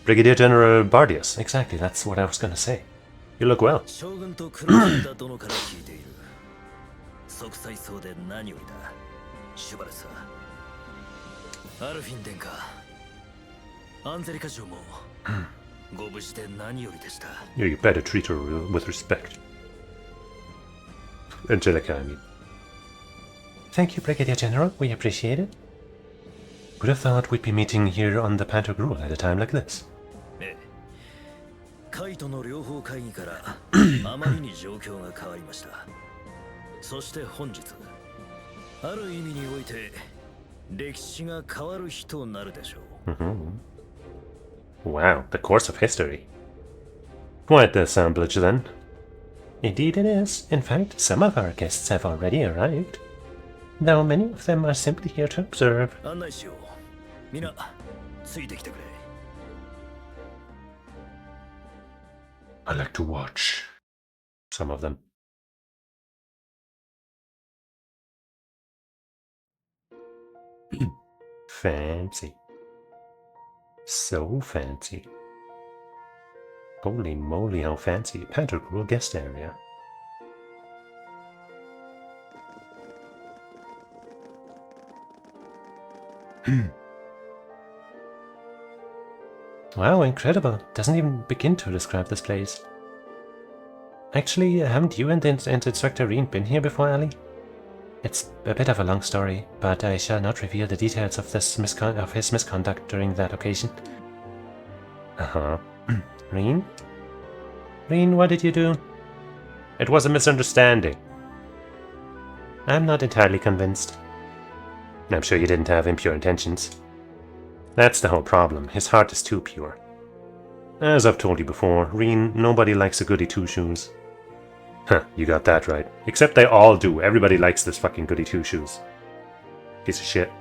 Brigadier General Bardius. Exactly, that's what I was gonna say. You look well. You better treat her with respect. Angelica, I mean. Thank you, Brigadier General. We appreciate it. Would have thought we'd be meeting here on the Pantagruel at a time like this. Wow, the course of history. Quite the assemblage then. Indeed it is. In fact, some of our guests have already arrived, though many of them are simply here to observe. I like to watch. Some of them. Fancy. So fancy. Holy moly, how fancy. Pantagruel guest area. Wow, incredible. Doesn't even begin to describe this place. Actually, haven't you and Instructor Reen been here before, Ali? It's a bit of a long story, but I shall not reveal the details of his misconduct during that occasion. Uh-huh. Reen? Reen, what did you do? It was a misunderstanding. I'm not entirely convinced. I'm sure you didn't have impure intentions. That's the whole problem. His heart is too pure. As I've told you before, Reen, nobody likes a goody two-shoes. Huh, you got that right. Except they all do. Everybody likes this fucking goody two-shoes. Piece of shit.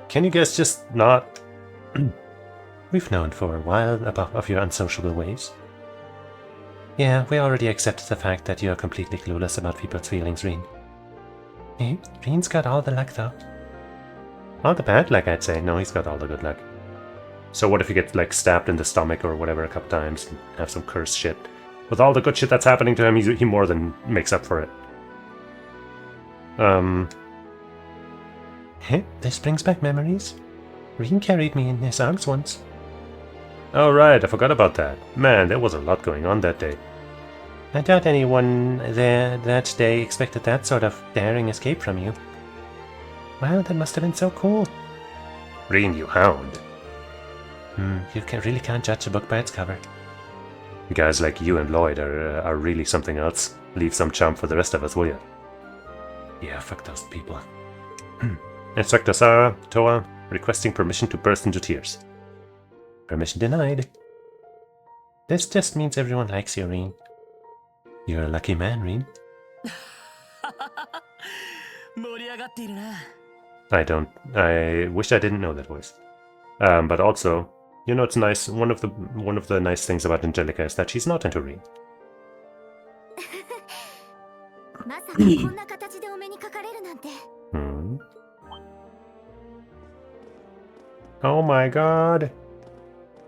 Can you guys just not? We've known for a while of your unsociable ways. Yeah, we already accepted the fact that you are completely clueless about people's feelings, Reen. Hey, Reen's got all the luck, though. All the bad luck, I'd say. No, he's got all the good luck. So what if you get, like, stabbed in the stomach or whatever a couple times and have some cursed shit? With all the good shit that's happening to him, he more than makes up for it. Hey, this brings back memories. Reen carried me in his arms once. Oh right, I forgot about that. Man, there was a lot going on that day. I doubt anyone there that day expected that sort of daring escape from you. Wow, that must have been so cool. Reen, you hound. You really can't judge a book by its cover. Guys like you and Lloyd are really something else. Leave some charm for the rest of us, will you? Yeah, fuck those people. Instructor Sarah, Toa, requesting permission to burst into tears. Permission denied. This just means everyone likes you, Reen. You're a lucky man, Reen. I wish I didn't know that voice. But also, you know, it's nice. One of the nice things about Angelica is that she's not into Reen. Oh my god!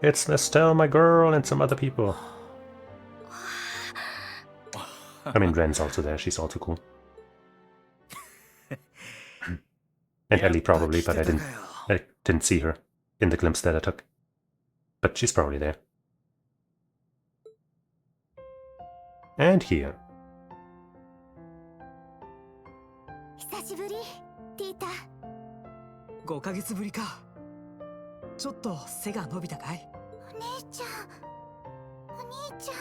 It's Estelle, my girl, and some other people. I mean, Ren's also there. She's also cool. And Ellie probably, but I didn't see her. in the glimpse that I took. But she's probably there. And here. 久しぶり、ティータ。5ヶ月ぶりか。ちょっと背が伸びたかい？お姉ちゃん、お兄ちゃん。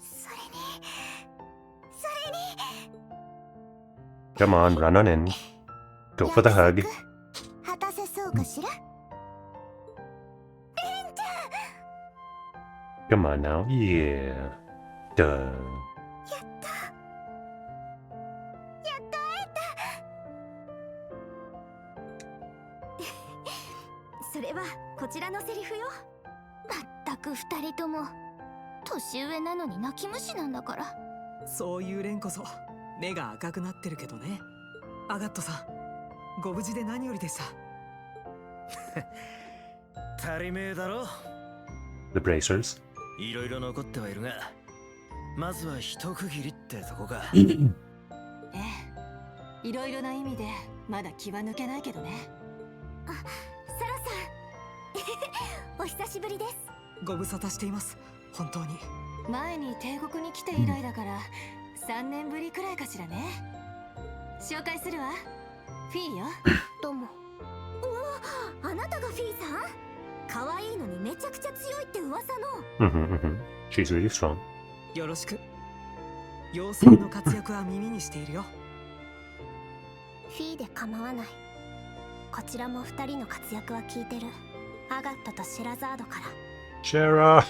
それに。Come on, run on in. Go for the hug. 果たせそうかしら？ Come on now. Yeah. Duh. それはこちらのセリフよ。まったく二人とも年上なのに泣き虫なんだから。そういう連こそ目が赤くなってるけどね。アガットさん、ご無事で何よりでした。足りめえだろ。 The bracers. いろいろ残ってはいるが、まずは一区切りってとこか。ええ、いろいろな意味でまだ気は抜けないけどね。あ、サラさん。お久しぶりです。ご無沙汰しています。本当に。前に帝国に来て以来だから3年ぶりくらいかしらね。紹介するわ。フィーよ。どうも。おお、あなたがフィーさん？可愛いのにめちゃくちゃ強いって噂の。She's really strong. よろしく。妖精の活躍は耳にしているよ。フィーで構わない。こちらも二人の活躍は聞いてる。アガットとシェラザードから。Shara!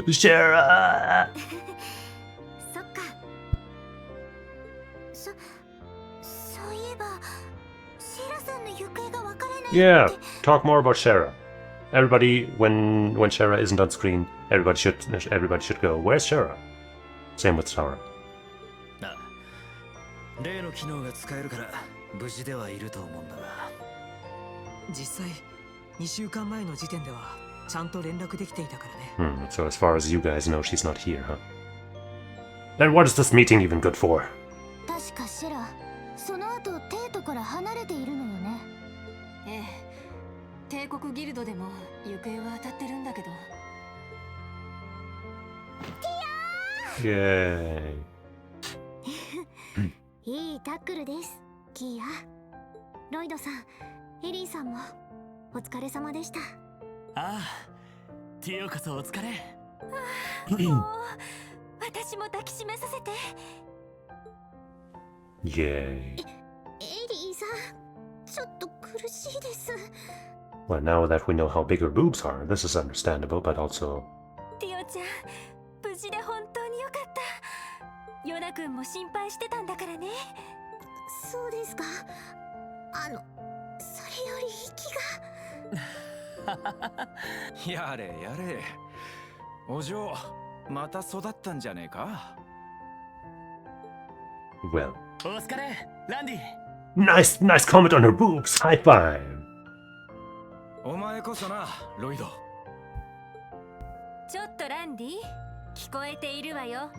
Shara! そっか。そういえば、シェラさんの行方がわからないって。 Yeah, talk more about Shara. Everybody, when Shara isn't on screen, everybody should go, where's Shara? Same with Shara. あ、例の機能が使えるから無事ではいると思うんだが。実際2週間前の時点ではちゃんと連絡できていたからね。So as far as you guys know, she's not here, huh? Then what is this meeting even good for? 確かシェラ、その後テートから離れているのよね。ええ、帝国ギルドでも行方は当たってるんだけど。Yay. いいタックルです、キーヤ。ロイドさん、エリーさんもお疲れ様でした。ああ、ティオこそお疲れ。もう私も抱きしめさせて。 Yay. エリーさん、ちょっと苦しいです。 Well, now that we know how big her boobs are, this is understandable, but also... ティオちゃん、無事で本当によかった。ヨナ君も心配してたんだからね。そうですか。それより息が。やれやれ。お嬢、また育ったんじゃねえか。 Well... お疲れ、ランディ。 Nice comment on her boobs! High five! お前こそな、ロイド。ちょっとランディ、聞こえているわよ。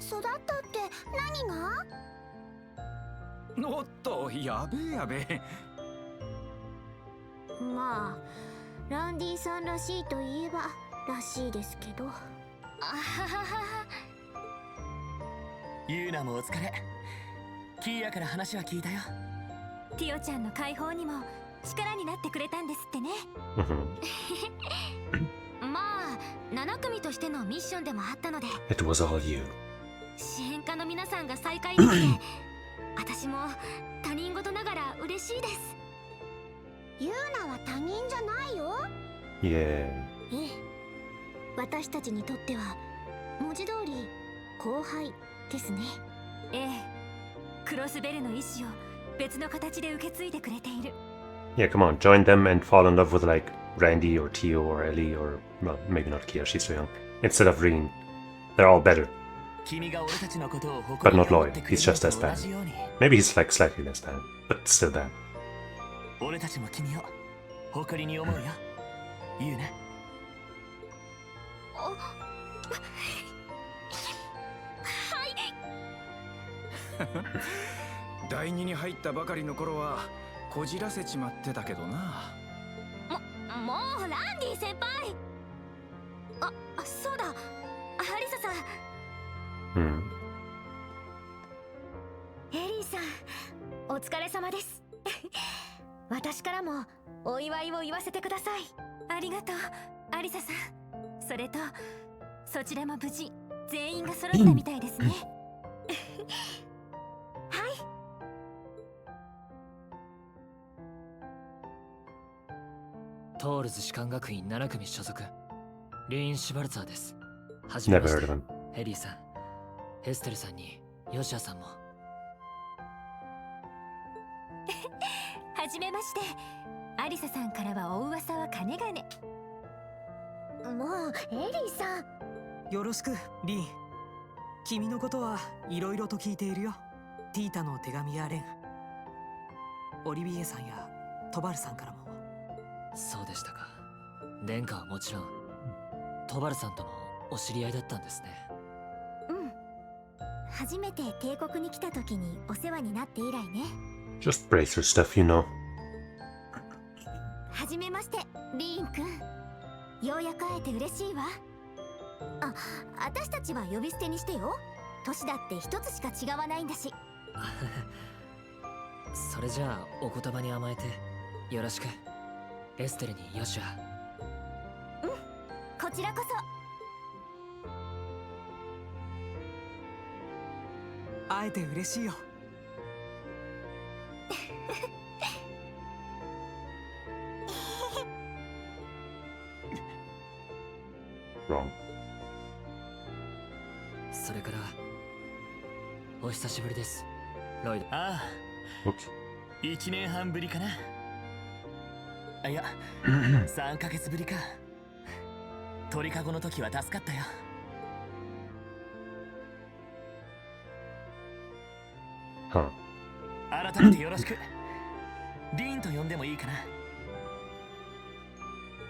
育ったって何が？おっと、やべえやべえ。まあ、ランディさんらしいといえばらしいですけど。あははは。ユーナもお疲れ。キーヤから話は聞いたよ。ティオちゃんの解放にも力になってくれたんですってね。まあ、7組としてのミッションでもあったので。 It was all you. 支援家の皆さんが再会できて私も他人事ながら嬉しいです。ユーナは他人じゃないよ。 Yay. ええ、私たちにとっては文字通り後輩ですね。ええ、クロスベルの意志を別の形で受け継いでくれている。 Yeah, come on, join them and fall in love with like Randy or Tio or Ellie or, well, maybe not Kia, she's too young, instead of Reen. They're all better. 君が俺たちのことを But 誇り not に思 loyal. ってく He's れるの just と as 同 bad. じように、 Maybe he's like slightly less bad, but still bad. 俺たちも君を誇りに思うよ。言うね。第二に入ったばかりの頃はこじらせちまってたけどな。もうランディ先輩。そうだ、アリサさん。Hmm. エリーさん、お疲れ様です。私からもお祝いを言わせてください。ありがとう、アリサさん。それと、そちらも無事全員が揃ったみたいですね。はい。トールズ士官学院7組所属リーン・シュバルツァーです。はじめ Never まし heard て of him. ヘリーさん、エステルさんにヨシアさんも。はじめまして。アリサさんからはお噂はかねがね。もうエリーさん。よろしくリン。君のことはいろいろと聞いているよ。ティータの手紙やレン、オリビエさんやトバルさんからも。そうでしたか。殿下はもちろんトバルさんともお知り合いだったんですね。うん。初めて帝国に来た時にお世話になって以来ね。Just bracer stuff, you know. はじめまして、リーンくん。ようやく会えて嬉しいわ。私たちは呼び捨てにしてよ。年だって一つしか違わないんだし。それじゃあお言葉に甘えてよろしく。エステルにヨシュア。こちらこそ。会えて嬉しいよ。Wrong. それからお久しぶりです、ロイド。ああ、 Oops. 1年半ぶりかな。あ、いや、3ヶ月ぶりか。鳥かごの時は助かったよ。Huh. 改めてよろしく。リーンと呼んでもいいかな。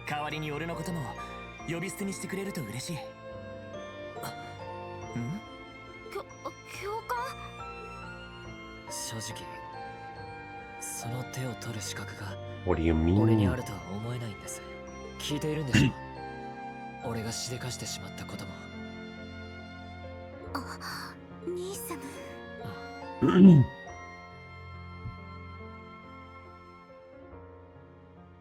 代わりに俺のことも呼び捨てにしてくれると嬉しい。教官。正直その手を取る資格が What do you 俺に mean? あるとは思えないんです。聞いているんでしょう。俺がしでかしてしまったことも。兄さん。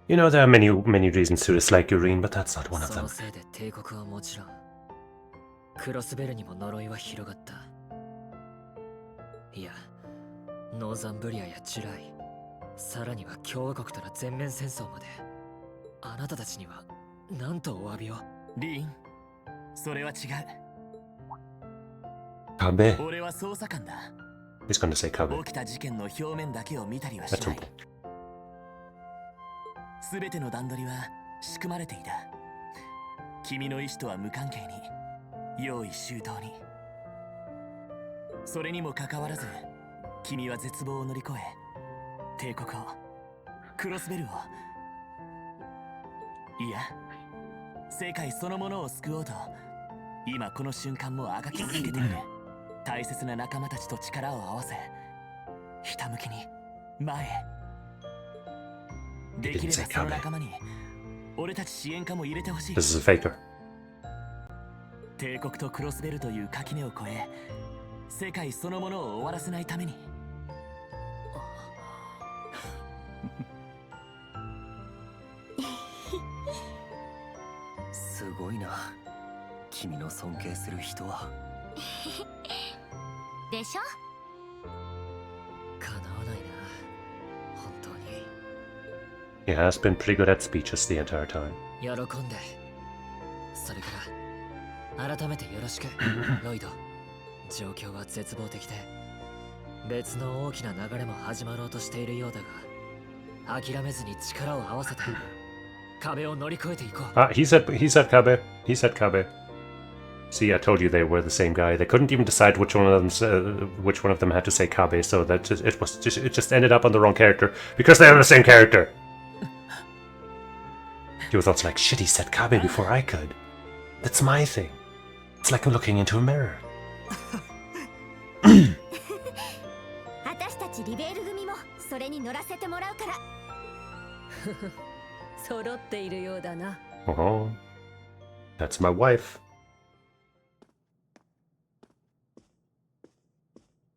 You know, there are many reasons to dislike Urine, but that's not one of そ them. のせいで帝国はもちろんクロスベルにも呪いは広がった。いや、ノーザンブリアやジュライ、さらには共和国との全面戦争まで。あなたたちには何とお詫びを。リーン、それは違う。 Kabe. 俺は捜査官だ。 He's gonna say Kabe. 起きた事件の表面だけを見たりはし That's ない。 simple. すべての段取りは仕組まれていた。君の意志とは無関係に、用意周到に。それにもかかわらず、君は絶望を乗り越え、帝国を、クロスベルを、いや、世界そのものを救おうと、今この瞬間もあがき続けている。大切な仲間たちと力を合わせ、ひたむきに前へ。できればその仲間に俺たち支援家も入れてほしい。 This is a faker. 帝国とクロスベルという垣根を越え、世界そのものを終わらせないために。すごいな、君の尊敬する人は。でしょ。叶わないな、本当に。 He has been pretty good at speeches the entire time. 喜んで。それから改めてよろしくロイド。状況は絶望的で別の大きな流れも始まろうとしているようだが、諦めずに力を合わせて壁を乗り越えていこう。 Ah, he said Kabe. He said Kabe. See, I told you they were the same guy. They couldn't even decide which one of them had to say Kabe, so that it just ended up on the wrong character because they are the same character. He was also like, shit, he said Kabe before I could. That's my thing. It's like looking into a mirror. 私たちリベール組もそれにに乗らせてもらうから。揃っているようだな。Oh, that's my wife.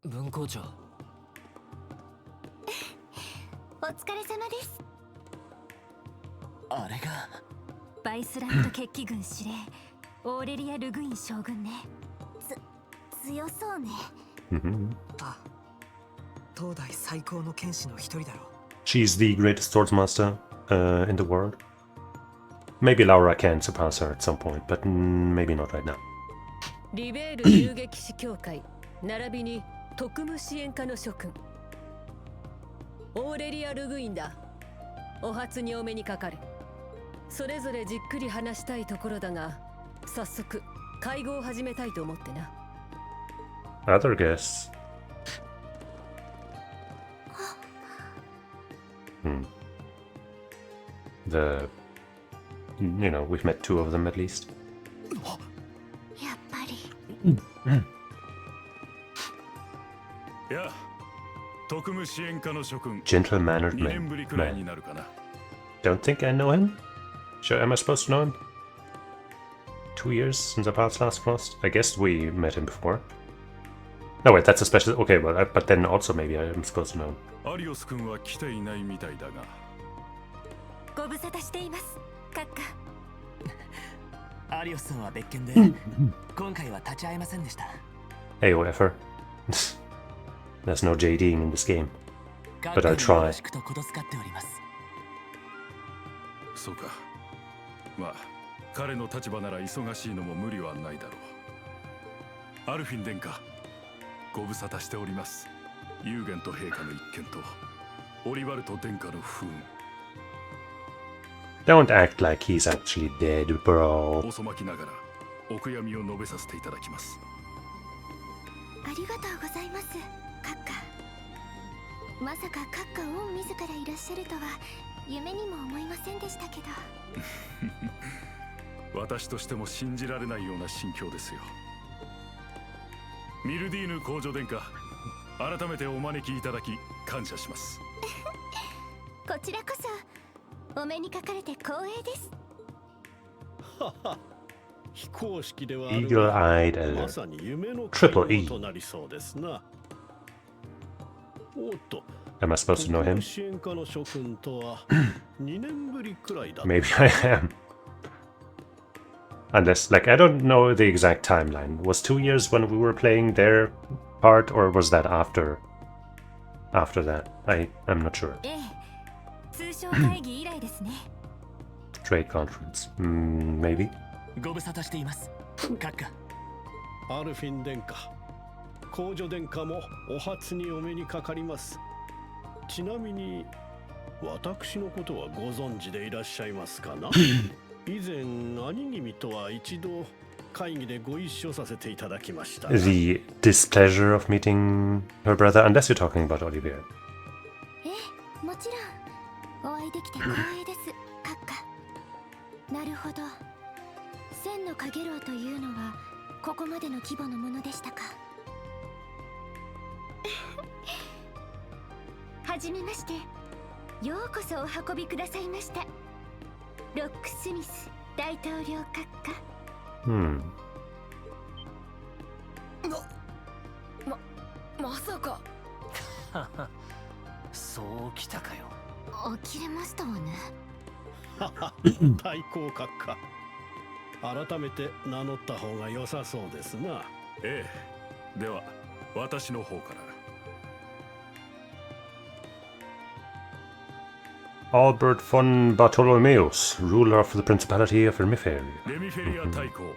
文校長。お疲れ様です。あれがバイスランド決起軍司令オーレリア・ルグイン将軍ね。強そうね。あ、東大最高の剣士の一人だろう。 She's the greatest swordsmaster in the world. Maybe Laura can surpass her at some point, but maybe not right now. リベール遊撃士協会並びに特務支援課の諸君、オーレリア・ルグインだ。お初にお目にかかる。それぞれじっくり話したいところだが、早速会合を始めたいと思ってな。Other guests. You know, we've met two of them at least. やっぱり。いや、特務支援課の諸君。 Gentle-mannered 2年ぶりくらいに man. なるかな。 Don't think I know him. Sure, am I supposed to know him? 2 years since our paths last crossed. I guess we met him before. No, wait, that's a special. Okay, well, but then also maybe I'm supposed to know him. アリオス君は来ていないみたいだが。ご無沙汰しています、閣下。アリオスさんは別件で今回は立ち会えませんでした。 Hey, whatever. There's no JDing in this game. 各 But I'll 界によ try. ろしくとことつかっております。そうか。まあ、彼の立場なら忙しいのも無理はないだろう。アルフィン殿下、ご無沙汰しております。ユーゲント陛下の一件と、オリバルト殿下の不運。 Don't act like he's actually dead, bro. 遅まきながら、お悔やみを述べさせていただきます。ありがとうございます、閣下。まさか閣下王自らいらっしゃるとは夢にも思いませんでしたけど。私としても信じられないような心境ですよ。ミルディーヌ公女殿下、改めてお招きいただき感謝します。こちらこそお目にかかれて光栄です。非公式では Eagle-eyed ま alert. さに夢の Triple E. となりそうですな。おっと、 Am I supposed to know him? 支援課の諸君とは2年ぶりくらいだ。 Maybe I am. Unless, like, I don't know the exact timeline. Was 2 years when we were playing their part, or was that after that? I'm not sure. ええ、通商会議以来ですね。 Trade conference. Maybe. ご無沙汰しています。閣下。アルフィン殿下、公女殿下もお初にお目にかかります。ちなみに私のことはご存知でいらっしゃいますかな。以前兄君とは一度会議でご一緒させていただきました。 The displeasure of meeting her brother, unless you're talking about Olivier. ええ、もちろんお会いできて光栄です、閣下。なるほど。千のかげろうというのはここまでの規模のものでしたか。はじめまして。ようこそお運びくださいました。ロックスミス大統領閣下。まさか。そうきたかよ。呆れましたわね。対抗閣下。改めて名乗った方が良さそうですな。ええ。では、私の方から。 Albert von Bartholomeus, ruler of the Principality of Remiferia. レミフェリア大公、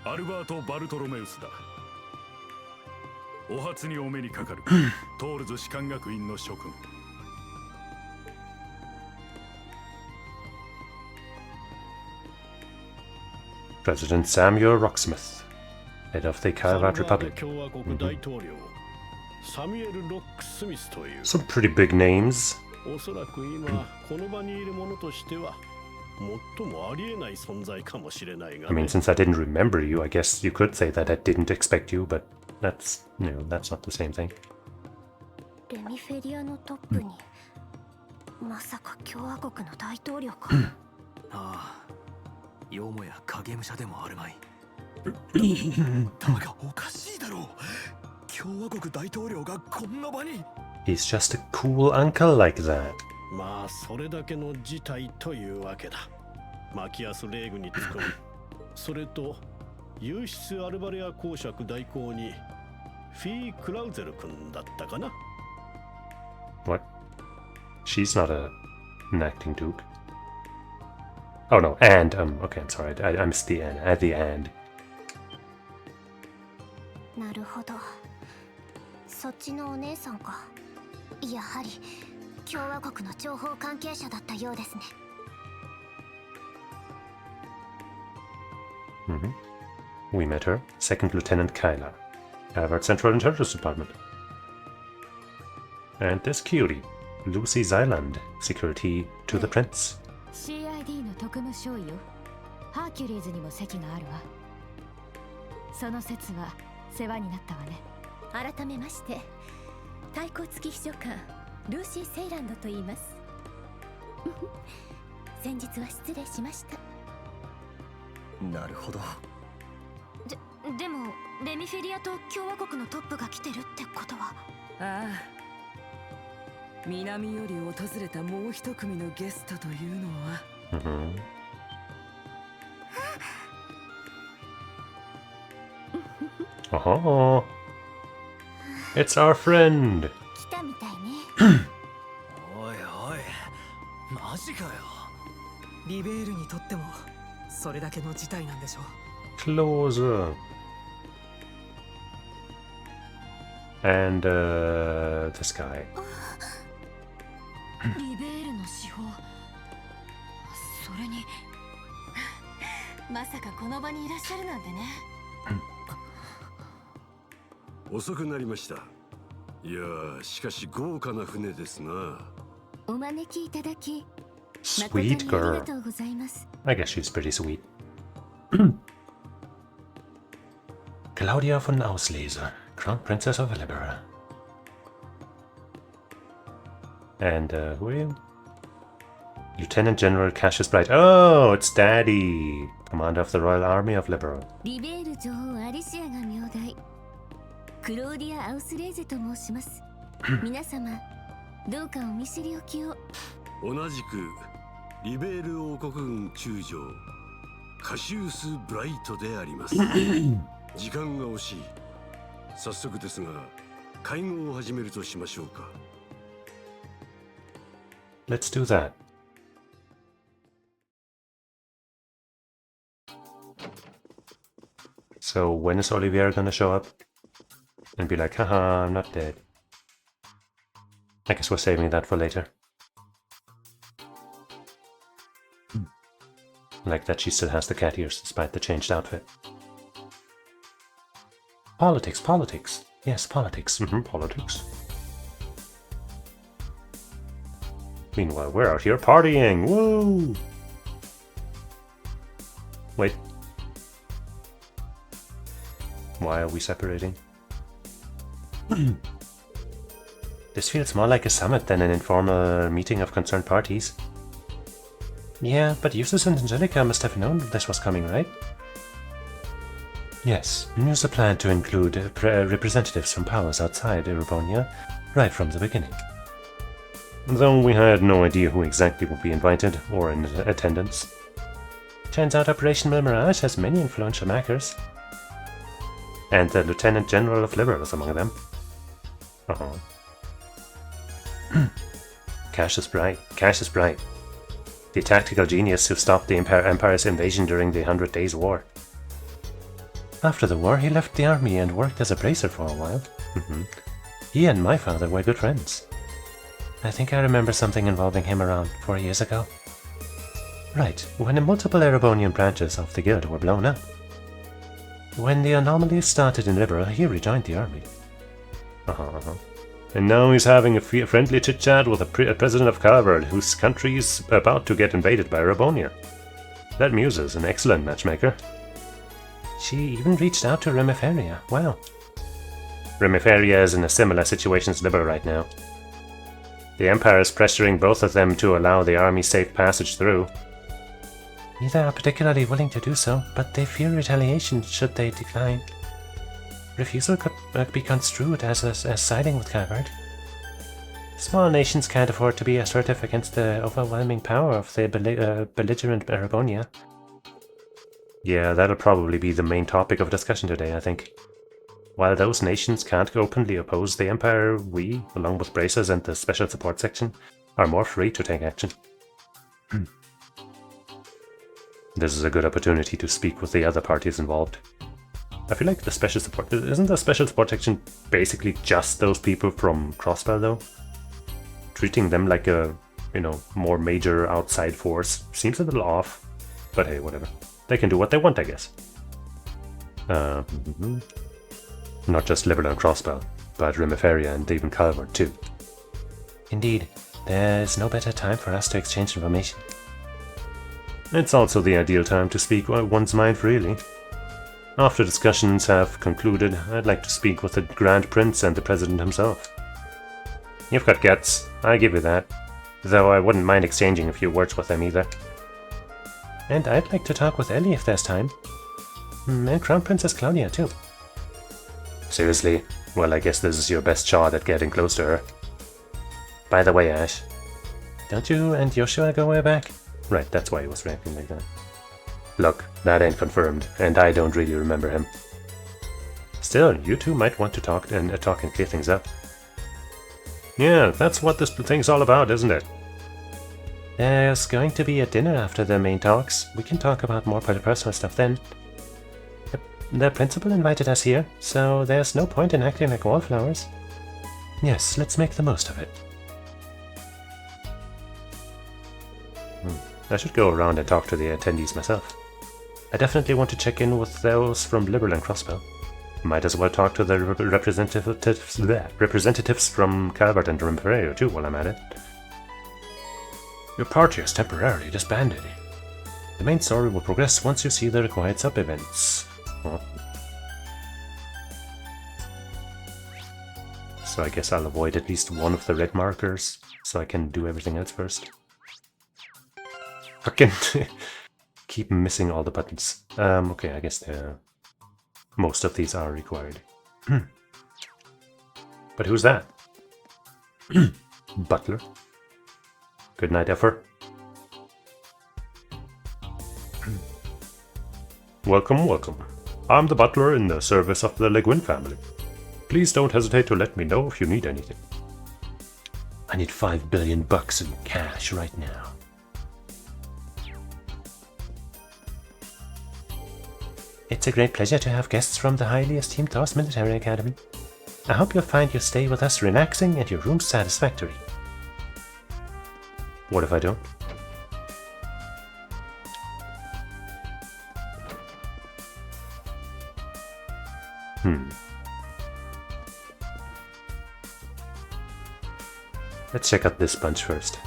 アルバート・バルトロメウスだ。お初にお目にかかるトールズ士官学院の諸君。President Samuel Rocksmith, head of the Calvat Republic. 共和国大統領、サミュエル・ロックスミスという。 Some pretty big names. おそらく今この場にいる者としては最もありえない存在かもしれないが、 I mean, since I didn't remember you, I guess you could say that I didn't expect you, but that's, that's not the same thing. レミフェリアのトップにまさか共和国の大統領か。ああ、よもや影武者でもあるまい。だがおかしいだろう。共和国大統領がこんな場に。 He's just a cool uncle like that. まあそれだけの事態というわけだ。マキアス・レーグにつくそれとユーシス・アルバレア公爵代行にフィー・クラウゼル君だったかな。 What? She's not an acting duke. Oh no, and okay, I'm sorry, I missed the and. At the and. なるほど。そっちのお姉さんか。やはり共和国の情報関係者だったようですね。We met her, Second Lieutenant Kyla, Harvard Central Intelligence Department. And this cutie, Lucy Zyland, security to the prince. CID の特務少尉よ。ハーキュリーズにも席があるわ。その説は世話になったわね。改めまして、太鼓付き秘書官ルーシー・セイランドと言います。先日は失礼しました。なるほど。でもレミフェリアと共和国のトップが来てるってことは。ああ、南より訪れたもう一組のゲストというのは、Oh, it's our friend. 来たみたいね。おいおい、マジかよ。リベールにとってもそれだけの事態なんでしょう。 Closer. And this guy. リベールの司法。それにまさかこの場にいらっしゃるなんてね。遅くなりました。いやー、しかし豪華な船ですな。お招きいただき、 Sweet 誠にあり girl. がとうございます。 I guess she's pretty sweet. Claudia von Auslese, Crown Princess of Libera. And who are you? Lieutenant General Cassius Bright. Oh, it's Daddy, Commander of the Royal Army of Libera. リベール女王アリシアが名代。クローディア・アウスレーゼと申します。皆様、どうかお見知りおきを。同じくリベール王国軍中将カシウス・ブライトであります。時間が惜しい。早速ですが会合を始めるとしましょうか。 Let's do that. So when is Olivier gonna show up? And be like, haha, I'm not dead. I guess we're saving that for later. Like that she still has the cat ears despite the changed outfit. Politics, politics. Yes, politics. Politics. Meanwhile, we're out here partying. Woo! Wait. Why are we separating? This feels more like a summit than an informal meeting of concerned parties. Yeah, but Eustace and Angelica must have known this was coming, right? Yes, news a plan to include representatives from powers outside Erebonia right from the beginning. Though we had no idea who exactly would be invited or in attendance. Turns out Operation Mirage has many influential backers. And the Lieutenant General of Libera was among them. Cassius Bright. Cassius Bright. The tactical genius who stopped the Empire's invasion during the 100 Days' War. After the war, he left the army and worked as a bracer for a while. He and my father were good friends. I think I remember something involving him around 4 years ago. Right, when the multiple Erebonian branches of the guild were blown up. When the anomalies started in Libera, he rejoined the army. And now he's having a friendly chit-chat with a president of Calvard, whose country is about to get invaded by Erebonia. That Muse is an excellent matchmaker. She even reached out to Remiferia. Wow. Remiferia is in a similar situation as Libera right now. The Empire is pressuring both of them to allow the army safe passage through. Neither are particularly willing to do so, but they fear retaliation should they decline. Refusal could be construed as siding with Calvert. Small nations can't afford to be assertive against the overwhelming power of the belligerent Aragonia. Yeah, that'll probably be the main topic of discussion today, I think. While those nations can't openly oppose the Empire, we, along with Bracers and the Special Support Section, are more free to take action. This is a good opportunity to speak with the other parties involved. I feel like the Special Support... Isn't the Special Support Section basically just those people from Crossbell, though? Treating them like a, more major outside force seems a little off. But hey, whatever. They can do what they want, I guess. Not just Liberal and Crossbell, but Remiferia and even Calvert too. Indeed, there's no better time for us to exchange information. It's also the ideal time to speak one's mind freely. After discussions have concluded, I'd like to speak with the Grand Prince and the President himself. You've got guts, I give you that, though I wouldn't mind exchanging a few words with them either. And I'd like to talk with Ellie if there's time. And Crown Princess Claudia too. Seriously? Well, I guess this is your best shot at getting close to her. By the way, Ash. Don't you and Joshua go way back? Right, that's why he was reacting like that. Look, that ain't confirmed, and I don't really remember him. Still, you two might want to talk and clear things up. Yeah, that's what this thing's all about, isn't it? There's going to be a dinner after the main talks. We can talk about more personal stuff then. The principal invited us here, so there's no point in acting like wallflowers. Yes, let's make the most of it. I should go around and talk to the attendees myself. I definitely want to check in with those from Liberal and Crossbell. Might as well talk to the representatives from Calvert and Remiferia too while I'm at it. Your party is temporarily disbanded. The main story will progress once you see the required sub-events. Oh. So I guess I'll avoid at least one of the red markers, so I can do everything else first. Fucking keep missing all the buttons. Okay, I guess most of these are required. But who's that? Butler. Good night, Effer. Welcome, welcome. I'm the butler in the service of the Le Guin family. Please don't hesitate to let me know if you need anything. I need $5 billion in cash right now. It's a great pleasure to have guests from the highly esteemed TLOH Military Academy. I hope you'll find your stay with us relaxing and your room satisfactory. What if I don't? Let's check out this bunch first.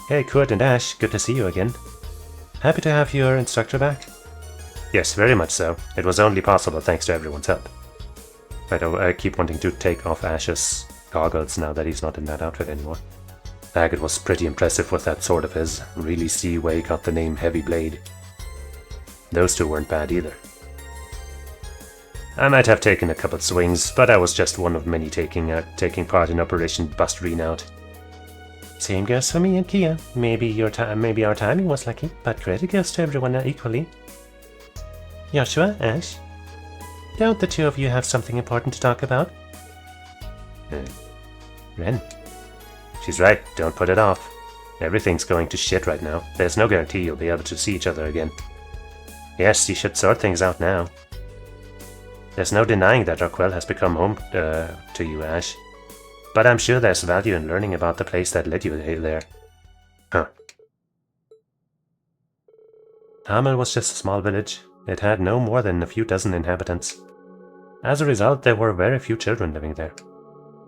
Hey Kurt and Ash, good to see you again. Happy to have your instructor back? Yes, very much so. It was only possible thanks to everyone's help. I keep wanting to take off Ash's goggles now that he's not in that outfit anymore. Daggett was pretty impressive with that sword of his. Really see where he got the name Heavy Blade. Those two weren't bad either. I might have taken a couple swings, but I was just one of many taking part in Operation Bust Renout. Same goes for me and Kia. Maybe our timing was lucky, but credit goes to everyone equally. Joshua, Ash, don't the two of you have something important to talk about? Ren. She's right, don't put it off. Everything's going to shit right now. There's no guarantee you'll be able to see each other again. Yes, you should sort things out now. There's no denying that Arquel has become home to you, Ash. But I'm sure there's value in learning about the place that led you there. Huh. Hamel was just a small village. It had no more than a few dozen inhabitants. As a result, there were very few children living there.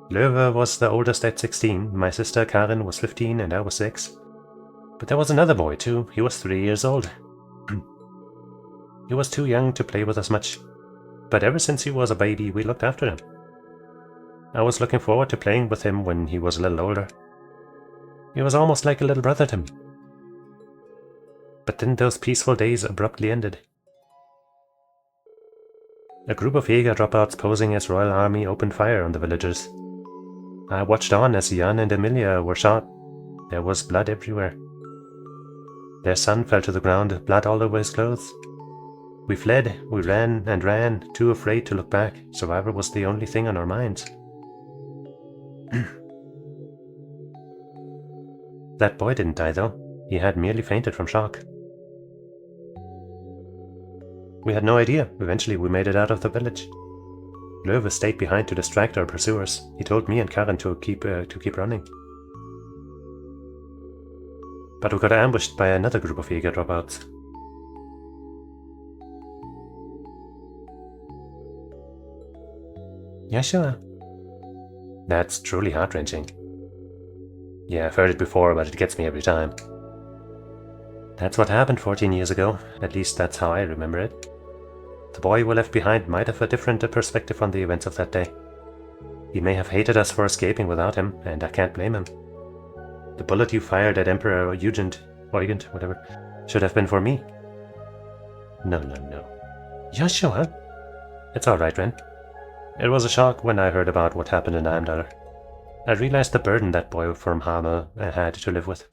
Löwe was the oldest at 16, my sister Karen was 15 and I was 6. But there was another boy too, he was 3 years old. He was too young to play with us much, but ever since he was a baby we looked after him. I was looking forward to playing with him when he was a little older. He was almost like a little brother to me. But then those peaceful days abruptly ended. A group of Jäger dropouts posing as Royal Army opened fire on the villagers. I watched on as Jan and Emilia were shot. There was blood everywhere. Their son fell to the ground, blood all over his clothes. We fled, we ran and ran, too afraid to look back. Survival was the only thing on our minds. That boy didn't die though. He had merely fainted from shock. We had no idea. Eventually we made it out of the village. Löwe stayed behind to distract our pursuers. He told me and Karen to keep running. But we got ambushed by another group of Jäger dropouts. Yeah, sure. That's truly heart-wrenching. Yeah, I've heard it before, but it gets me every time. That's what happened 14 years ago. At least that's how I remember it. The boy we left behind might have a different perspective on the events of that day. He may have hated us for escaping without him, and I can't blame him. The bullet you fired at Emperor Eugent, whatever, should have been for me. No. Joshua? It's alright, Ren. It was a shock when I heard about what happened in Heimdall. I realized the burden that boy from Hamel had to live with.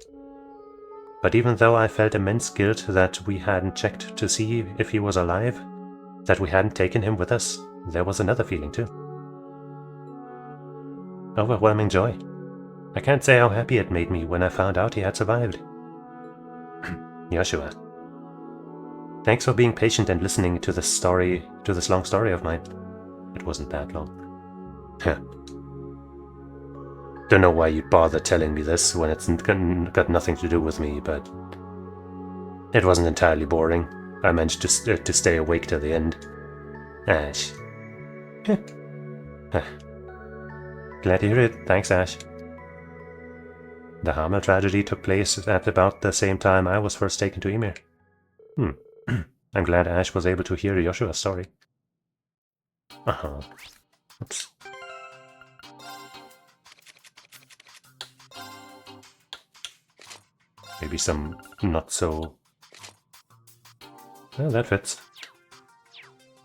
But even though I felt immense guilt that we hadn't checked to see if he was alive, that we hadn't taken him with us, there was another feeling too. Overwhelming joy. I can't say how happy it made me when I found out he had survived. Joshua. Thanks for being patient and listening to this long story of mine. It wasn't that long. Don't know why you'd bother telling me this when it's got nothing to do with me, but it wasn't entirely boring. I managed to stay awake till the end. Ash. Glad to hear it. Thanks, Ash. The Hamel tragedy took place at about the same time I was first taken to Ymir. I'm glad Ash was able to hear Joshua's story. Oops. Maybe some not so... Well, that fits.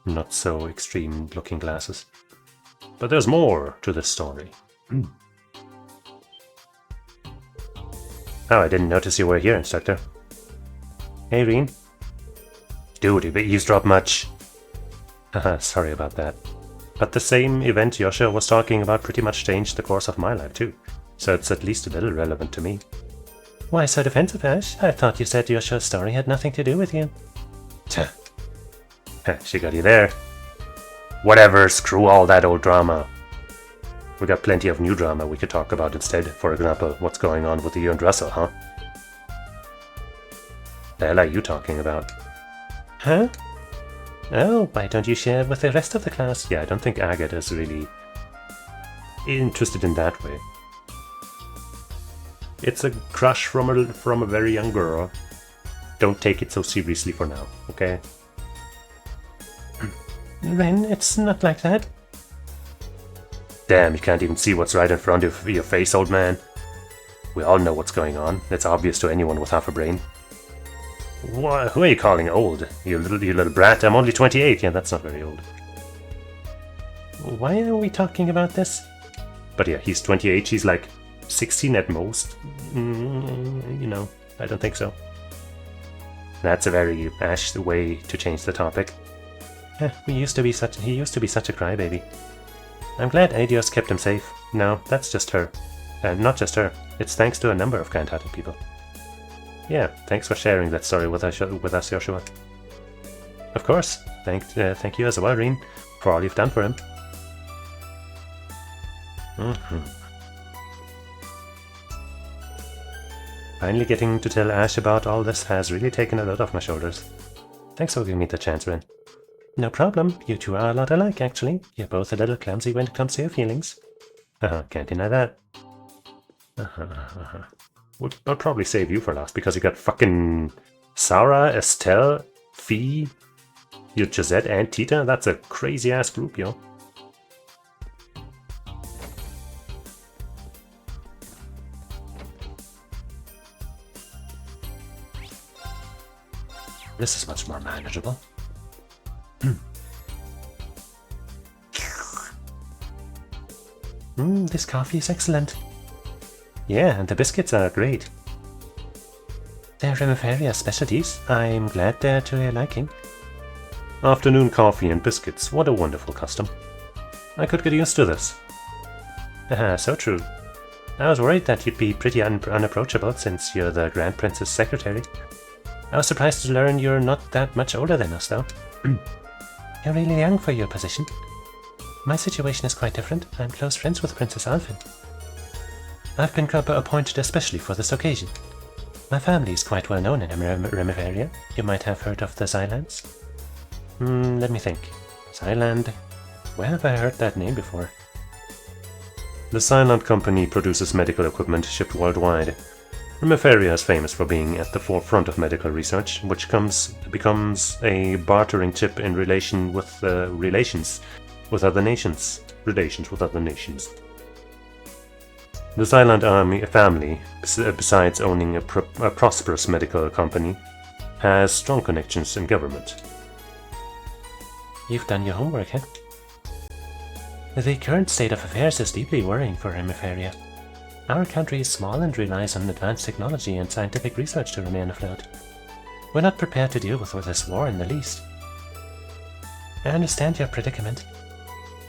Not so extreme looking glasses. But there's more to this story. Oh, I didn't notice you were here, Instructor. Hey, Reen. Dude, you eavesdrop much. Haha, sorry about that. But the same event Joshua was talking about pretty much changed the course of my life too, so it's at least a little relevant to me. Why so defensive, Ash? I thought you said Joshua's story had nothing to do with you. She got you there. Whatever, screw all that old drama. We got plenty of new drama we could talk about instead. For example, what's going on with you and Russell, huh? The hell are you talking about? Huh? Oh, why don't you share with the rest of the class? Yeah, I don't think Agatha is really interested in that way. It's a crush from a very young girl. Don't take it so seriously for now, okay? Ren, it's not like that. Damn, you can't even see what's right in front of your face, old man. We all know what's going on. It's obvious to anyone with half a brain. Who are you calling old? You little brat. I'm only 28. Yeah, that's not very old. Why are we talking about this? But yeah, he's 28. She's like 16 at most. You know, I don't think so. That's a very Ash way to change the topic. He used to be such a crybaby. I'm glad Adios kept him safe. No, that's just her. Not just her. It's thanks to a number of kind-hearted people. Yeah, thanks for sharing that story with us, Joshua. Of course. Thank you as well, Reen, for all you've done for him. Finally getting to tell Ash about all this has really taken a load off my shoulders. Thanks for giving me the chance, Ren. No problem. You two are a lot alike, actually. You're both a little clumsy when it comes to your feelings. Can't deny that. I'll probably save you for last, because you got fucking Sarah, Estelle, Fee, you Gisette, and Tita. That's a crazy-ass group, yo. This is much more manageable. This coffee is excellent. Yeah, and the biscuits are great. They're Remiferia specialties. I'm glad they're to your liking. Afternoon coffee and biscuits. What a wonderful custom. I could get used to this. So true. I was worried that you'd be pretty unapproachable since you're the Grand Prince's secretary. I was surprised to learn you're not that much older than us, though. You're really young for your position. My situation is quite different. I'm close friends with Princess Alfin. I've been appointed especially for this occasion. My family is quite well known in Remiferia. You might have heard of the Xylands. Let me think. Xyland. Where have I heard that name before? The Xyland Company produces medical equipment shipped worldwide. Remiferia is famous for being at the forefront of medical research, which becomes a bartering chip in relations with other nations. The Xyland family, besides owning a prosperous medical company, has strong connections in government. You've done your homework, eh? The current state of affairs is deeply worrying for Remiferia. Our country is small and relies on advanced technology and scientific research to remain afloat. We're not prepared to deal with this war in the least. I understand your predicament.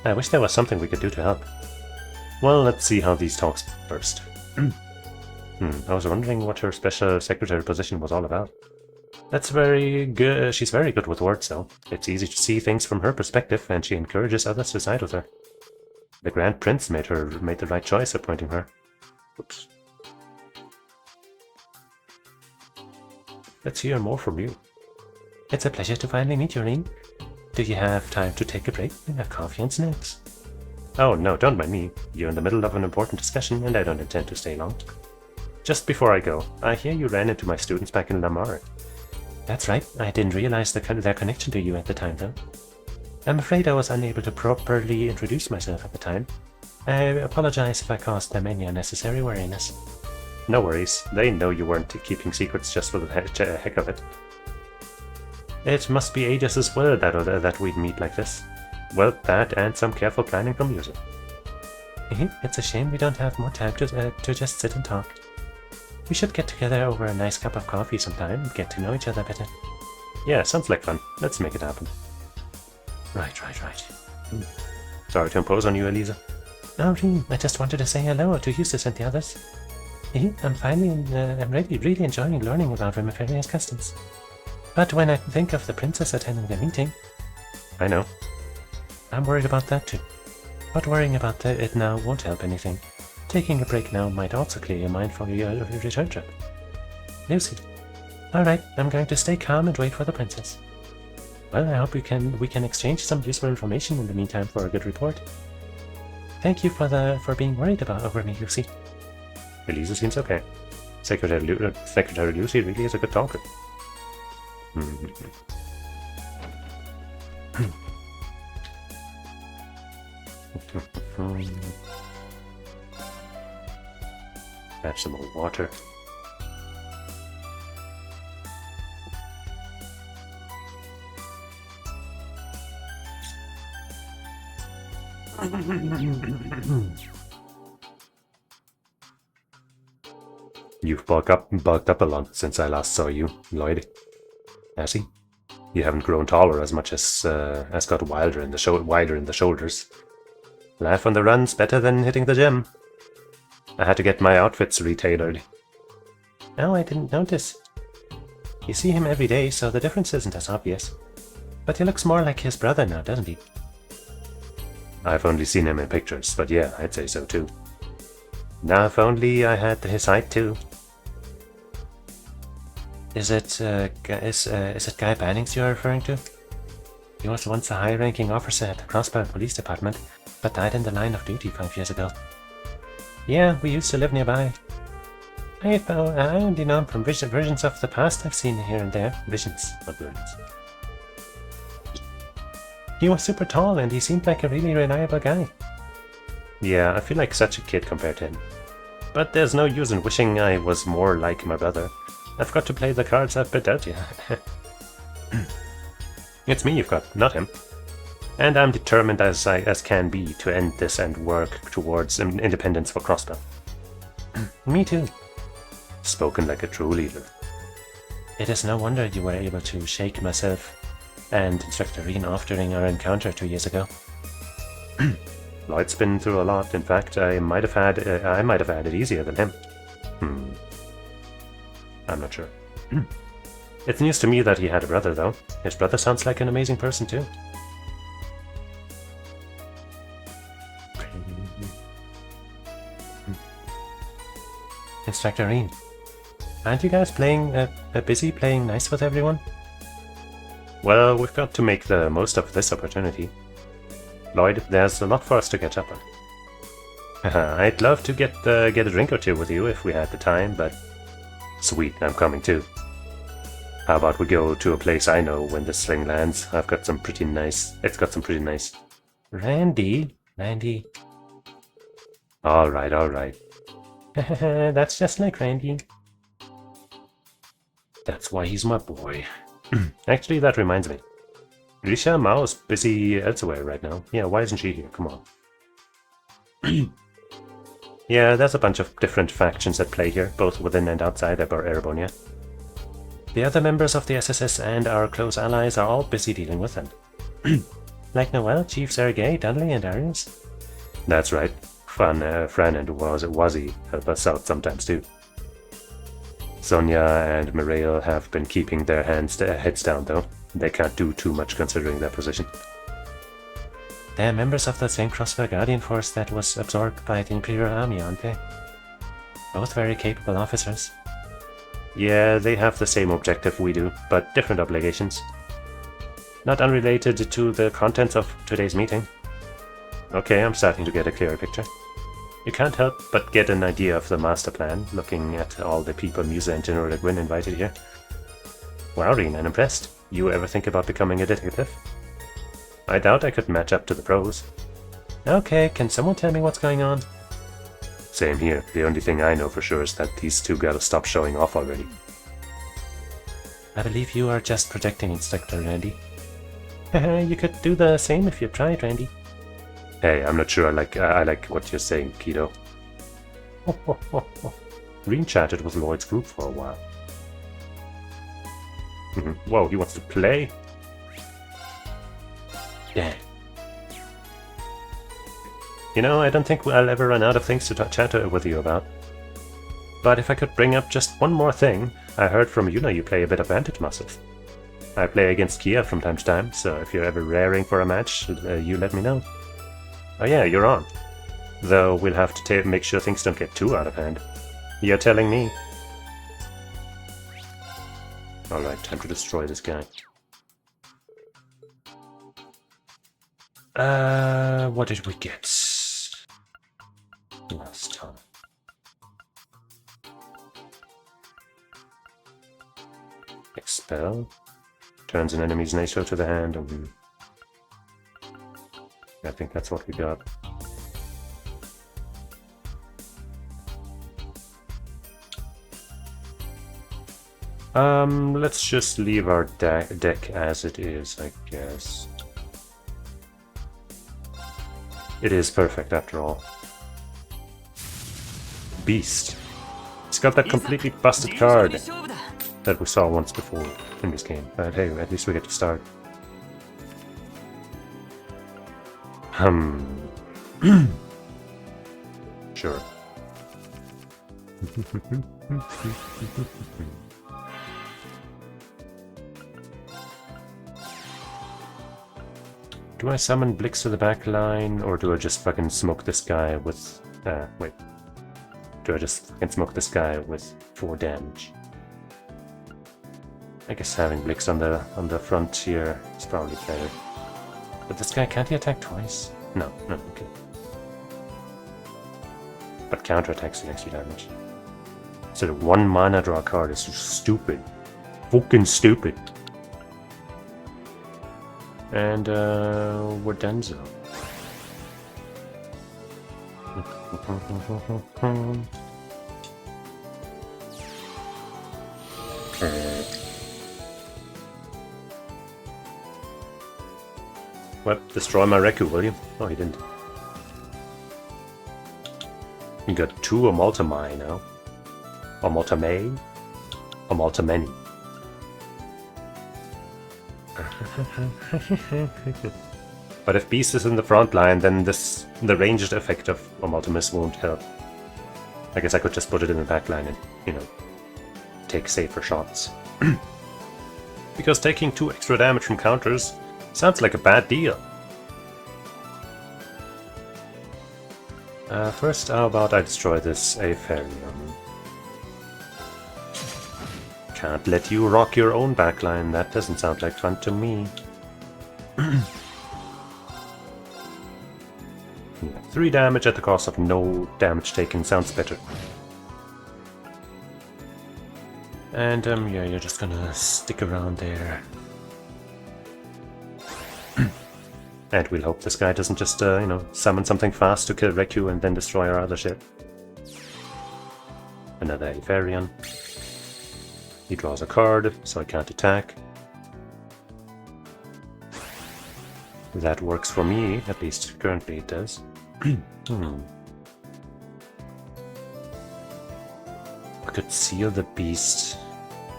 I wish there was something we could do to help. Well, let's see how these talks first. I was wondering what her special secretary position was all about. That's very good. She's very good with words, though. It's easy to see things from her perspective, and she encourages others to side with her. The Grand Prince made the right choice appointing her. Oops. Let's hear more from you. It's a pleasure to finally meet you, Reen. Do you have time to take a break and have coffee and snacks? Oh no, don't mind me. You're in the middle of an important discussion and I don't intend to stay long. Just before I go, I hear you ran into my students back in Lamar. That's right, I didn't realize their connection to you at the time, though. I'm afraid I was unable to properly introduce myself at the time. I apologize if I caused them any unnecessary worriness. No worries, they know you weren't keeping secrets just for the heck of it. It must be ages as well that we'd meet like this. Well, that and some careful planning from music. It's a shame we don't have more time to just sit and talk. We should get together over a nice cup of coffee sometime and get to know each other better. Yeah, sounds like fun. Let's make it happen. Right. Sorry to impose on you, Elisa. Oh, Reen, I just wanted to say hello to Cheesus and the others. I'm really enjoying learning about Remiferia's customs. But when I think of the princess attending the meeting... I know. I'm worried about that too. But worrying about it now won't help anything. Taking a break now might also clear your mind for your return trip. Lucy. Alright, I'm going to stay calm and wait for the princess. Well, I hope we can exchange some useful information in the meantime for a good report. Thank you for being worried over me, Lucy. Elisa seems okay. Secretary Lucy really is a good talker. Have some more water. You've bulked up a lot since I last saw you, Lloyd. Has he? You haven't grown taller as much as got wider in the shoulders. Life on the run's better than hitting the gym. I had to get my outfits retailored. Oh, I didn't notice. You see him every day, so the difference isn't as obvious. But he looks more like his brother now, doesn't he? I've only seen him in pictures, but yeah, I'd say so too. Now, if only I had his height too. Is it Guy Bannings you're referring to? He was once a high-ranking officer at the Crossbow Police Department, but died in the line of duty 5 years ago. Yeah, we used to live nearby. I only know him from versions of the past I've seen here and there. Visions, not words. He was super tall and he seemed like a really reliable guy. Yeah, I feel like such a kid compared to him. But there's no use in wishing I was more like my brother. I've got to play the cards I've been dealt you. It's me you've got, not him. And I'm determined as can be to end this and work towards independence for Crossbell. Me too. Spoken like a true leader. It is no wonder you were able to shake myself and Instructor Reen off during our encounter 2 years ago. Lloyd's been through a lot. In fact, I might have had it easier than him. I'm not sure. It's news to me that he had a brother, though. His brother sounds like an amazing person, too. Instructor Reen, aren't you guys busy playing nice with everyone? Well, we've got to make the most of this opportunity. Lloyd, there's a lot for us to catch up on. I'd love to get a drink or two with you if we had the time, but... Sweet, I'm coming too. How about we go to a place I know when the sling lands? It's got some pretty nice... Randy. Alright. That's just like Randy. That's why he's my boy. Actually, that reminds me. Risha Mao's busy elsewhere right now. Yeah, why isn't she here? Come on. Yeah, there's a bunch of different factions at play here, both within and outside of Erebonia. The other members of the SSS and our close allies are all busy dealing with them. Like Noel, Chief Sergei, Dudley, and Arius. That's right. Fran and Wazi help us out sometimes too. Sonia and Mirail have been keeping their heads down though. They can't do too much considering their position. They're members of the same Crossfire Guardian force that was absorbed by the Imperial Army, aren't they? Both very capable officers. Yeah, they have the same objective we do, but different obligations. Not unrelated to the contents of today's meeting. Okay, I'm starting to get a clearer picture. You can't help but get an idea of the master plan, looking at all the people Musa and General Le Guin invited here. Wow, Reen, I'm impressed. You ever think about becoming a detective? I doubt I could match up to the pros. Okay, can someone tell me what's going on? Same here. The only thing I know for sure is that these two gotta stop showing off already. I believe you are just projecting, Instructor Randy. You could do the same if you tried, Randy. Hey, I'm not sure I like what you're saying, Kido. Reen chatted with Lloyd's group for a while. Whoa, he wants to play? Yeah. You know, I don't think I'll ever run out of things to chat with you about. But if I could bring up just one more thing, I heard from Yuna you play a bit of Vantage Muscles. I play against Kia from time to time, so if you're ever raring for a match, you let me know. Oh yeah, you're on. Though we'll have to make sure things don't get too out of hand. You're telling me. Alright, time to destroy this guy. What did we get last time? Expel. Turns an enemy's nature to the hand. I think that's what we got. Let's just leave our deck as it is, I guess. It is perfect after all. Beast. It's got that completely busted card that we saw once before in this game. But hey, at least we get to start. Sure. Do I summon Blix to the back line, or do I just fucking smoke this guy with... wait. Do I just fucking smoke this guy with 4 damage? I guess having Blix on the front here is probably better. But this guy, can't he attack twice? No, okay. But counterattacks the extra damage. So the 1 mana draw card is just stupid. Fucking stupid. And we're donezo. Well, destroy my Reku, will you? Oh, he didn't. You got 2 Omultamai now. Omultamai? Omultamani. But if Beast is in the front line, then the ranged effect of Omultimus won't help. I guess I could just put it in the back line and, you know, take safer shots. Because taking 2 extra damage from counters sounds like a bad deal. First, how about I destroy this Aetherium? Can't let you rock your own backline, that doesn't sound like fun to me. 3 damage at the cost of no damage taken sounds better. And yeah, you're just gonna stick around there. And we'll hope this guy doesn't just, you know, summon something fast to kill Reku and then destroy our other ship. Another Aetherium. He draws a card, so I can't attack. That works for me, at least currently it does. I could seal the beast,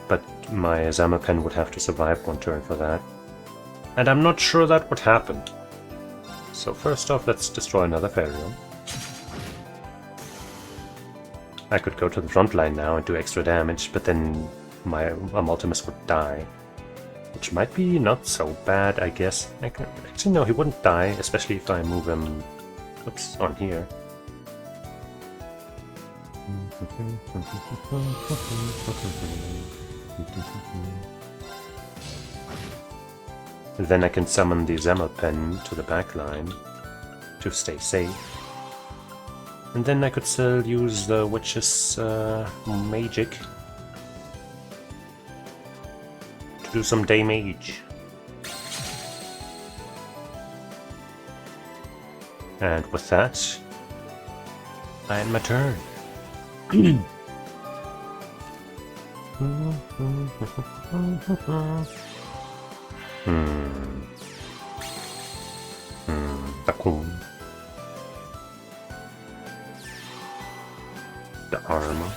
but my Zamapen would have to survive 1 turn for that. And I'm not sure that would happen. So first off, let's destroy another Aetherium. I could go to the front line now and do extra damage, but then my Omultimus would die. Which might be not so bad, I guess. Actually, no, he wouldn't die, especially if I move him... Oops, on here. Then I can summon the Zamapen to the back line to stay safe. And then I could still use the Witch's Magic to do some damage. And with that, I end my turn. Takun. The armor.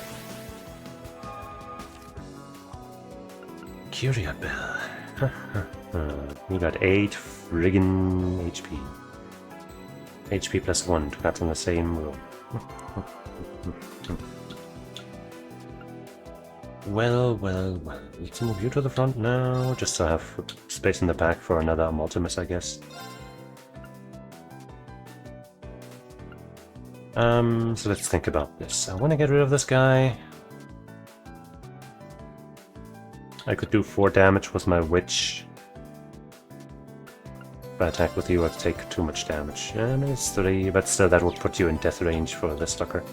Curia Bell. We got 8 friggin' HP. HP plus 1 to cut in the same room. Well. Let's move you to the front now, just to have space in the back for another Omultimus, I guess. So let's think about this. I want to get rid of this guy. I could do 4 damage with my Witch. If I attack with you, I'd take too much damage. And it's 3, but still that would put you in death range for this sucker.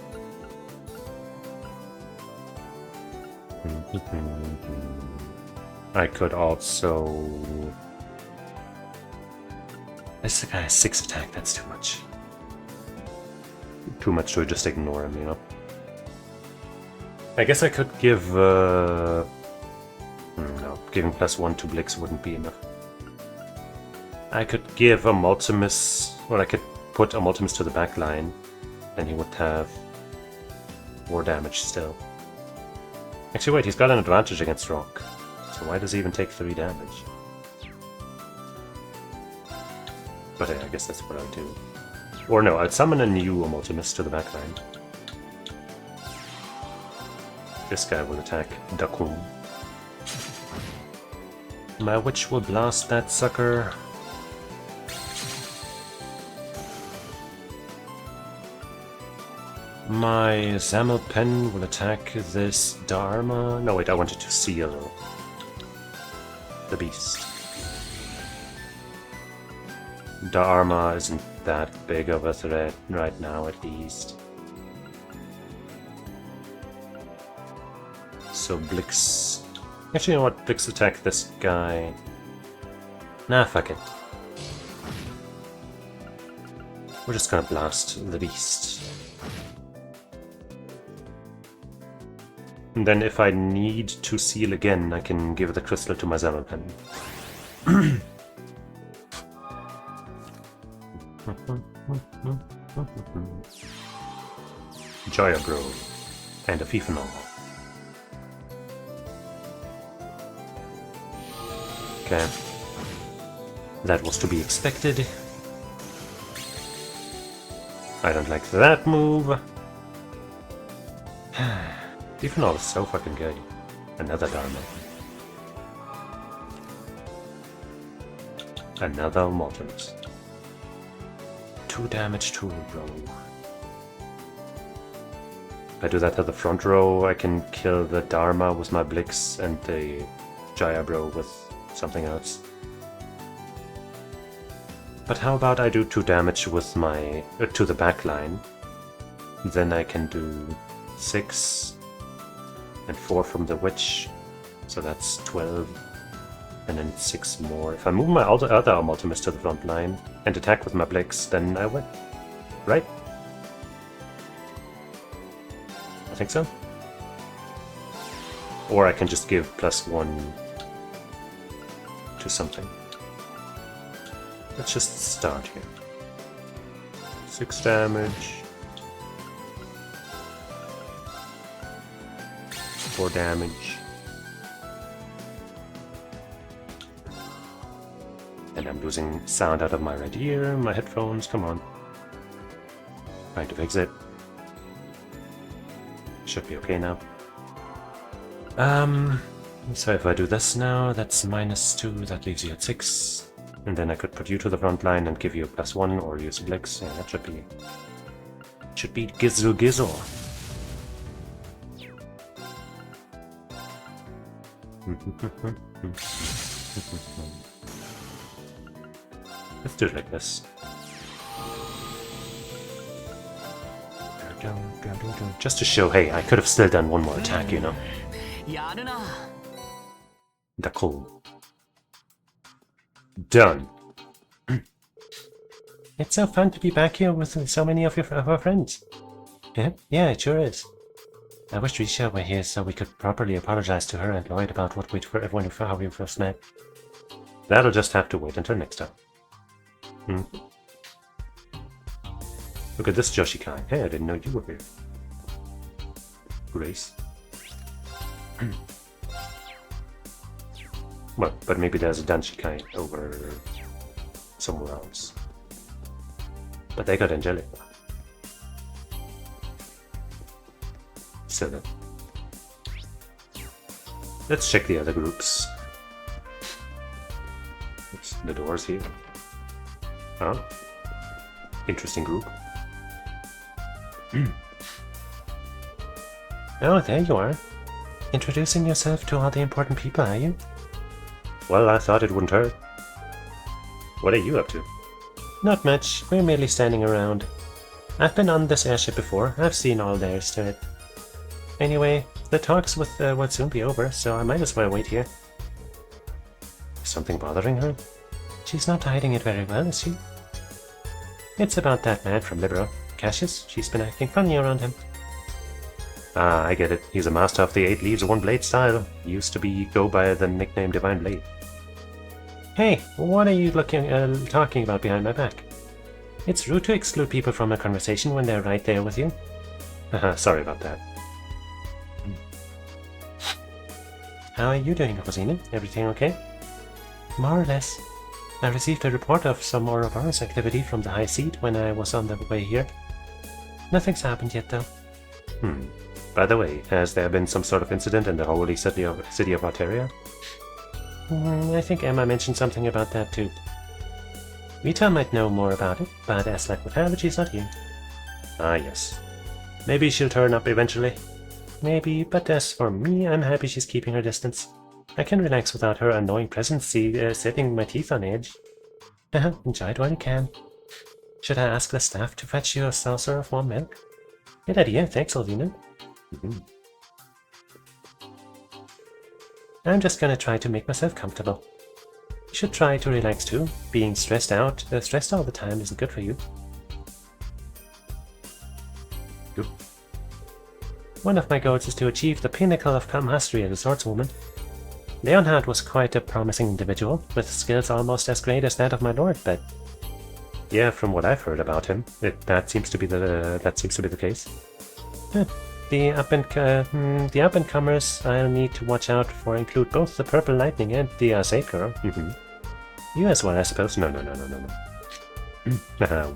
I could also... This guy has 6 attack, that's too much. Too much to just ignore him, you know? I guess I could give... No, giving plus 1 to Blix wouldn't be enough. I could give Omultimus... Or I could put Omultimus to the back line, then he would have 4 damage still. Actually, wait, he's got an advantage against Rock. So why does he even take 3 damage? But yeah, I guess that's what I'll do. Or no, I'd summon a new Omultimus to the back line. This guy will attack Dakun. My Witch will blast that sucker. My Zamapen will attack this Dharma. No, wait, I wanted to seal the beast. Dharma isn't that big of a threat right now, at least. So Blix... Actually, you know what? Blix attack this guy. Nah, fuck it. We're just gonna blast the beast. And then if I need to seal again, I can give the crystal to my Zamapen. Jaya Bro. And a Fifanol. Okay. That was to be expected. I don't like that move. Fifanol is so fucking good. Another Dharma. Another Mortimus. 2 damage to row. If I do that to the front row, I can kill the Dharma with my Blix and the Jaya Bro with something else. But how about I do 2 damage with my to the back line? Then I can do 6 and 4 from the Witch, so that's 12, and then 6 more. If I move my other Ultimus to the front line and attack with my Blix, then I win. Right? I think so. Or I can just give +1 to something. Let's just start here. 6 damage. 4 damage. And I'm losing sound out of my right ear, my headphones, come on. Trying to fix it. Should be okay now. So if I do this now, that's -2, that leaves you at 6. And then I could put you to the front line and give you a +1 or use Blix. Yeah, that should be Gizzle Gizzle. Let's do it like this. Just to show, hey, I could have still done one more attack, you know? The cool. Done. It's so fun to be back here with so many of our friends. Yeah, it sure is. I wish Risha were here so we could properly apologize to her and Lloyd about how we first met. That'll just have to wait until next time. Look at this Joshikai. Hey, I didn't know you were here. Grace. Well, but maybe there's a Danshikai over somewhere else. But they got angelic. So then. Let's check the other groups. Oops, the doors here. Oh. Interesting group. Oh, there you are. Introducing yourself to all the important people, are you? Well, I thought it wouldn't hurt. What are you up to? Not much. We're merely standing around. I've been on this airship before. I've seen all there is to it. Anyway, the talks will soon be over, so I might as well wait here. Is something bothering her? She's not hiding it very well, is she? It's about that man from Libero, Cassius. She's been acting funny around him. Ah, I get it. He's a master of the 8 leaves, 1 blade style. He used to go by the nickname Divine Blade. Hey, what are you talking about behind my back? It's rude to exclude people from a conversation when they're right there with you. Sorry about that. How are you doing, Rosina? Everything okay? More or less. I received a report of some Ouroboros activity from the High Seat when I was on the way here. Nothing's happened yet, though. By the way, has there been some sort of incident in the holy city of Arteria? I think Emma mentioned something about that too. Rita might know more about it, but as luck would have it, she's not here. Ah, yes. Maybe she'll turn up eventually. Maybe, but as for me, I'm happy she's keeping her distance. I can relax without her annoying presence setting my teeth on edge. Enjoy it while you can. Should I ask the staff to fetch you a saucer of warm milk? Good idea, thanks, Alvina. I'm just gonna try to make myself comfortable. You should try to relax too. Being stressed all the time isn't good for you. Good. One of my goals is to achieve the pinnacle of mastery as a swordswoman. Leonhard was quite a promising individual, with skills almost as great as that of my lord, but... yeah, from what I've heard about him, that seems to be the case. The up-and-comers I'll need to watch out for include both the Purple Lightning and the Safe Girl. You as well, I suppose. No.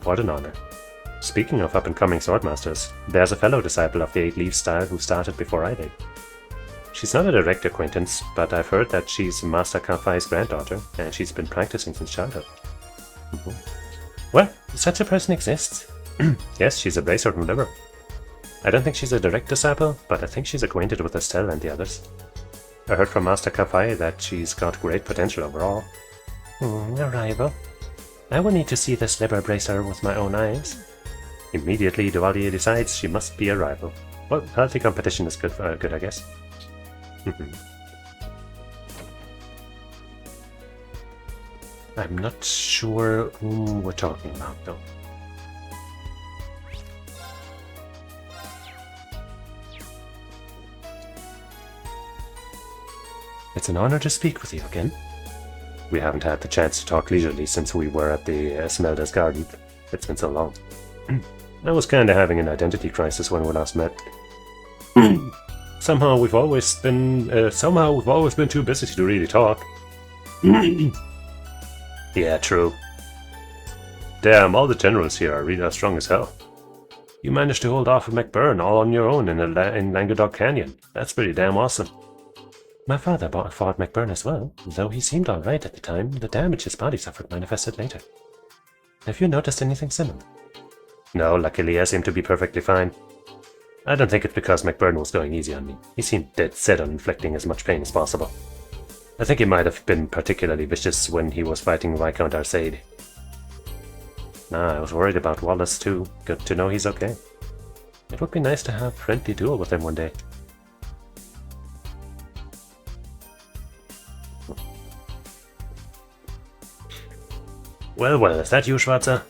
What an honor. Speaking of up-and-coming swordmasters, there's a fellow disciple of the Eight Leaves style who started before I did. She's not a direct acquaintance, but I've heard that she's Master Kafai's granddaughter, and she's been practicing since childhood. Well, such a person exists. Yes, she's a bracer from Liver. I don't think she's a direct disciple, but I think she's acquainted with Estelle and the others. I heard from Master Kafai that she's got great potential overall. A rival. I will need to see this Liber Bracer with my own eyes. Immediately, Duvalier decides she must be a rival. Well, healthy competition is good, I guess. I'm not sure whom we're talking about, though. It's an honor to speak with you again. We haven't had the chance to talk leisurely since we were at the Smelda's garden. It's been so long. I was kinda having an identity crisis when we last met. Somehow we've always been too busy to really talk. Yeah, true. Damn, all the generals here are really strong as hell. You managed to hold off McBurn all on your own in Languedoc Canyon. That's pretty damn awesome. My father fought McBurn as well. Though he seemed alright at the time, the damage his body suffered manifested later. Have you noticed anything similar? No, luckily I seem to be perfectly fine. I don't think it's because McBurn was going easy on me. He seemed dead set on inflicting as much pain as possible. I think he might have been particularly vicious when he was fighting Viscount Arcade. I was worried about Wallace too. Good to know he's okay. It would be nice to have a friendly duel with him one day. Well, is that you, Schwarzer?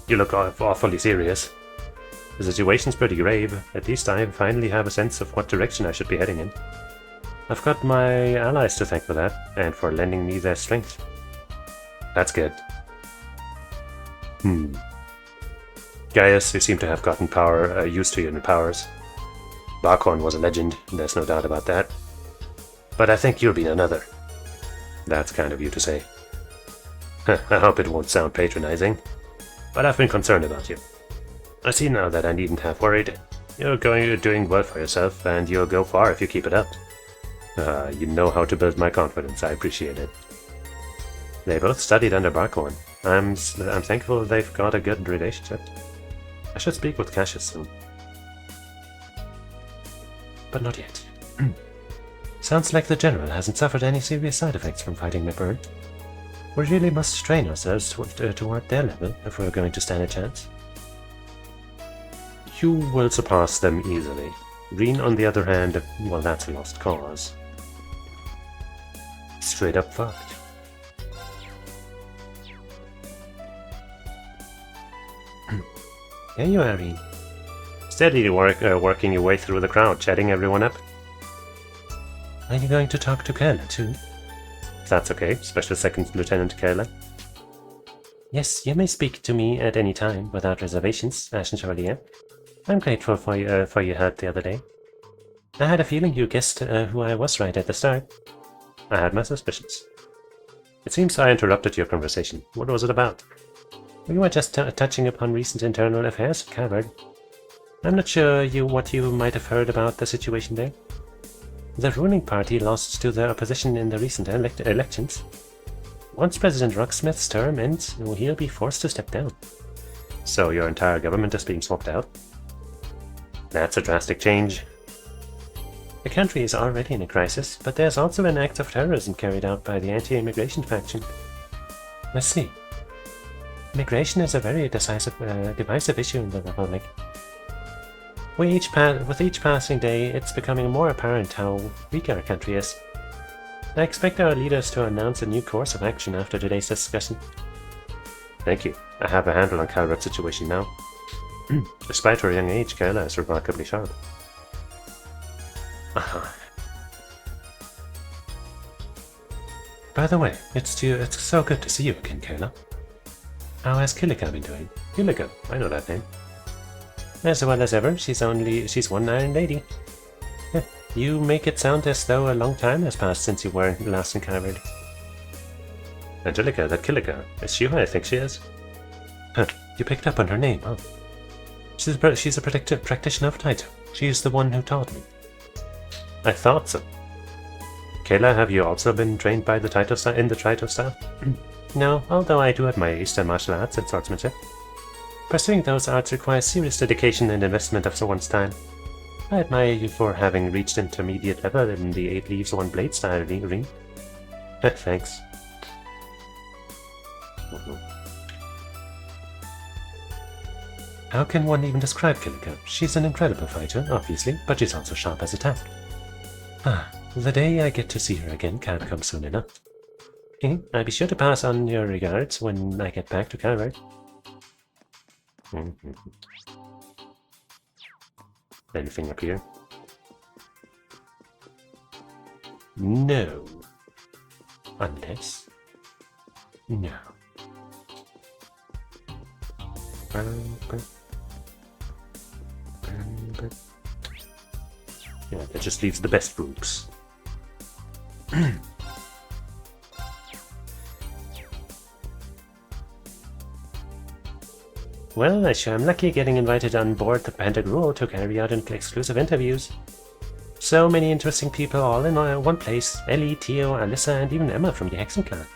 You look awfully serious. The situation's pretty grave. At least I finally have a sense of what direction I should be heading in. I've got my allies to thank for that, and for lending me their strength. That's good. Gaius, you seem to have gotten used to your new powers. Barkhorn was a legend, there's no doubt about that. But I think you'll be another. That's kind of you to say. I hope it won't sound patronizing, but I've been concerned about you. I see now that I needn't have worried. You're doing well for yourself, and you'll go far if you keep it up. You know how to build my confidence, I appreciate it. They both studied under Barkhorn. I'm thankful they've got a good relationship. I should speak with Cassius soon. But not yet. Sounds like the General hasn't suffered any serious side effects from fighting McBurn. We really must train ourselves toward their level if we're going to stand a chance. You will surpass them easily. Reen, on the other hand, well, that's a lost cause. Straight up fucked. Here you are, Reen. Steadily working your way through the crowd, chatting everyone up. Are you going to talk to Kayla too? That's okay, Special Second Lieutenant Kayla. Yes, you may speak to me at any time, without reservations, Ashen Chevalier. I'm grateful for your help the other day. I had a feeling you guessed who I was right at the start. I had my suspicions. It seems I interrupted your conversation. What was it about? We were just touching upon recent internal affairs at Cavern. I'm not sure what you might have heard about the situation there. The ruling party lost to the opposition in the recent elections. Once President Rocksmith's term ends, he'll be forced to step down. So your entire government is being swapped out? That's a drastic change. The country is already in a crisis, but there's also been acts of terrorism carried out by the anti-immigration faction. Let's see. Immigration is a very divisive issue in the Republic. With each passing day, it's becoming more apparent how weak our country is. I expect our leaders to announce a new course of action after today's discussion. Thank you. I have a handle on Calvert's situation now. Despite her young age, Kayla is remarkably sharp. By the way, it's so good to see you again, Kayla. How has Kilika been doing? Kilika, I know that name. As well as ever, she's one iron lady. You make it sound as though a long time has passed since you were last encountered. Angelica, that Kilika, is she who I think she is? Huh, you picked up on her name, huh? She's a practitioner of Taito. She's the one who taught me. I thought so. Kayla, have you also been trained by the Taito in the Taito style? No, although I do admire Eastern martial arts and swordsmanship. Pursuing those arts requires serious dedication and investment of one's time. I admire you for having reached intermediate level in the 8 leaves 1 blade style ring. Thanks. How can one even describe Kilika? She's an incredible fighter, obviously, but she's also sharp as a tack. The day I get to see her again can't come soon enough. I'll be sure to pass on your regards when I get back to Calvert. Anything up here? No. Unless... No. Yeah, that just leaves the best groups. Well, I sure am lucky getting invited on board the Pantagruel to carry out exclusive interviews. So many interesting people all in one place. Ellie, Tio, Alyssa, and even Emma from the Hexen clan.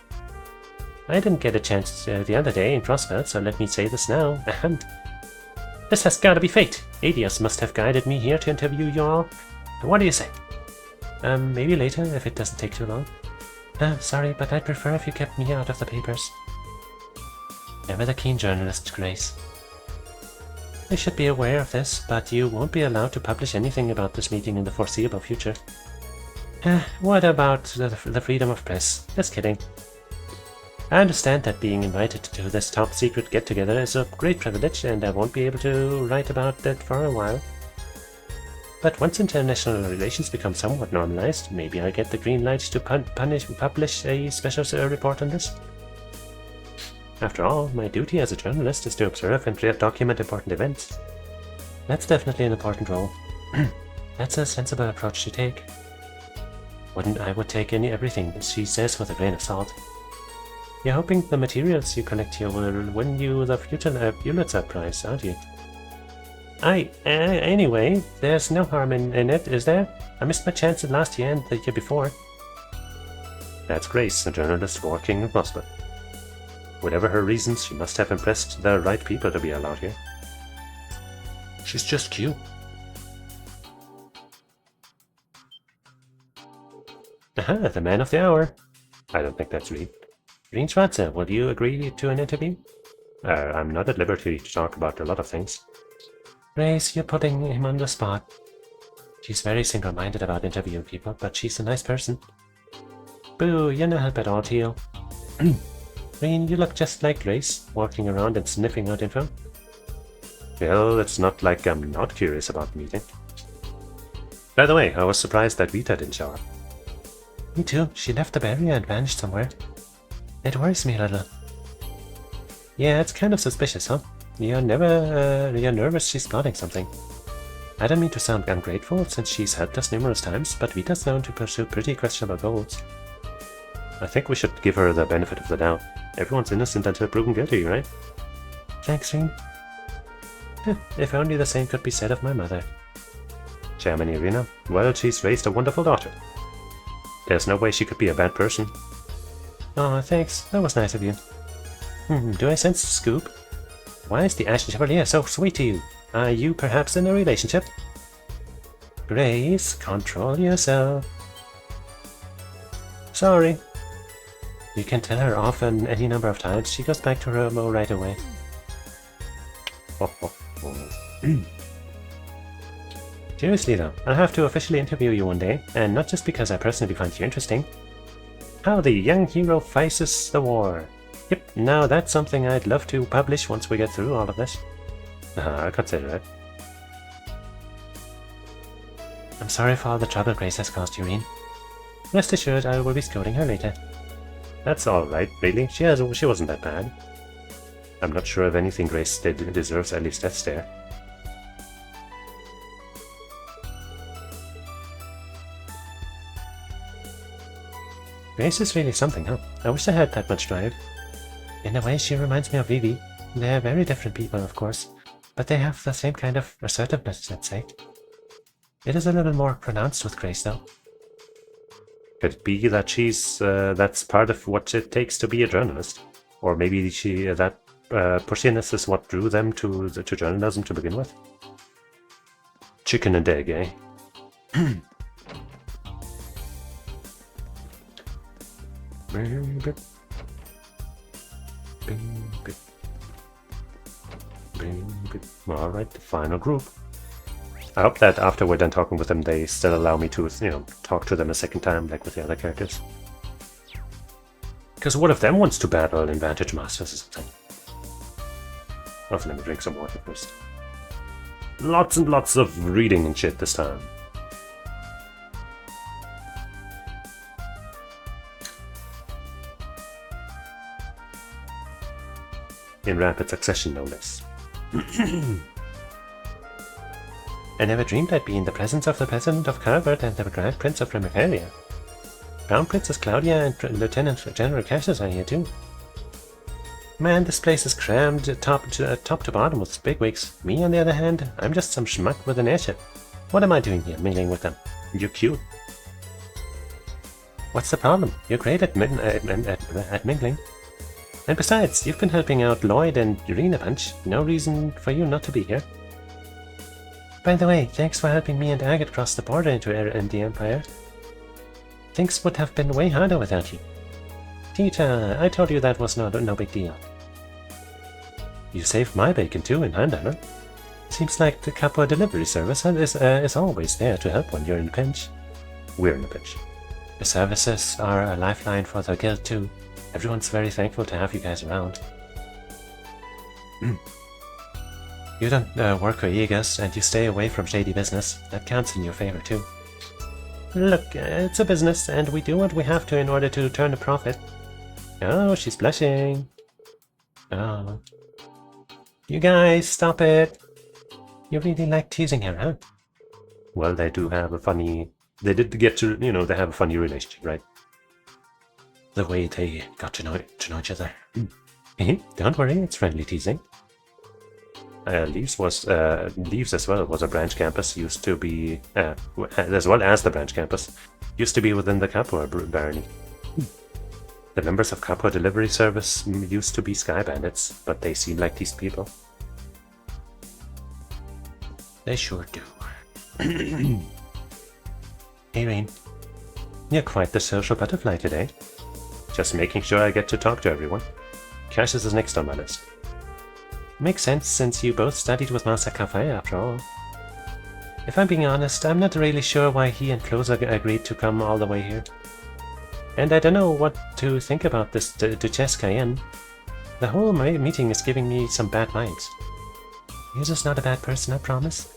I didn't get a chance the other day in Crossbelt, so let me say this now. And this has gotta be fate. Adios must have guided me here to interview you all. What do you say? Maybe later, if it doesn't take too long. Sorry, but I'd prefer if you kept me out of the papers. Never the keen journalist, Grace. I should be aware of this, but you won't be allowed to publish anything about this meeting in the foreseeable future. What about the freedom of press? Just kidding. I understand that being invited to this top-secret get-together is a great privilege, and I won't be able to write about that for a while. But once international relations become somewhat normalized, maybe I'll get the green light to publish a special report on this. After all, my duty as a journalist is to observe and document important events. That's definitely an important role. That's a sensible approach to take. I would take everything she says with a grain of salt. You're hoping the materials you collect here will win you the Pulitzer Prize, aren't you? Anyway, there's no harm in it, is there? I missed my chance last year and the year before. That's Grace, a journalist working in Boston. Whatever her reasons, she must have impressed the right people to be allowed here. She's just cute. Aha, the man of the hour. I don't think that's Reed. Green Schwarzer, will you agree to an interview? I'm not at liberty to talk about a lot of things. Grace, you're putting him on the spot. She's very single-minded about interviewing people, but she's a nice person. Boo, you're no help at all, Teal. Green, you look just like Grace, walking around and sniffing out info. Well, it's not like I'm not curious about the meeting. By the way, I was surprised that Vita didn't show up. Me too. She left the barrier and vanished somewhere. It worries me a little. Yeah, it's kind of suspicious, huh? You're nervous she's plotting something. I don't mean to sound ungrateful, since she's helped us numerous times, but Vita's known to pursue pretty questionable goals. I think we should give her the benefit of the doubt. Everyone's innocent until proven guilty, right? Thanks, Reem. If only the same could be said of my mother. Chairman Irina, well, she's raised a wonderful daughter. There's no way she could be a bad person. Oh, thanks. That was nice of you. Do I sense a scoop? Why is the Ashen Chevalier so sweet to you? Are you perhaps in a relationship? Grace, control yourself. Sorry. You can tell her off any number of times. She goes back to her MO right away. Seriously though, I'll have to officially interview you one day, and not just because I personally find you interesting. How the young hero faces the war. Yep, now that's something I'd love to publish once we get through all of this. I'll consider it. I'm sorry for all the trouble Grace has caused you, Reen. Rest assured I will be scolding her later. That's alright, really. She wasn't that bad. I'm not sure if anything Grace did deserves at least that stare. Grace is really something, huh? I wish I had that much drive. In a way, she reminds me of Vivi. They're very different people, of course, but they have the same kind of assertiveness, let's say. It is a little more pronounced with Grace, though. Could it be that that's part of what it takes to be a journalist? Or maybe that pushiness is what drew them to journalism to begin with? Chicken and egg, eh? Alright, the final group. I hope that after we're done talking with them, they still allow me to, talk to them a second time, like with the other characters. Because one of them wants to battle in Vantage Masters or something. Oh, let me drink some water first. Lots and lots of reading and shit this time. In rapid succession, no less. I never dreamed I'd be in the presence of the President of Carvert and the Grand Prince of Remiferia. Crown Princess Claudia and Lieutenant General Cheesus are here too. Man, this place is crammed top to bottom with bigwigs. Me, on the other hand, I'm just some schmuck with an airship. What am I doing here, mingling with them? You're cute. What's the problem? You're great at mingling. And besides, you've been helping out Lloyd and Urine a bunch. No reason for you not to be here. By the way, thanks for helping me and Agate cross the border into the Empire. Things would have been way harder without you. Tita, I told you that was no big deal. You saved my bacon too in Handler. Seems like the Capua delivery service is always there to help when you're in a pinch. We're in a pinch. The services are a lifeline for the guild too. Everyone's very thankful to have you guys around. You don't work for Aegis, and you stay away from shady business. That counts in your favor too. Look, it's a business, and we do what we have to in order to turn a profit. Oh, she's blushing. Oh. You guys, stop it. You really like teasing her, huh? Well, they do have a funny... They did get to, they have a funny relationship, right? The way they got to know each other. Don't worry, it's friendly teasing. Leaves as well was a branch campus, used to be, as well as the branch campus, used to be within the Capua barony. The members of Capua Delivery Service used to be Sky Bandits, but they seem like these people. They sure do. Hey Rain, you're quite the social butterfly today. Just making sure I get to talk to everyone. Cassius is next on my list. Makes sense since you both studied with Master Kafei after all. If I'm being honest, I'm not really sure why he and Closer agreed to come all the way here. And I don't know what to think about this Duchesse Cayenne. The whole meeting is giving me some bad vibes. Yuza's not a bad person, I promise.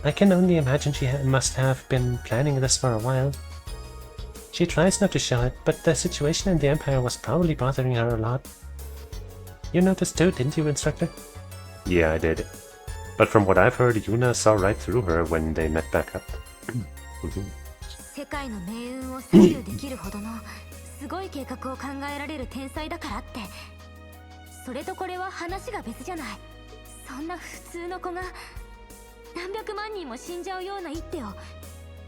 I can only imagine she must have been planning this for a while. She tries not to show it, but the situation in the Empire was probably bothering her a lot. You noticed too, didn't you, Instructor? Yeah, I did. But from what I've heard, Yuna saw right through her when they met back up. 世界の命運を左右できるほどのすごい計画を考えられる天才だからって、それとこれは話が別じゃない。そんな普通の子が何百万人も死んじゃうような一手を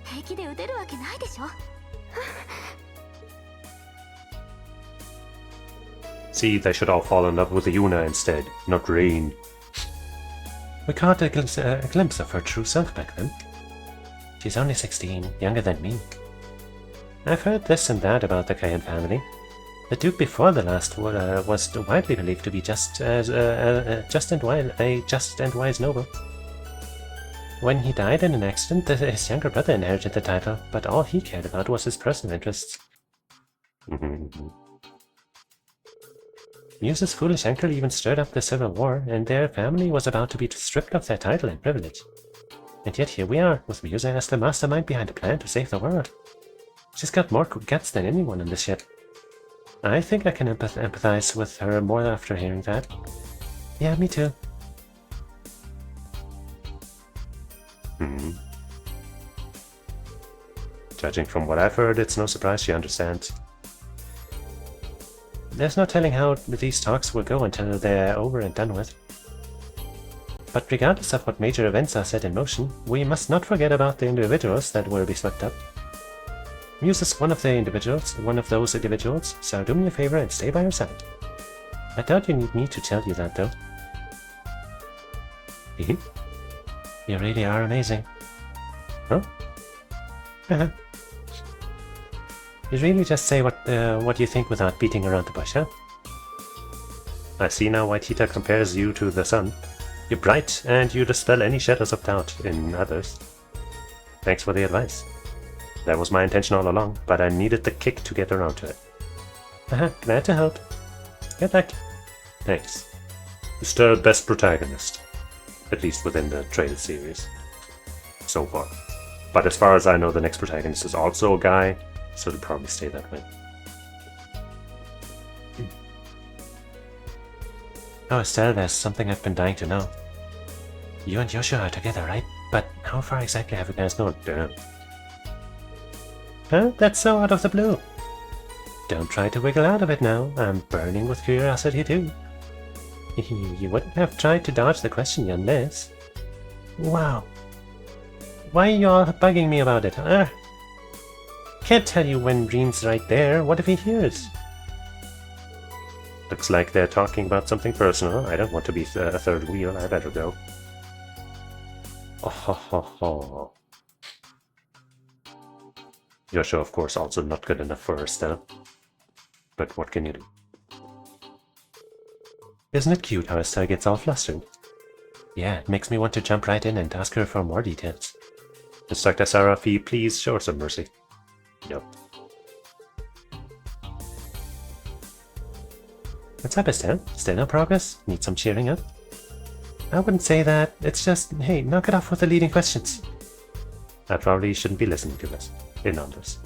平気で打てるわけないでしょ。See, they should all fall in love with Yuna instead, not Rain. We caught a glimpse of her true self back then. She's only 16, younger than me. I've heard this and that about the Cayenne family. The Duke before the last was widely believed to be just and wise noble. When he died in an accident, his younger brother inherited the title, but all he cared about was his personal interests. Muse's foolish uncle even stirred up the Civil War, and their family was about to be stripped of their title and privilege. And yet here we are, with Muse as the mastermind behind a plan to save the world. She's got more guts than anyone in this ship. I think I can empathize with her more after hearing that. Yeah, me too. Judging from what I've heard, it's no surprise she understands. There's no telling how these talks will go until they're over and done with. But regardless of what major events are set in motion, we must not forget about the individuals that will be swept up. Muse is one of those individuals, so do me a favor and stay by her side. I doubt you need me to tell you that, though. You really are amazing. Huh? You really just say what you think without beating around the bush, huh? I see now why Tita compares you to the sun. You're bright, and you dispel any shadows of doubt in others. Thanks for the advice. That was my intention all along, but I needed the kick to get around to it. Glad to help. Good luck. Thanks. Still best protagonist. At least within the Trail series. So far. But as far as I know, the next protagonist is also a guy, so it'll probably stay that way. Oh, Estelle, there's something I've been dying to know. You and Joshua are together, right? But how far exactly have you guys known? Damn. Huh? That's so out of the blue. Don't try to wiggle out of it now. I'm burning with curiosity too. You wouldn't have tried to dodge the question unless... Wow. Why are you all bugging me about it? Can't tell you when Rean's right there. What if he hears? Looks like they're talking about something personal. I don't want to be a third wheel. I better go. Oh ho ho ho. Joshua, of course, also not good enough for Estelle. But what can you do? Isn't it cute how Estelle gets all flustered? Yeah, it makes me want to jump right in and ask her for more details. Instructor Sarah, please show her some mercy. No. What's up, Estelle? Still no progress? Need some cheering up? I wouldn't say that. It's just, hey, knock it off with the leading questions. I probably shouldn't be listening to this. In on this.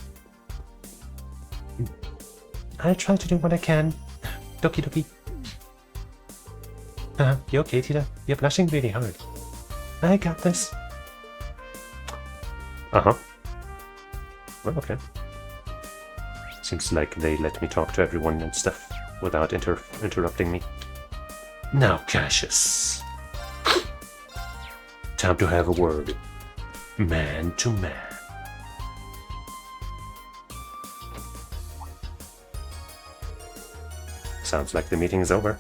I'll try to do what I can. Doki doki. You okay, Tita? You're blushing really hard. I got this. Uh-huh. Well, okay. Seems like they let me talk to everyone and stuff without interrupting me. Now, Cassius. Time to have a word. Man to man. Sounds like the meeting is over.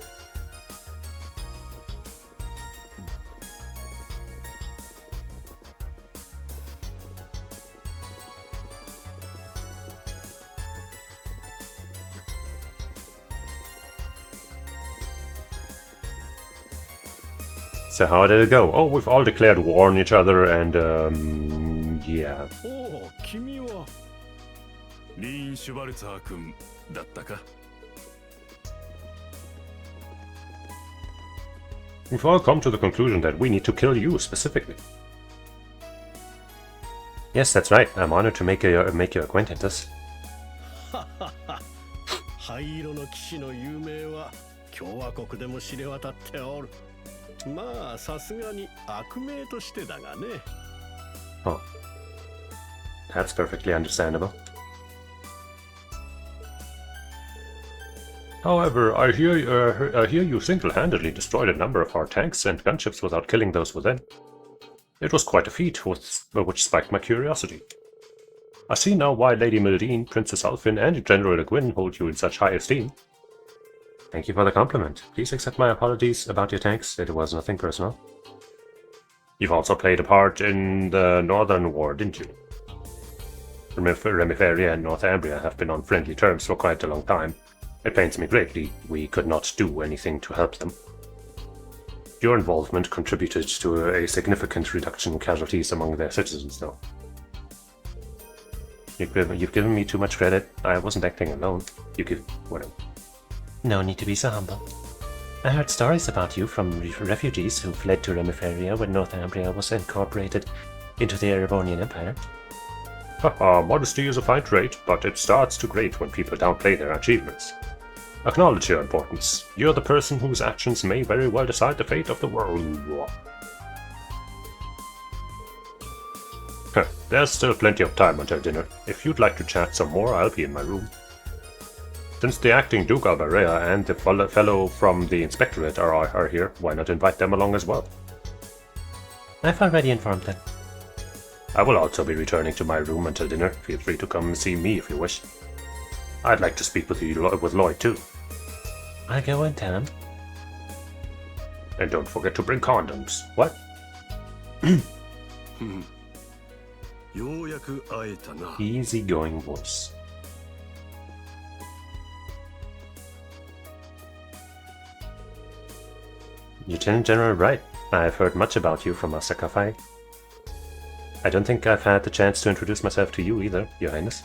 So how did it go? Oh, we've all declared war on each other and, yeah. Oh, 君はリーン・シュバルツァー君だったか? We've all come to the conclusion that we need to kill you specifically. Yes, that's right. I'm honored to make your acquaintance. 灰色の騎士の有名は共和国でも知れ渡っておる。まあさすがに悪名としてだがね。Oh, that's perfectly understandable. However, I hear you single-handedly destroyed a number of our tanks and gunships without killing those within. It was quite a feat, which spiked my curiosity. I see now why Lady Mildine, Princess Alfin, and General Le Guin hold you in such high esteem. Thank you for the compliment. Please accept my apologies about your tanks. It was nothing personal. You've also played a part in the Northern War, didn't you? Remiferia and Northumbria have been on friendly terms for quite a long time. It pains me greatly. We could not do anything to help them. Your involvement contributed to a significant reduction in casualties among their citizens, though. You've given me too much credit. I wasn't acting alone. Whatever. No need to be so humble. I heard stories about you from refugees who fled to Remiferia when Northumbria was incorporated into the Erebonian Empire. Haha, modesty is a fine trait, but it starts to grate when people downplay their achievements. Acknowledge your importance. You're the person whose actions may very well decide the fate of the world. There's still plenty of time until dinner. If you'd like to chat some more, I'll be in my room. Since the acting Duke Alberea and the fellow from the Inspectorate are here, why not invite them along as well? I've already informed them. I will also be returning to my room until dinner. Feel free to come and see me if you wish. I'd like to speak with Lloyd too. I'll go and tell him. And don't forget to bring condoms. What? Easygoing voice. Lieutenant General Wright, I've heard much about you from Master Kafai. I don't think I've had the chance to introduce myself to you either, Your Highness.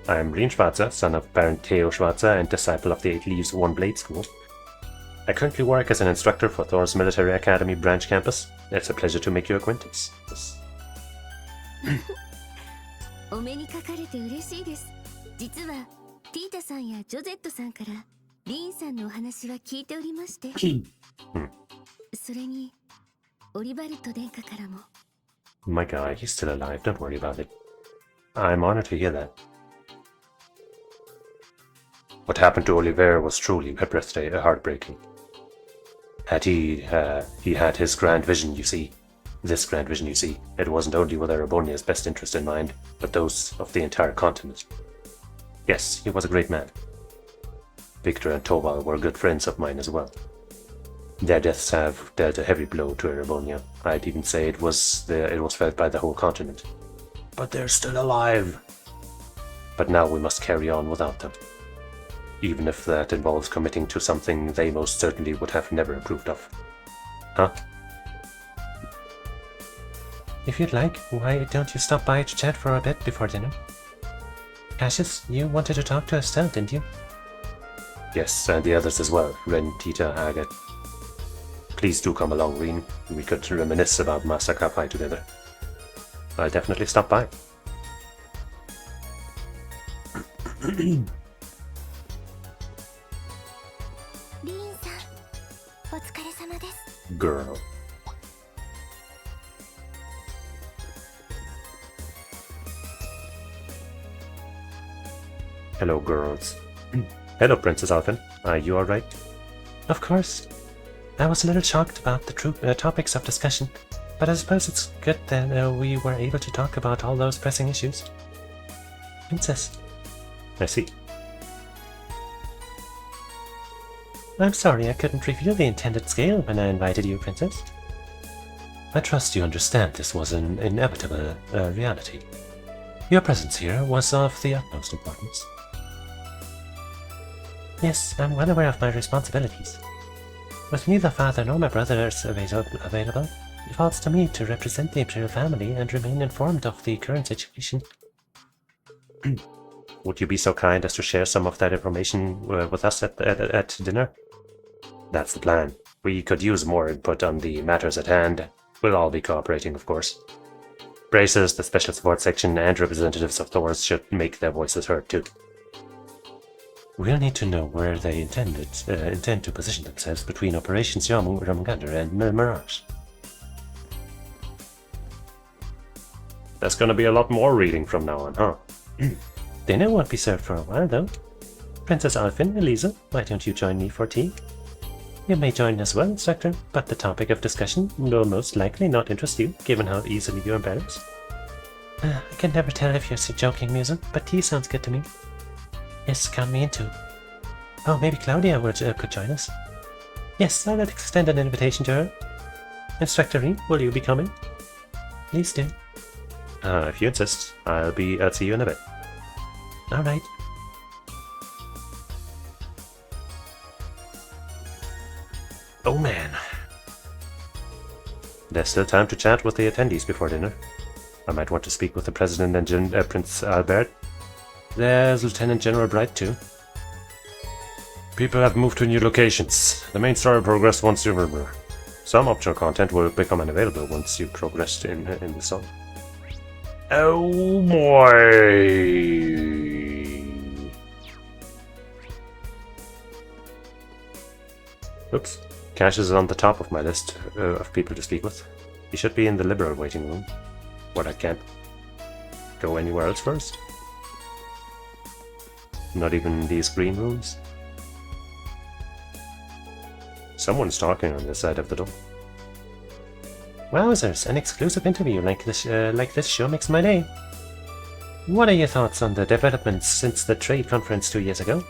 I am Rien Schwarzer, son of Baron Theo Schwarzer and disciple of the 8 Leaves One Blade School. I currently work as an instructor for Thor's Military Academy branch campus. It's a pleasure to make your acquaintance. Yes. お目にかかれて嬉しいです。実はティータさんやジョゼットさんからリーンさんのお話は聞いておりまして、それにオリバルト殿下からも。My God, he's still alive. Don't worry about it. I'm honored to hear that. What happened to Oliver was truly heartbreaking. He had his grand vision, you see. This grand vision, you see. It wasn't only with Erebonia's best interest in mind, but those of the entire continent. Yes, he was a great man. Victor and Toval were good friends of mine as well. Their deaths have dealt a heavy blow to Erebonia. I'd even say it was felt by the whole continent. But they're still alive! But now we must carry on without them. Even if that involves committing to something they most certainly would have never approved of. Huh? If you'd like, why don't you stop by to chat for a bit before dinner? Cassius, you wanted to talk to Estelle, didn't you? Yes, and the others as well. Ren, Tita, Agat. Please do come along, Reen. We could reminisce about Master Kafai together. I'll definitely stop by. Girl. Hello, girls. Hello, Princess Alphen. Are you alright? Of course. I was a little shocked about the topics of discussion, but I suppose it's good that we were able to talk about all those pressing issues. Princess. I see. I'm sorry I couldn't reveal the intended scale when I invited you, Princess. I trust you understand this was an inevitable reality. Your presence here was of the utmost importance. Yes, I'm well aware of my responsibilities. With neither father nor my brothers available, it falls to me to represent the Imperial family and remain informed of the current situation. Would you be so kind as to share some of that information with us at dinner? That's the plan. We could use more input on the matters at hand. We'll all be cooperating, of course. Bracers, the Special Support Section, and representatives of Thor's should make their voices heard too. We'll need to know where they intend to position themselves between Operations Jormungandr and Mirage. There's gonna be a lot more reading from now on, huh? Dinner won't be served for a while, though. Princess Alphen, Elisa, why don't you join me for tea? You may join as well, Instructor, but the topic of discussion will most likely not interest you, given how easily you're embarrassed. I can never tell if you're joking, Musa, but tea sounds good to me. Yes, count me in too. Oh, maybe Claudia could join us. Yes, I'll extend an invitation to her. Instructor Reen, will you be coming? Please do. If you insist, I'll see you in a bit. Alright. Oh man. There's still time to chat with the attendees before dinner. I might want to speak with the President and Prince Albert. There's Lieutenant General Bright too. People have moved to new locations. The main story progressed once you remember. Some optional content will become unavailable once you progressed in the song. Oh boy! Oops. Cassius is on the top of my list of people to speak with. He should be in the liberal waiting room. But I can't go anywhere else first. Not even these green rooms. Someone's talking on this side of the door. Wowzers, an exclusive interview like this show makes my day. What are your thoughts on the developments since the trade conference 2 years ago?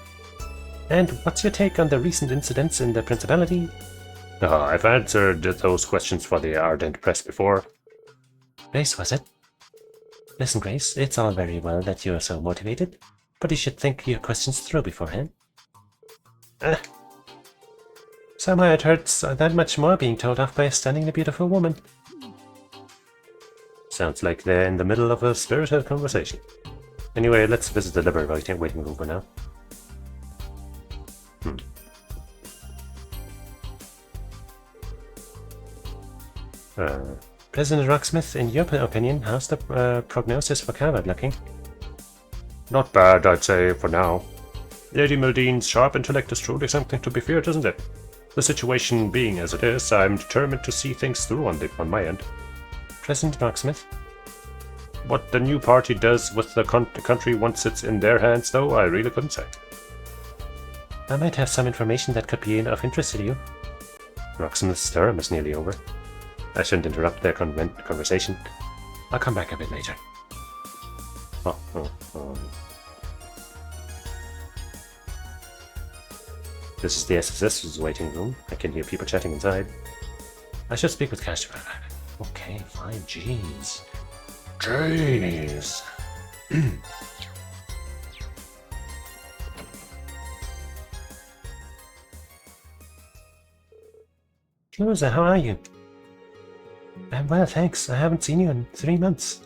And what's your take on the recent incidents in the Principality? I've answered those questions for the Ardent Press before. Grace, was it? Listen, Grace, it's all very well that you're so motivated, but you should think your questions through beforehand. Somehow it hurts that much more being told off by a stunningly beautiful woman. Sounds like they're in the middle of a spirited conversation. Anyway, let's visit the liberal waiting room for now. President Rocksmith, in your opinion, how's the prognosis for Calvert looking? Not bad, I'd say, for now. Lady Mildean's sharp intellect is truly something to be feared, isn't it? The situation being as it is, I'm determined to see things through on my end. President Rocksmith? What the new party does with the country once it's in their hands, though, I really couldn't say. I might have some information that could be of interest to you. Rocksmith's term is nearly over. I shouldn't interrupt their conversation. I'll come back a bit later. This is the SSS's waiting room. I can hear people chatting inside. I should speak with Cash. Okay, fine. Jeez. Closer, how are you? I'm well, thanks. I haven't seen you in 3 months.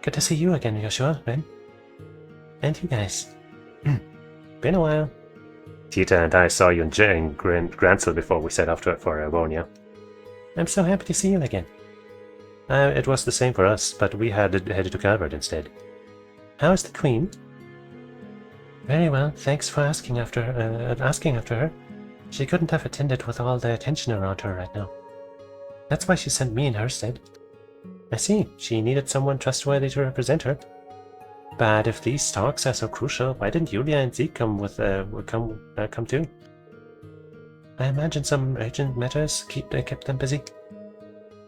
Good to see you again, Joshua, Ben. And you guys. Been a while. Tita and I saw you in Grantsville before we set off for Avonia. I'm so happy to see you again. It was the same for us, but we headed to Calvert instead. How's the Queen? Very well, thanks for asking after her. She couldn't have attended with all the attention around her right now. That's why she sent me in her stead. I see, she needed someone trustworthy to represent her. But if these talks are so crucial, why didn't Yulia and Zeke come too? I imagine some urgent matters kept them busy.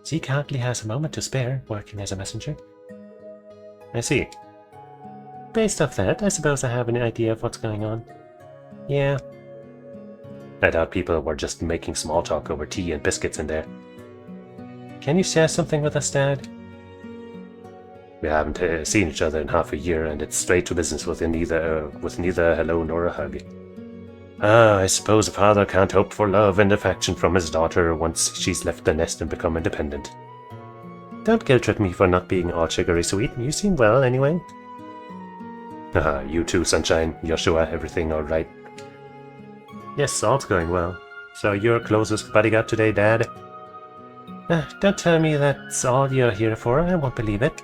Zeke hardly has a moment to spare, working as a messenger. I see. Based off that, I suppose I have an idea of what's going on. Yeah. I doubt people were just making small talk over tea and biscuits in there. Can you share something with us, Dad? We haven't seen each other in half a year, and it's straight to business with neither a hello nor a hug. I suppose a father can't hope for love and affection from his daughter once she's left the nest and become independent. Don't guilt-trip me for not being all sugary sweet. You seem well, anyway. You too, Sunshine. Joshua, everything all right? Yes, all's going well. So you're closest bodyguard today, Dad? Don't tell me that's all you're here for. I won't believe it.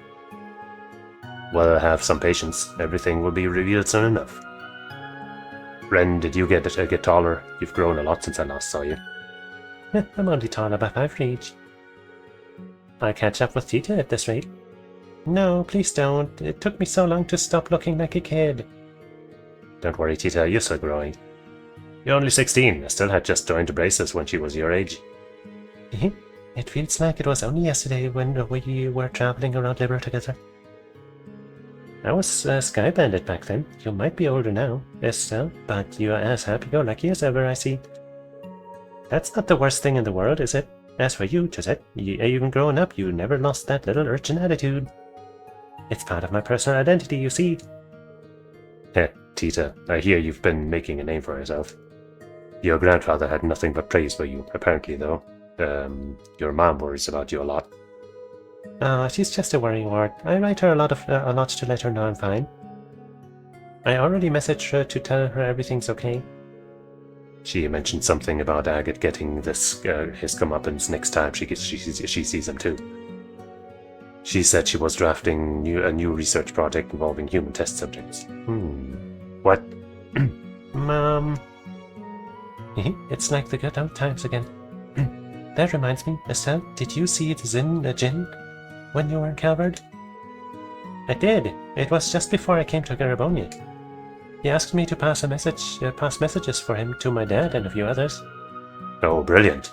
Well, have some patience. Everything will be revealed soon enough. Ren, did you get taller? You've grown a lot since I last saw you. I'm only taller by 5 feet. I'll catch up with Tita at this rate. No, please don't. It took me so long to stop looking like a kid. Don't worry, Tita, you're still growing. You're only 16. I still had just joined the braces when she was your age. It feels like it was only yesterday when we were traveling around Libra together. I was Sky Bandit back then. You might be older now, Estelle, but you are as happy-go-lucky as ever, I see. That's not the worst thing in the world, is it? As for you, Gisette, even growing up, you never lost that little urchin attitude. It's part of my personal identity, you see. Tita, I hear you've been making a name for yourself. Your grandfather had nothing but praise for you, apparently, though. Your mom worries about you a lot. She's just a worrying wart. I write her a lot to let her know I'm fine. I already messaged her to tell her everything's okay. She mentioned something about Agate getting his comeuppance next time she sees him too. She said she was drafting a new research project involving human test subjects. What? It's like the good old times again. That reminds me, Estelle, did you see Jin when you were in Calvard? I did. It was just before I came to Garibonia. He asked me to pass messages for him to my dad and a few others. Oh, brilliant.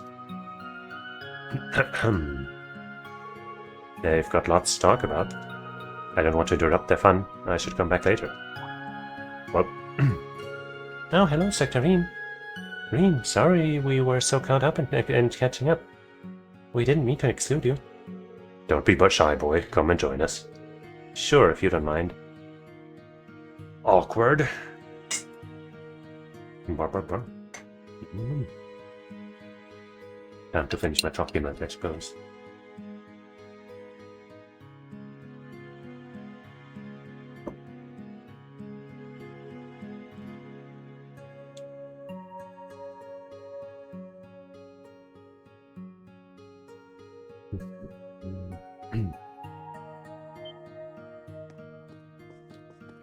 They've got lots to talk about. I don't want to interrupt their fun. I should come back later. Well. Oh, hello, Sector Reem. Reem, sorry we were so caught up in catching up. We didn't mean to exclude you. Don't be but shy, boy. Come and join us. Sure, if you don't mind. Awkward. Time to finish my document, I suppose.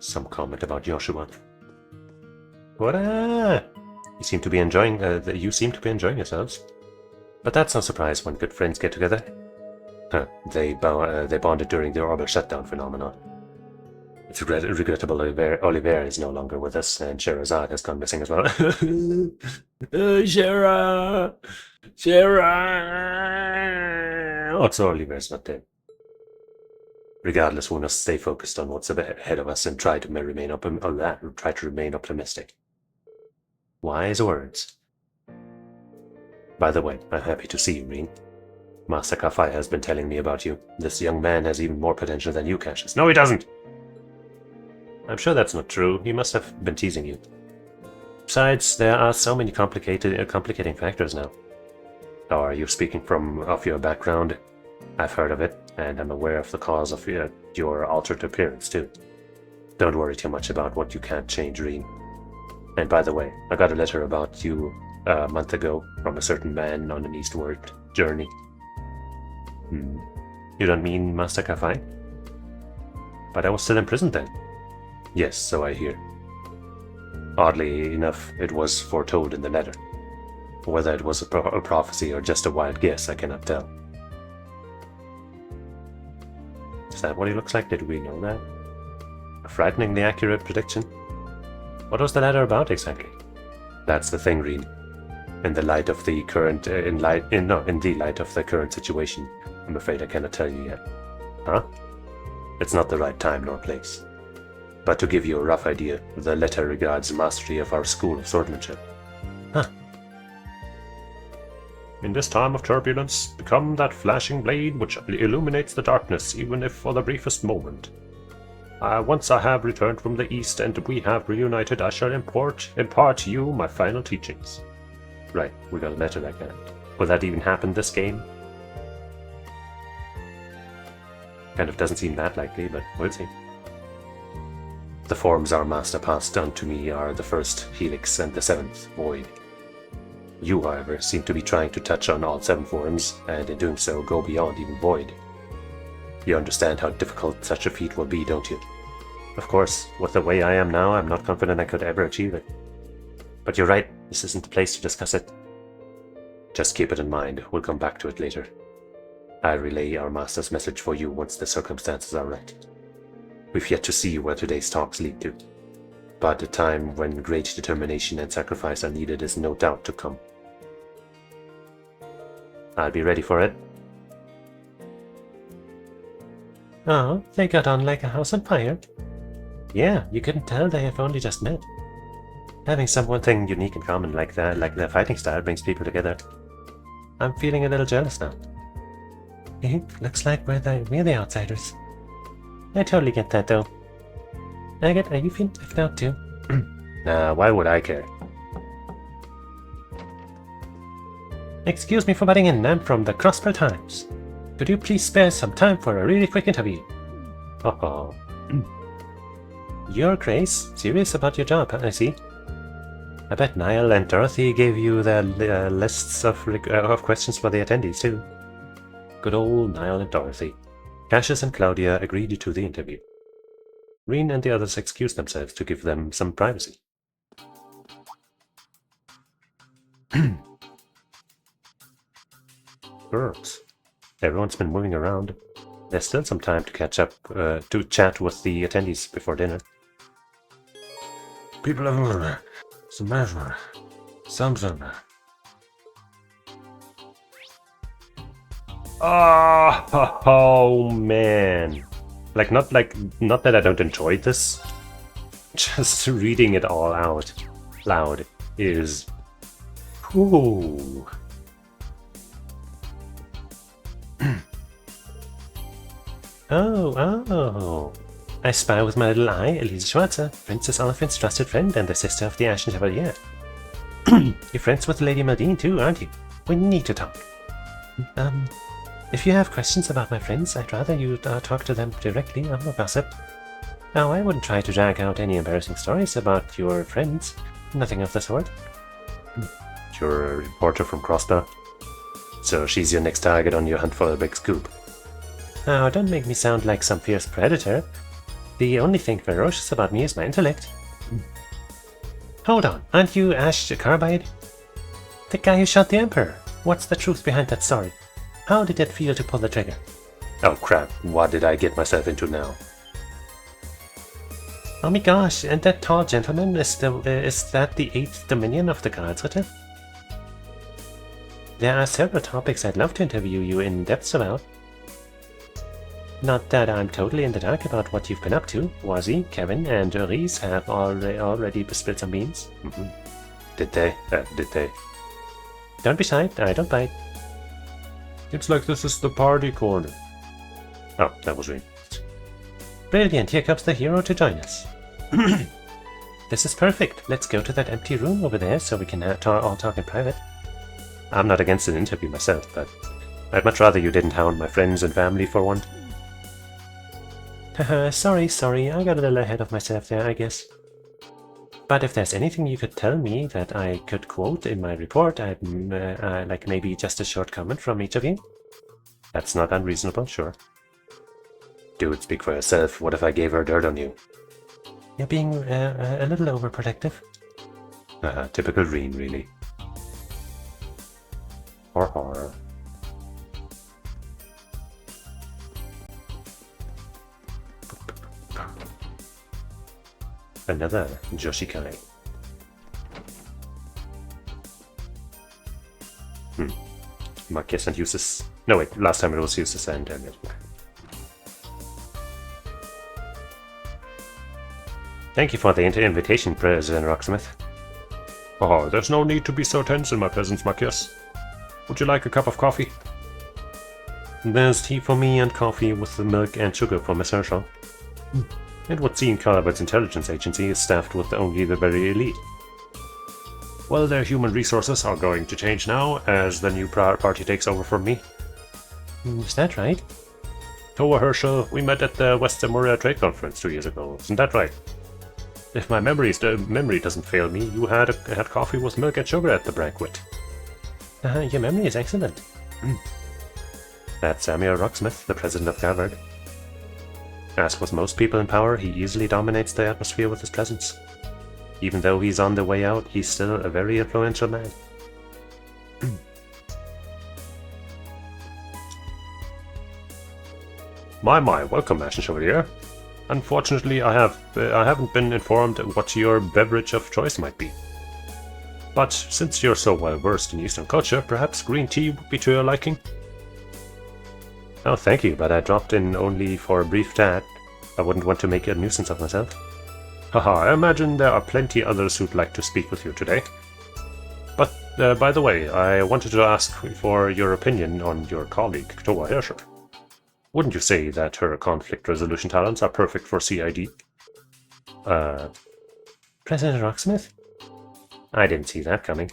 Some comment about Joshua. What? You seem to be enjoying yourselves. But that's no surprise when good friends get together. They bonded during the orbital shutdown phenomenon. It's regrettable Oliver is no longer with us, and Sherazade has gone missing as well. Shera! Oh, so Oliver's not dead. Regardless, we must stay focused on what's ahead of us and try to remain optimistic. Wise words. By the way, I'm happy to see you, Reen. Master Kafai has been telling me about you. This young man has even more potential than you, Cassius. No, he doesn't! I'm sure that's not true. He must have been teasing you. Besides, there are so many complicating factors now. Are you speaking of your background? I've heard of it, and I'm aware of the cause of your altered appearance, too. Don't worry too much about what you can't change, Reen. And by the way, I got a letter about you a month ago from a certain man on an eastward journey. You don't mean Master Kafai? But I was still in prison then. Yes, so I hear. Oddly enough, it was foretold in the letter. Whether it was a prophecy or just a wild guess, I cannot tell. Is that what he looks like? Did we know that? A frighteningly accurate prediction? What was the letter about exactly? That's the thing, Reen. In the light of the current situation, I'm afraid I cannot tell you yet. Huh? It's not the right time nor place. But to give you a rough idea, the letter regards mastery of our school of swordsmanship. Huh. In this time of turbulence, become that flashing blade which illuminates the darkness, even if for the briefest moment. Once I have returned from the east and we have reunited, I shall impart to you my final teachings. Right, we got a letter like that. Will that even happen this game? Kind of doesn't seem that likely, but we'll see. The forms our master passed on to me are the first Helix and the seventh Void. You, however, seem to be trying to touch on all 7 forms, and in doing so go beyond even Void. You understand how difficult such a feat will be, don't you? Of course, with the way I am now, I'm not confident I could ever achieve it. But you're right, this isn't the place to discuss it. Just keep it in mind, we'll come back to it later. I'll relay our master's message for you once the circumstances are right. We've yet to see where today's talks lead to, but a time when great determination and sacrifice are needed is no doubt to come. I'll be ready for it. Oh, they got on like a house on fire. Yeah, you couldn't tell they have only just met. Having something unique in common like that, like their fighting style, brings people together. I'm feeling a little jealous now. Looks like we're the outsiders. I totally get that, though. Agate, are you feeling left out, too? Nah, why would I care? Excuse me for butting in, I'm from the Crossbell Times. Could you please spare some time for a really quick interview? Oh. Your Grace, serious about your job, I see. I bet Niall and Dorothy gave you their lists of questions for the attendees, too. Good old Niall and Dorothy. Cassius and Claudia agreed to the interview. Reen and the others excused themselves to give them some privacy. Girls. Everyone's been moving around. There's still some time to catch up, to chat with the attendees before dinner. People everywhere. Some Something. Oh man. Not that I don't enjoy this. Just reading it all out loud is... Ooh. Oh. I spy with my little eye, Elise Schwarzer, Princess Oliphant's trusted friend and the sister of the Ashen Chevalier. You're friends with Lady Maldine too, aren't you? We need to talk. If you have questions about my friends, I'd rather you talk to them directly. I'm no gossip. Now, I wouldn't try to drag out any embarrassing stories about your friends. Nothing of the sort. You're a reporter from Crossbar, so she's your next target on your hunt for a big scoop. Now, don't make me sound like some fierce predator. The only thing ferocious about me is my intellect. Hold on, aren't you Ash Carbide? The guy who shot the Emperor. What's the truth behind that story? How did it feel to pull the trigger? Oh crap, what did I get myself into now? Oh my gosh, and that tall gentleman, is that the 8th Dominion of the Gods Ritter? There are several topics I'd love to interview you in depth about. Not that I'm totally in the dark about what you've been up to. Wazi, Kevin, and Reese have already spilled some beans. Did they? Don't be shy, I don't bite. It's like this is the party corner. Oh, that was me. Brilliant, here comes the hero to join us. This is perfect. Let's go to that empty room over there so we can all talk in private. I'm not against an interview myself, but I'd much rather you didn't hound my friends and family for one. Haha, sorry, I got a little ahead of myself there, I guess. But if there's anything you could tell me that I could quote in my report, I'd like maybe just a short comment from each of you. That's not unreasonable, sure. Dude, speak for yourself. What if I gave her dirt on you? You're being a little overprotective. Typical Reen, really. Or horror. Another Joshikai. Marquez and Cheesus. No wait, last time it was Cheesus and Elliot. Thank you for the invitation, President Rocksmith. Oh, there's no need to be so tense in my presence, Marquez. Would you like a cup of coffee? There's tea for me and coffee with the milk and sugar for Miss Herschel. It would seem Calibert's intelligence agency is staffed with only the very elite. Well, their human resources are going to change now, as the new party takes over from me. Is that right? Toa Herschel, we met at the West Moria Trade Conference 2 years ago, isn't that right? If my memory doesn't fail me, you had coffee with milk and sugar at the banquet. Your memory is excellent. That's Samuel Rocksmith, the president of Harvard. As with most people in power, he easily dominates the atmosphere with his presence. Even though he's on the way out, he's still a very influential man. My, welcome, Ashen Chevalier. Unfortunately, I haven't been informed what your beverage of choice might be. But since you're so well versed in Eastern culture, perhaps green tea would be to your liking? Oh, thank you, but I dropped in only for a brief chat. I wouldn't want to make a nuisance of myself. Haha, I imagine there are plenty others who'd like to speak with you today. But, by the way, I wanted to ask for your opinion on your colleague, Toa Herschel. Wouldn't you say that her conflict resolution talents are perfect for CID? President Rocksmith? I didn't see that coming.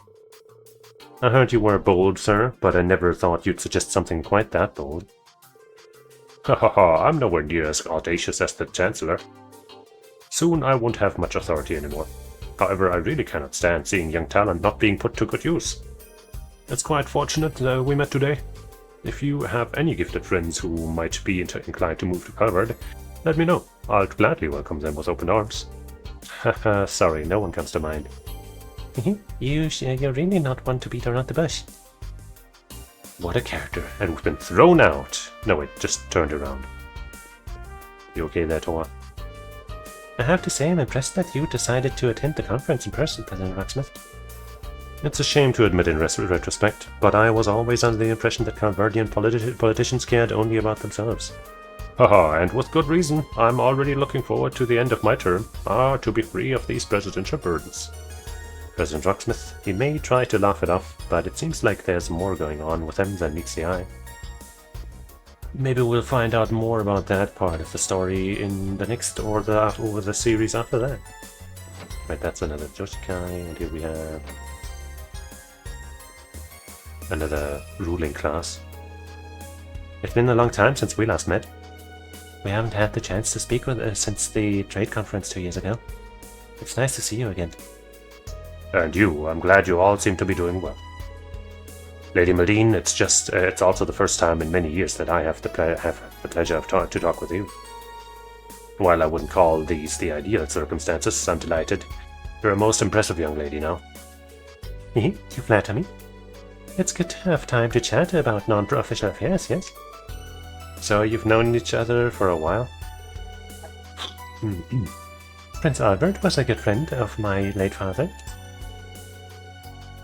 I heard you were bold, sir, but I never thought you'd suggest something quite that bold. Hahaha, I'm nowhere near as audacious as the Chancellor. Soon I won't have much authority anymore. However, I really cannot stand seeing young talent not being put to good use. It's quite fortunate that we met today. If you have any gifted friends who might be inclined to move to Harvard, let me know. I'll gladly welcome them with open arms. Haha, sorry, no one comes to mind. You're really not one to beat around the bush. What a character, and we've been thrown out. No, wait, just turned around. You okay there, Toa? I have to say I'm impressed that you decided to attend the conference in person, President Rocksmith. It's a shame to admit in retrospect, but I was always under the impression that Calverdian politicians cared only about themselves. Haha, and with good reason. I'm already looking forward to the end of my term. To be free of these presidential burdens. President Rocksmith, he may try to laugh it off, but it seems like there's more going on with him than meets the eye. Maybe we'll find out more about that part of the story in the next or the series after that. Right, that's another Joshikai, and here we have another ruling class. It's been a long time since we last met. We haven't had the chance to speak with since the trade conference 2 years ago. It's nice to see you again. And you, I'm glad you all seem to be doing well. Lady Maldine, it's also the first time in many years that I have the pleasure of to talk with you. While I wouldn't call these the ideal circumstances, I'm delighted. You're a most impressive young lady now. You flatter me. It's good to have time to chat about non-official affairs, yes? So you've known each other for a while? Prince Albert was a good friend of my late father.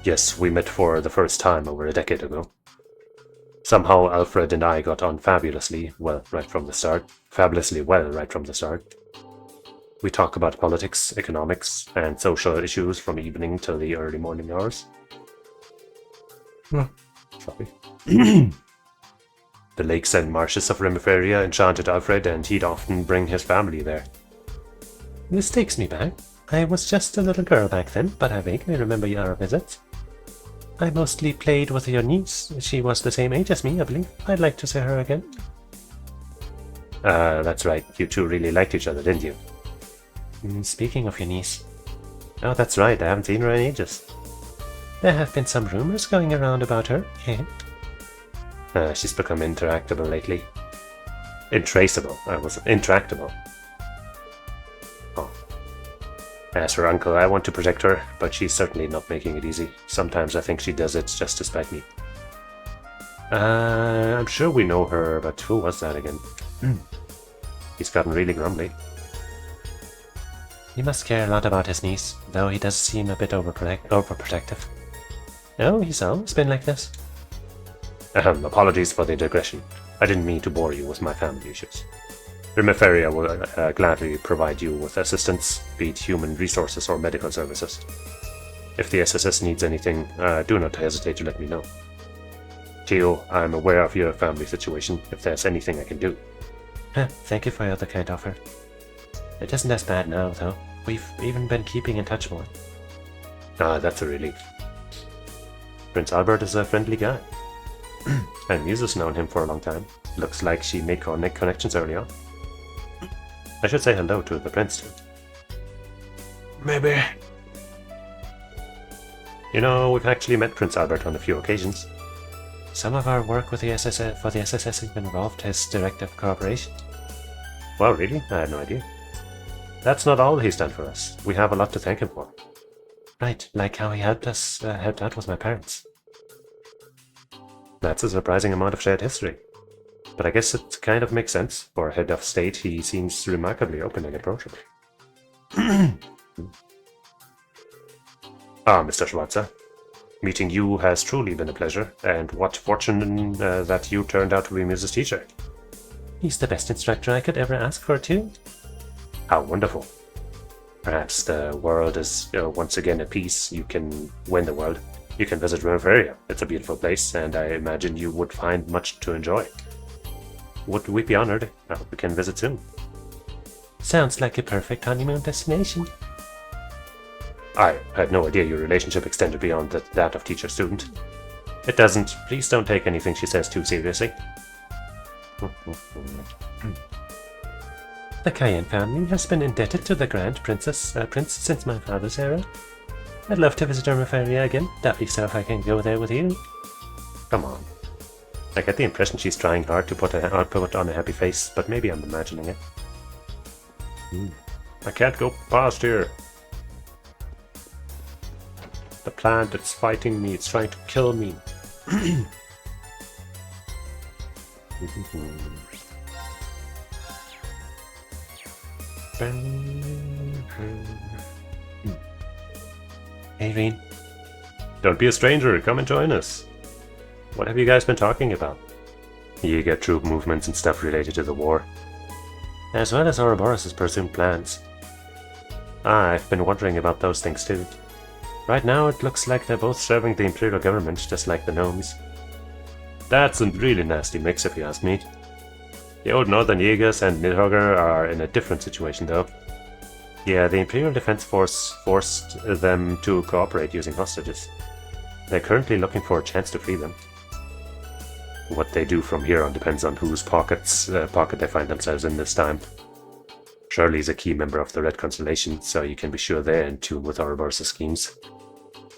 Yes, we met for the first time over a decade ago. Somehow Alfred and I got on fabulously well right from the start. We talk about politics, economics, and social issues from evening till the early morning hours. Sorry. The lakes and marshes of Remiferia enchanted Alfred, and he'd often bring his family there. This takes me back. I was just a little girl back then, but I vaguely remember your visits. I mostly played with your niece. She was the same age as me, I believe. I'd like to see her again. That's right. You two really liked each other, didn't you? Speaking of your niece. Oh, that's right. I haven't seen her in ages. There have been some rumors going around about her. She's become interactable lately. Intraceable. I was intractable. Oh. As her uncle, I want to protect her, but she's certainly not making it easy. Sometimes I think she does it just to spite me. I'm sure we know her, but who was that again? He's gotten really grumbly. He must care a lot about his niece, though he does seem a bit overprotective. Oh, he's always been like this. Apologies for the digression. I didn't mean to bore you with my family issues. Remiferia will gladly provide you with assistance, be it human resources or medical services. If the SSS needs anything, do not hesitate to let me know. Tio, I'm aware of your family situation, if there's anything I can do. Thank you for the kind offer. It isn't as bad now, though. We've even been keeping in touch more. That's a relief. Prince Albert is a friendly guy. And Musa's known him for a long time. Looks like she made connections early on. I should say hello to the prince too. Maybe. You know, we've actually met Prince Albert on a few occasions. Some of our work with the SSS has been involved his directive cooperation. Well, really? I had no idea. That's not all he's done for us. We have a lot to thank him for. Right, like how he helped out with my parents. That's a surprising amount of shared history. But I guess it kind of makes sense. For a head of state, he seems remarkably open and approachable. Mr. Schwarzer. Meeting you has truly been a pleasure, and what fortune that you turned out to be Musa's teacher. He's the best instructor I could ever ask for, too. How wonderful. Perhaps the world is once again at peace. You can win the world. You can visit Remiferia. It's a beautiful place, and I imagine you would find much to enjoy. Would we be honored? I hope we can visit soon. Sounds like a perfect honeymoon destination. I had no idea your relationship extended beyond that of teacher-student. It doesn't. Please don't take anything she says too seriously. The Cayenne family has been indebted to the Grand Prince since my father's era. I'd love to visit Remiferia again, doubly so if I can go there with you. Come on. I get the impression she's trying hard to put on a happy face, but maybe I'm imagining it. I can't go past here. The plant that's fighting me, it's trying to kill me. Hey, Reen. Don't be a stranger, come and join us. What have you guys been talking about? You get troop movements and stuff related to the war. As well as Ouroboros' presumed plans. I've been wondering about those things too. Right now it looks like they're both serving the Imperial government, just like the gnomes. That's a really nasty mix if you ask me. The old Northern Jaegers and Nidhogger are in a different situation though. Yeah, the Imperial Defense Force forced them to cooperate using hostages. They're currently looking for a chance to free them. What they do from here on depends on whose pocket they find themselves in this time. Shirley's a key member of the Red Constellation, so you can be sure they're in tune with Ouroboros' schemes.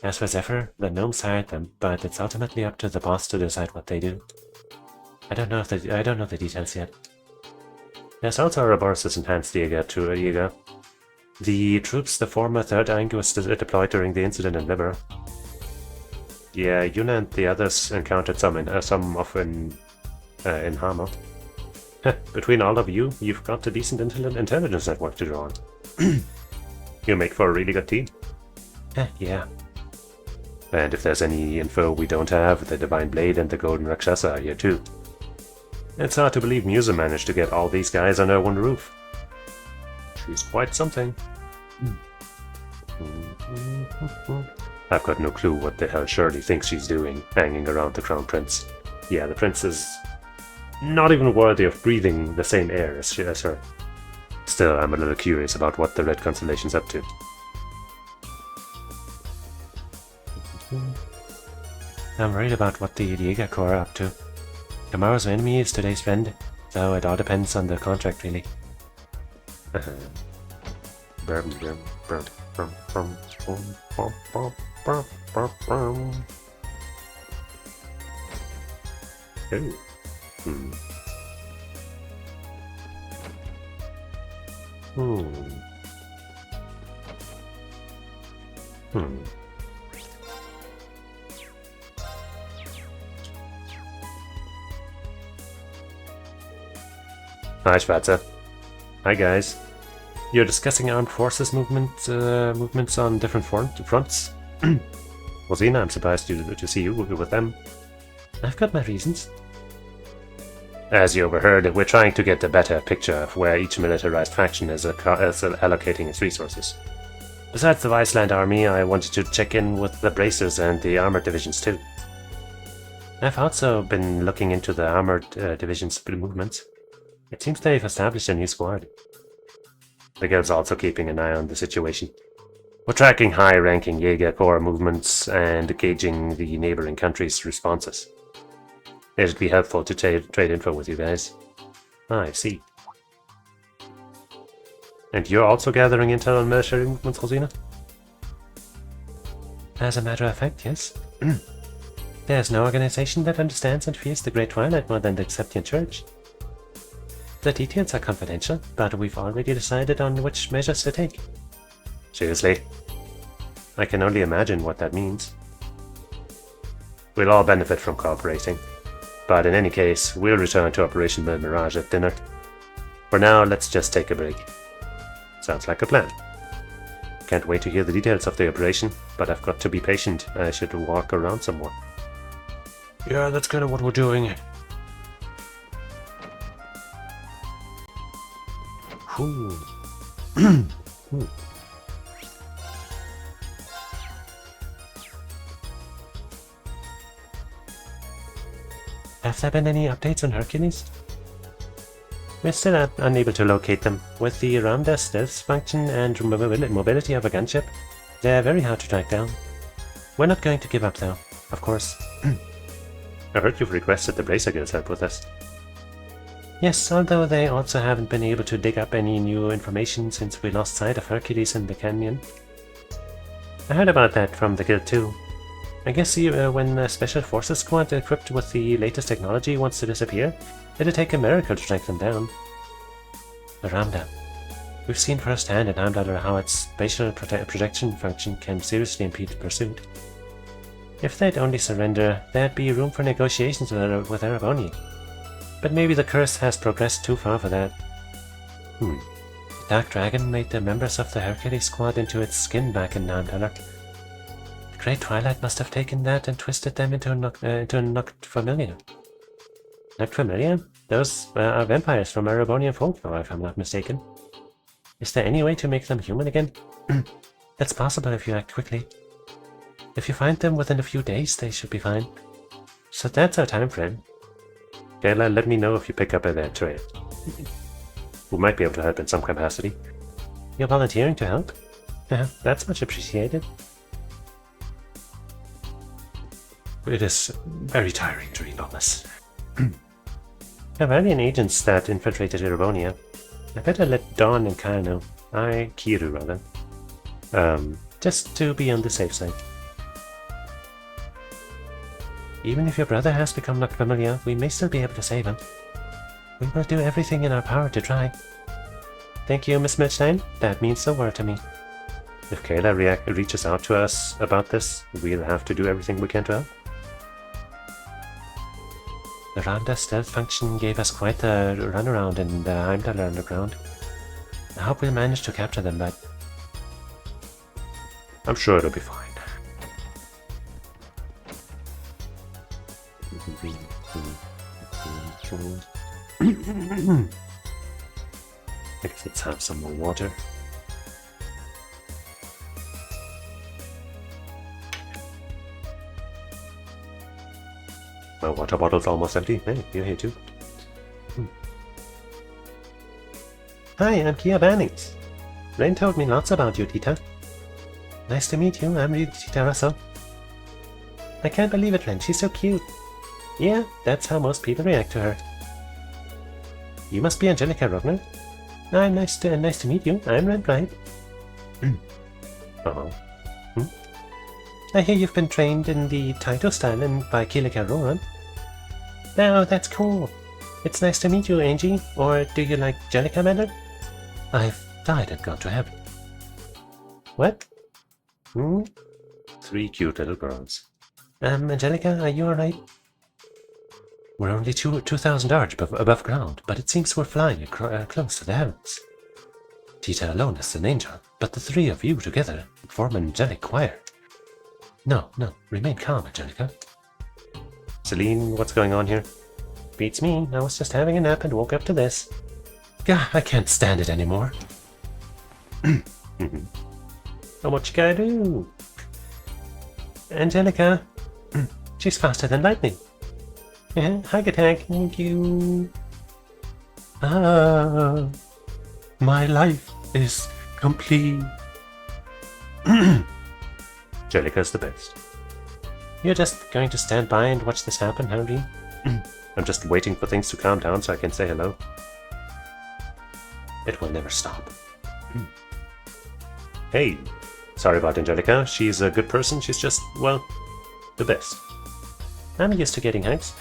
As for Zephyr, the gnomes hired them, but it's ultimately up to the boss to decide what they do. I don't know the details yet. There's also Ouroboros' enhanced Jaeger. The troops the former Third Angus deployed during the incident in Liver. Yeah, Yuna and the others encountered some in Hammer. Between all of you, you've got a decent intelligence network to draw on. You make for a really good team. Yeah. And if there's any info we don't have, the Divine Blade and the Golden Rakshasa are here too. It's hard to believe Musa managed to get all these guys under one roof. She's quite something. I've got no clue what the hell Shirley thinks she's doing, hanging around the Crown Prince. Yeah, the Prince is not even worthy of breathing the same air as her. Still, I'm a little curious about what the Red Constellation's up to. I'm worried about what the Jaeger Corps are up to. Tomorrow's enemy is today's friend, so it all depends on the contract, really. Hi, Schwarzer. Hi, guys. You're discussing armed forces movements on different fronts? Rosina, I'm surprised to see you with them. I've got my reasons. As you overheard, we're trying to get a better picture of where each militarized faction is allocating its resources. Besides the Viceland army, I wanted to check in with the bracers and the armored divisions too. I've also been looking into the armored division's movements. It seems they've established a new squad. The guild's also keeping an eye on the situation. We're tracking high-ranking Jaeger Corps movements and gauging the neighboring countries' responses. It'd be helpful to trade info with you guys. I see. And you're also gathering intel on military movements, Rosina? As a matter of fact, yes. There's no organization that understands and fears the Great Twilight more than the Acceptian Church. The details are confidential, but we've already decided on which measures to take. Seriously? I can only imagine what that means. We'll all benefit from cooperating, but in any case, we'll return to Operation Mil Mirage at dinner. For now, let's just take a break. Sounds like a plan. Can't wait to hear the details of the operation, but I've got to be patient. I should walk around some more. Yeah, that's kind of what we're doing. Have there been any updates on Hercules? We're still unable to locate them. With the Ramda stealth function and mobility of a gunship, they're very hard to track down. We're not going to give up though, of course. I heard you've requested the Bracer Guild's help with us. Yes, although they also haven't been able to dig up any new information since we lost sight of Hercules in the canyon. I heard about that from the guild too. I guess when a special forces squad equipped with the latest technology wants to disappear, it'll take a miracle to track them down. Ramda. We've seen firsthand in Heimdallr how its spatial projection function can seriously impede pursuit. If they'd only surrender, there'd be room for negotiations with Ereboni. But maybe the curse has progressed too far for that. The Dark Dragon made the members of the Hercules squad into its skin back in Heimdallr. The Great Twilight must have taken that and twisted them into Noctfamilia. Noctfamilia? Those are vampires from Erebonian folklore, if I'm not mistaken. Is there any way to make them human again? That's possible if you act quickly. If you find them within a few days, they should be fine. So that's our time frame. Kayla, let me know if you pick up a trail. We might be able to help in some capacity. You're volunteering to help? That's much appreciated. It is very tiring to read all this. Havalian agents that infiltrated Erebonia. I better let Dawn and Kyle know. Kiru, rather. Just to be on the safe side. Even if your brother has become Noctfamilia, we may still be able to save him. We will do everything in our power to try. Thank you, Miss Milstein. That means the world to me. If Kayla reaches out to us about this, we'll have to do everything we can to help. The Randa stealth function gave us quite the runaround in the Heimdallr underground. I hope we'll manage to capture them, but I'm sure it'll be fine. I guess let's have some more water. My water bottle's almost empty. Hey, you're here too. Hi, I'm Kia Bannings. Rain told me lots about you, Tita. Nice to meet you. I'm Tita Russell. I can't believe it, Ren. She's so cute. Yeah, that's how most people react to her. You must be Angelica Rogner. I'm nice to meet you. I'm Ren Bright. Uh-oh. I hear you've been trained in the Taito style and by Kilika Rohan. Oh, that's cool. It's nice to meet you, Angie. Or do you like Jellica better? I've died and gone to heaven. What? 3 cute little girls. Angelica, are you alright? We're only 2,000 yards above ground, but it seems we're flying close to the heavens. Tita alone is an angel, but the 3 of you together form an angelic choir. No, remain calm, Angelica. Celine, what's going on here? Beats me. I was just having a nap and woke up to this. Gah, I can't stand it anymore. What you gotta do? Angelica. She's faster than lightning. Hug attack, thank you. My life is complete. Jellica's the best. You're just going to stand by and watch this happen, Harry? I'm just waiting for things to calm down so I can say hello. It will never stop. Hey, sorry about Angelica. She's a good person. She's just, well, the best. I'm used to getting hugs.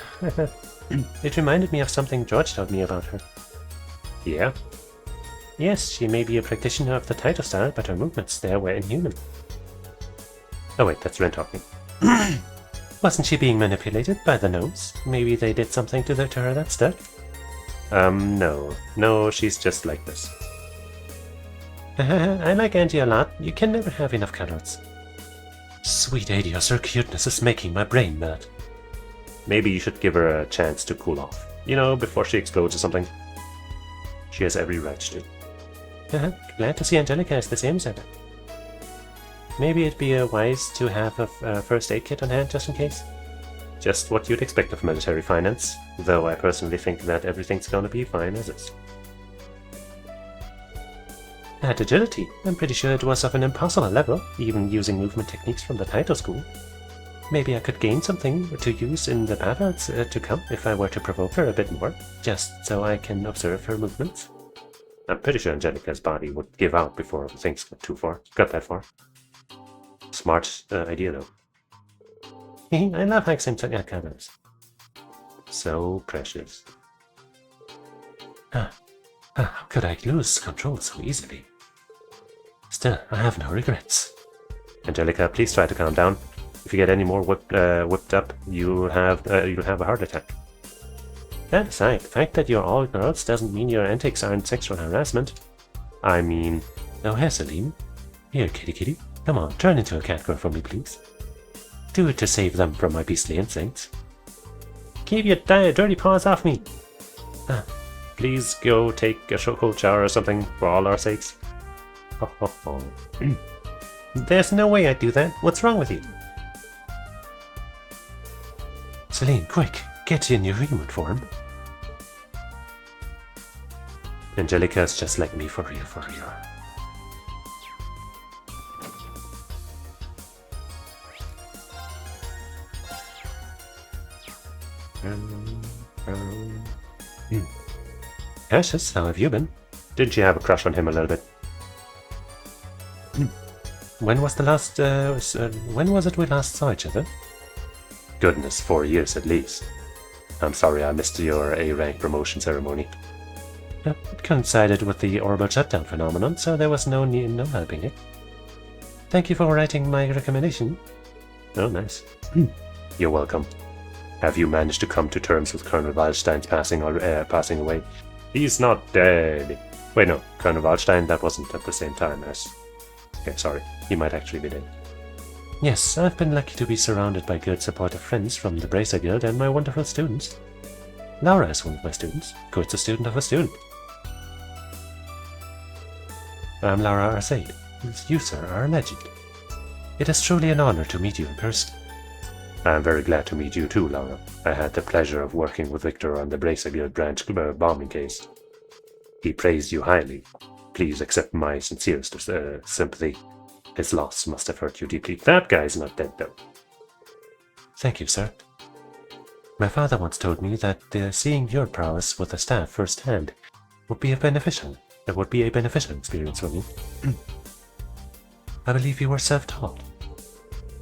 It reminded me of something George told me about her. Yeah? Yes, she may be a practitioner of the Taito style, but her movements there were inhuman. Oh wait, that's Ren talking. Wasn't she being manipulated by the gnomes? Maybe they did something to her that stuck? No. No, she's just like this. I like Angie a lot. You can never have enough cuddles. Sweet Adios, her cuteness is making my brain melt. Maybe you should give her a chance to cool off. You know, before she explodes or something. She has every right to. Glad to see Angelica is the same as ever. Maybe it'd be wise to have a first aid kit on hand just in case. Just what you'd expect of military finance, though I personally think that everything's gonna be fine as is. That agility, I'm pretty sure it was of an impossible level, even using movement techniques from the Taito school. Maybe I could gain something to use in the battles to come if I were to provoke her a bit more, just so I can observe her movements. I'm pretty sure Angelica's body would give out before things got that far. Smart idea though. I love how simple colors. So precious. How could I lose control so easily? Still, I have no regrets. Angelica, please try to calm down. If you get any more whipped up, you'll have a heart attack. That aside, the fact that you're all girls doesn't mean your antics aren't sexual harassment. I mean... Oh, here, Celine. Here, kitty kitty. Come on, turn into a cat girl for me, please. Do it to save them from my beastly instincts. Keep your dirty paws off me! Please go take a cold shower or something for all our sakes. Ho ho ho. There's no way I'd do that. What's wrong with you? Celine, quick! Get in your human form. Angelica's just like me for real, for real. Cheesus, how have you been? Didn't you have a crush on him a little bit? When was the last, when was it we last saw each other? Goodness, 4 years at least. I'm sorry I missed your A-rank promotion ceremony. It coincided with the orbital shutdown phenomenon, so there was no helping it. Thank you for writing my recommendation. Oh, nice. You're welcome. Have you managed to come to terms with Colonel Waldstein's passing away? He's not dead. Wait, no. Colonel Waldstein, that wasn't at the same time as... Okay, sorry. He might actually be dead. Yes, I've been lucky to be surrounded by good supportive friends from the Bracer Guild and my wonderful students. Laura is one of my students. Kurt's a student of a student. I'm Laura Arsaid. You, sir, are a legend. It is truly an honor to meet you in person. I'm very glad to meet you too, Laura. I had the pleasure of working with Victor on the Bracer Guild branch bombing case. He praised you highly. Please accept my sincerest sympathy. His loss must have hurt you deeply. That guy's not dead, though. Thank you, sir. My father once told me that seeing your prowess with a staff firsthand would be a beneficial experience for me. I believe you were self-taught.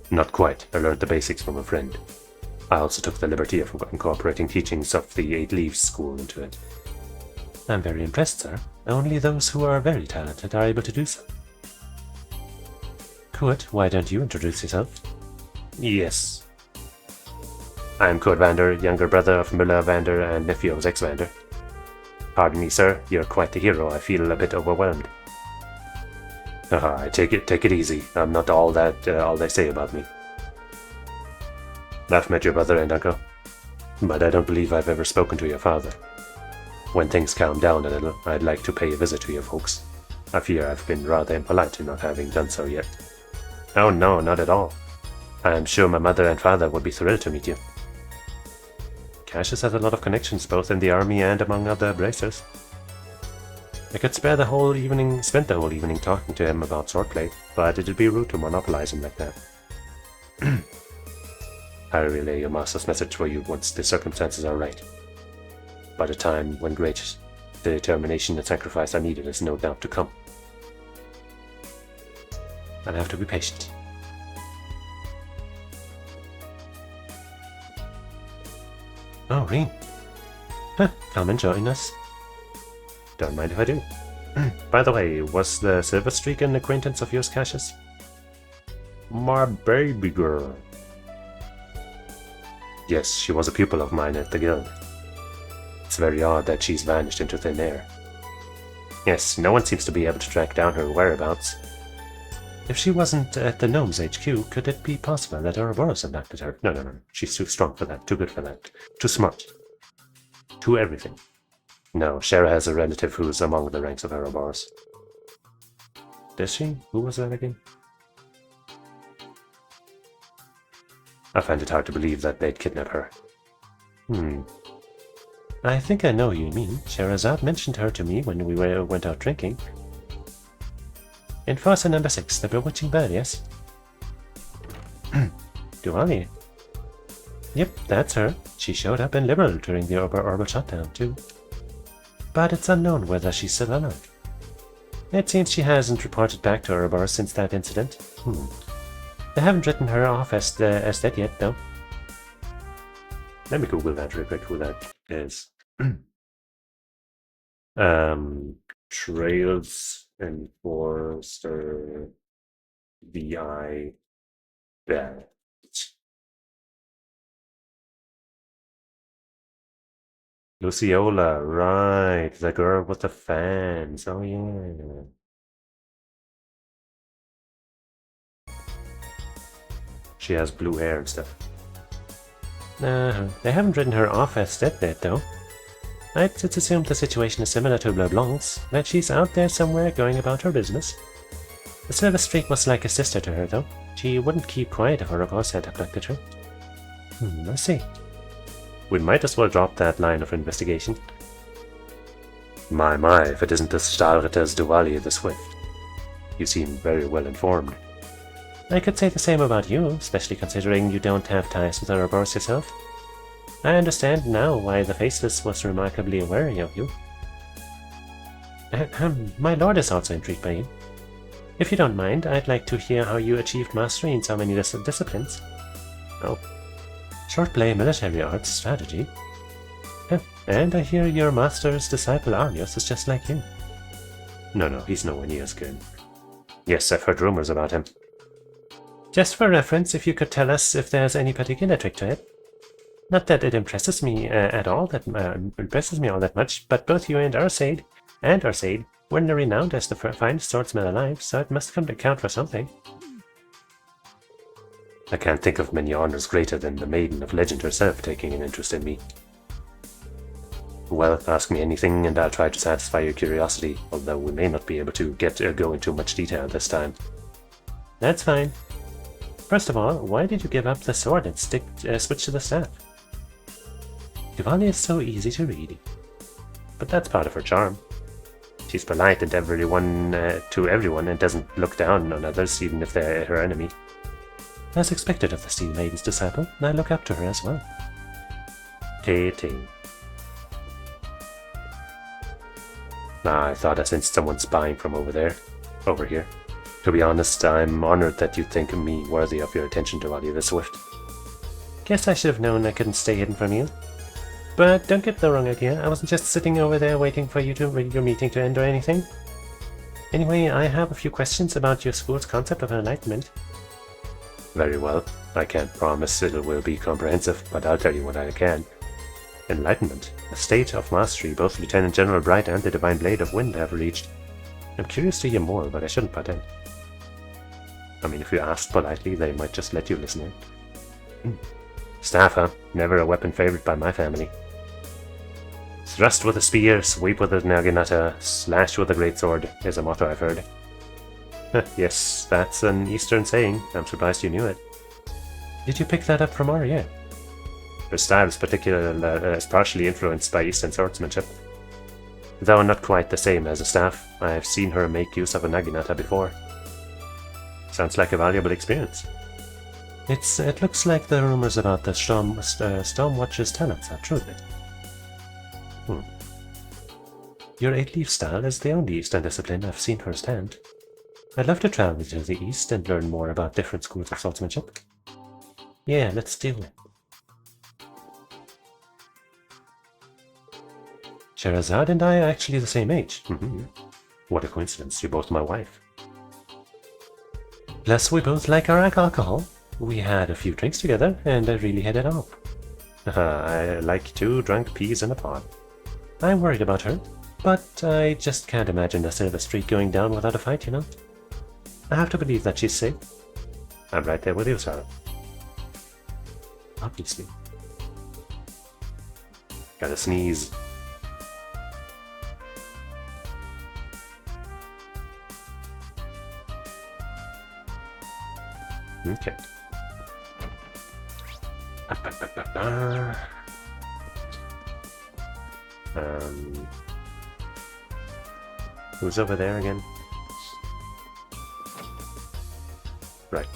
Not quite. I learned the basics from a friend. I also took the liberty of incorporating teachings of the 8 Leaves School into it. I'm very impressed, sir. Only those who are very talented are able to do so. Kurt, why don't you introduce yourself? Yes. I'm Kurt Vander, younger brother of Müller Vander and nephew of Zex Vander. Pardon me, sir. You're quite the hero. I feel a bit overwhelmed. Take it easy. I'm not all they say about me. I've met your brother and uncle, but I don't believe I've ever spoken to your father. When things calm down a little, I'd like to pay a visit to your folks. I fear I've been rather impolite in not having done so yet. Oh no, not at all. I'm sure my mother and father would be thrilled to meet you. Cassius has a lot of connections both in the army and among other bracers. I could spend the whole evening talking to him about swordplay, but it'd be rude to monopolize him like that. I'll relay your master's message for you once the circumstances are right. But a time when great determination and sacrifice are needed is no doubt to come. I'll have to be patient. Oh, Reen. Come and join us. Don't mind if I do. By the way, was the Silver Streak an acquaintance of yours, Cassius? My baby girl. Yes, she was a pupil of mine at the guild. It's very odd that she's vanished into thin air. Yes, no one seems to be able to track down her whereabouts. If she wasn't at the Gnome's HQ, could it be possible that Ouroboros abducted her? No. She's too strong for that, too good for that, too smart. Too everything. No, Shara has a relative who's among the ranks of Ouroboros. Does she? Who was that again? I find it hard to believe that they'd kidnap her. I think I know who you mean. Sherazade mentioned her to me when we went out drinking. Enforcer number 6, the bewitching bird, yes? Duali. Yep, that's her. She showed up in Liberal during the orbital shutdown, too. But it's unknown whether she's still alive. It seems she hasn't reported back to Ouroboros since that incident. They haven't written her off as dead yet, though. Let me Google that real quick, who that is. Trails Enforcer VI Bet. Luciola, right, the girl with the fans. Oh yeah. She has blue hair and stuff. They haven't written her off as dead yet, though. I'd just assume the situation is similar to LeBlanc's, that she's out there somewhere going about her business. The silver streak was like a sister to her, though. She wouldn't keep quiet if her boss had abducted her. I see. We might as well drop that line of investigation. My, if it isn't the Stahlritter's Diwali the Swift. You seem very well informed. I could say the same about you, especially considering you don't have ties with Ouroboros yourself. I understand now why the Faceless was remarkably wary of you. My lord is also intrigued by you. If you don't mind, I'd like to hear how you achieved mastery in so many disciplines. Oh. Swordplay, military arts, strategy. And I hear your master's disciple Arnios is just like you. No, he's nowhere near as good. Yes, I've heard rumors about him. Just for reference, if you could tell us if there's any particular trick to it. Not that it impresses me all that much, but both you and Arsaid were renowned as the finest swordsman alive, so it must come to count for something. I can't think of many honors greater than the Maiden of Legend herself taking an interest in me. Well, ask me anything and I'll try to satisfy your curiosity, although we may not be able to go into much detail this time. That's fine. First of all, why did you give up the sword and switch to the staff? Diwali is so easy to read. But that's part of her charm. She's polite and to everyone and doesn't look down on others, even if they're her enemy. As expected of the Steel Maiden's disciple, I look up to her as well. Ting. I thought I sensed someone spying from over here. To be honest, I'm honored that you think me worthy of your attention, Diwali the Swift. Guess I should have known I couldn't stay hidden from you. But don't get the wrong idea, I wasn't just sitting over there waiting for your meeting to end or anything. Anyway, I have a few questions about your school's concept of enlightenment. Very well. I can't promise it will be comprehensive, but I'll tell you what I can. Enlightenment, a state of mastery both Lieutenant General Bright and the Divine Blade of Wind have reached. I'm curious to hear more, but I shouldn't pretend. I mean, if you asked politely, they might just let you listen in. Staff, huh? Never a weapon favored by my family. Thrust with a spear, sweep with a naginata, slash with a greatsword is a motto I've heard. Yes, that's an Eastern saying. I'm surprised you knew it. Did you pick that up from Arya? Her style is partially influenced by Eastern swordsmanship. Though not quite the same as a staff, I've seen her make use of a naginata before. Sounds like a valuable experience. It looks like the rumors about the Stormwatcher's talents are true then. Your 8-leaf style is the only Eastern discipline I've seen firsthand. I'd love to travel to the East and learn more about different schools of swordsmanship. Yeah, let's do it. Sherazade and I are actually the same age. What a coincidence, you're both my wife. Plus, we both like our alcohol. We had a few drinks together, and I really hit it off. I like 2 drunk peas in a pod. I'm worried about her, but I just can't imagine the Silver Streak going down without a fight, you know? I have to believe that she's safe. I'm right there with you, Sarah. Obviously. Gotta sneeze. Okay. Who's over there again? Right.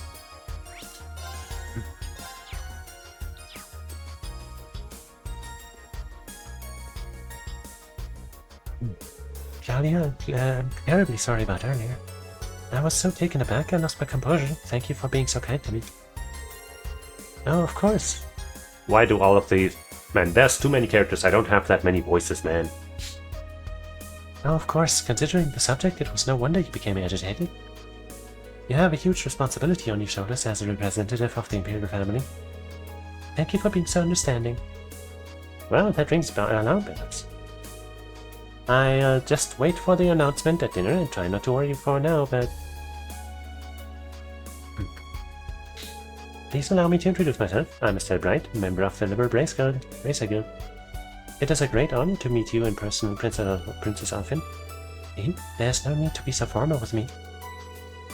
Jalia, I'm terribly sorry about earlier. I was so taken aback I lost my composure. Thank you for being so kind to me. Oh, of course. Why do all of these... Man, there's too many characters. I don't have that many voices, man. Oh, of course, considering the subject, it was no wonder you became agitated. You have a huge responsibility on your shoulders as a representative of the Imperial family. Thank you for being so understanding. Well, that rings alarm bells. I'll just wait for the announcement at dinner and try not to worry you for now, but... Please allow me to introduce myself. I'm Mr. Bright, member of the Liberal Racer Guild. It is a great honor to meet you in person, Princess Alfin. There's no need to be so formal with me.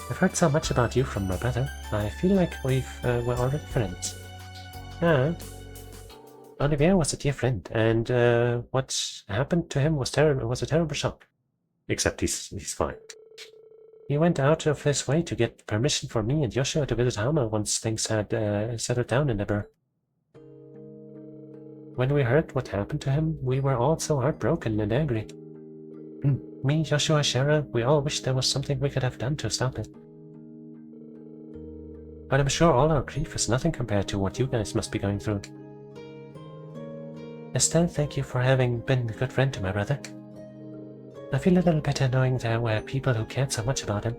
I've heard so much about you from my brother. I feel like we're already friends. Olivier was a dear friend, and what happened to him was a terrible shock. Except he's fine. He went out of his way to get permission for me and Joshua to visit Halma once things had settled down in Liber. When we heard what happened to him, we were all so heartbroken and angry. Me, Joshua, Shara, we all wished there was something we could have done to stop it. But I'm sure all our grief is nothing compared to what you guys must be going through. Estelle, thank you for having been a good friend to my brother. I feel a little better knowing there were people who cared so much about him.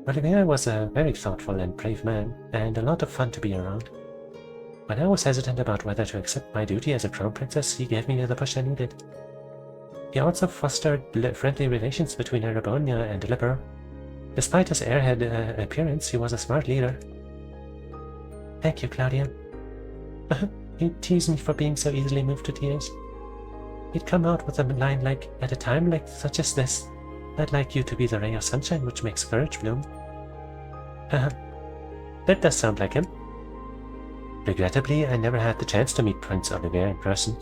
Olivier was a very thoughtful and brave man, and a lot of fun to be around. When I was hesitant about whether to accept my duty as a crown princess, he gave me the push I needed. He also fostered friendly relations between Erebonia and Liber. Despite his airhead appearance, he was a smart leader. Thank you, Claudia. He'd tease me for being so easily moved to tears. He'd come out with a line like, at a time like such as this, I'd like you to be the ray of sunshine which makes courage bloom. That does sound like him. Regrettably, I never had the chance to meet Prince Olivier in person.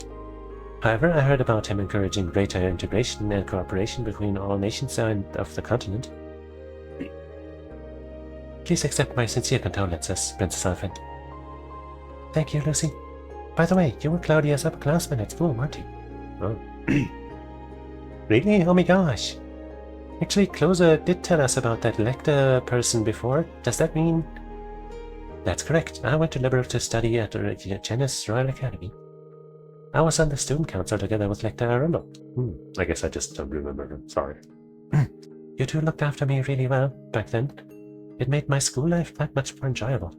However, I heard about him encouraging greater integration and cooperation between all nations of the continent. Please accept my sincere condolences, Princess Alfin. Thank you, Lucy. By the way, you were Claudia's upperclassman at school, weren't you? Oh. Really? Oh my gosh. Actually, Closa did tell us about that Lecter person before. Does that mean... That's correct. I went to Liberal to study at the Genis Royal Academy. I was on the student council together with Lecter Arundel. I guess I just don't remember him. Sorry. You two looked after me really well back then. It made my school life that much more enjoyable.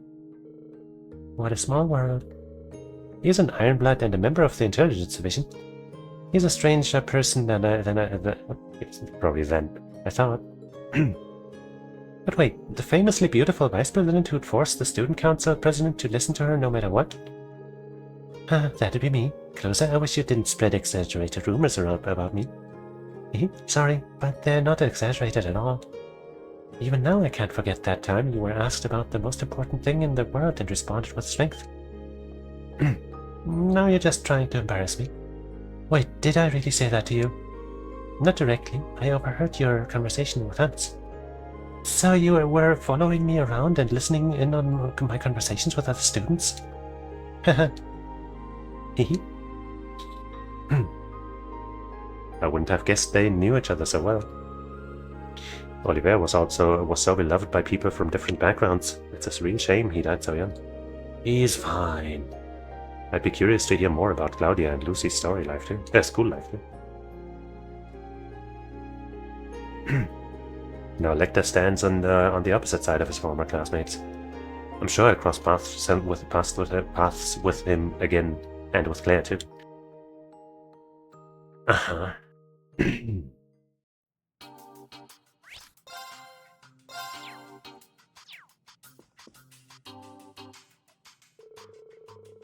What a small world. He's an Ironblood and a member of the Intelligence Division. He's a stranger person than I thought. But wait, the famously beautiful vice president who'd forced the student council president to listen to her no matter what? That'd be me. Closer, I wish you didn't spread exaggerated rumors around about me. Sorry, but they're not exaggerated at all. Even now I can't forget that time you were asked about the most important thing in the world and responded with strength. Now you're just trying to embarrass me. Wait, did I really say that to you? Not directly. I overheard your conversation with Hans. So you were following me around and listening in on my conversations with other students? I wouldn't have guessed they knew each other so well. Olivier was so beloved by people from different backgrounds. It's a real shame he died so young. He's fine. I'd be curious to hear more about Claudia and Lucy's school life too. Now Lecter stands on the opposite side of his former classmates. I'm sure I'll cross paths with him again, and with Claire too.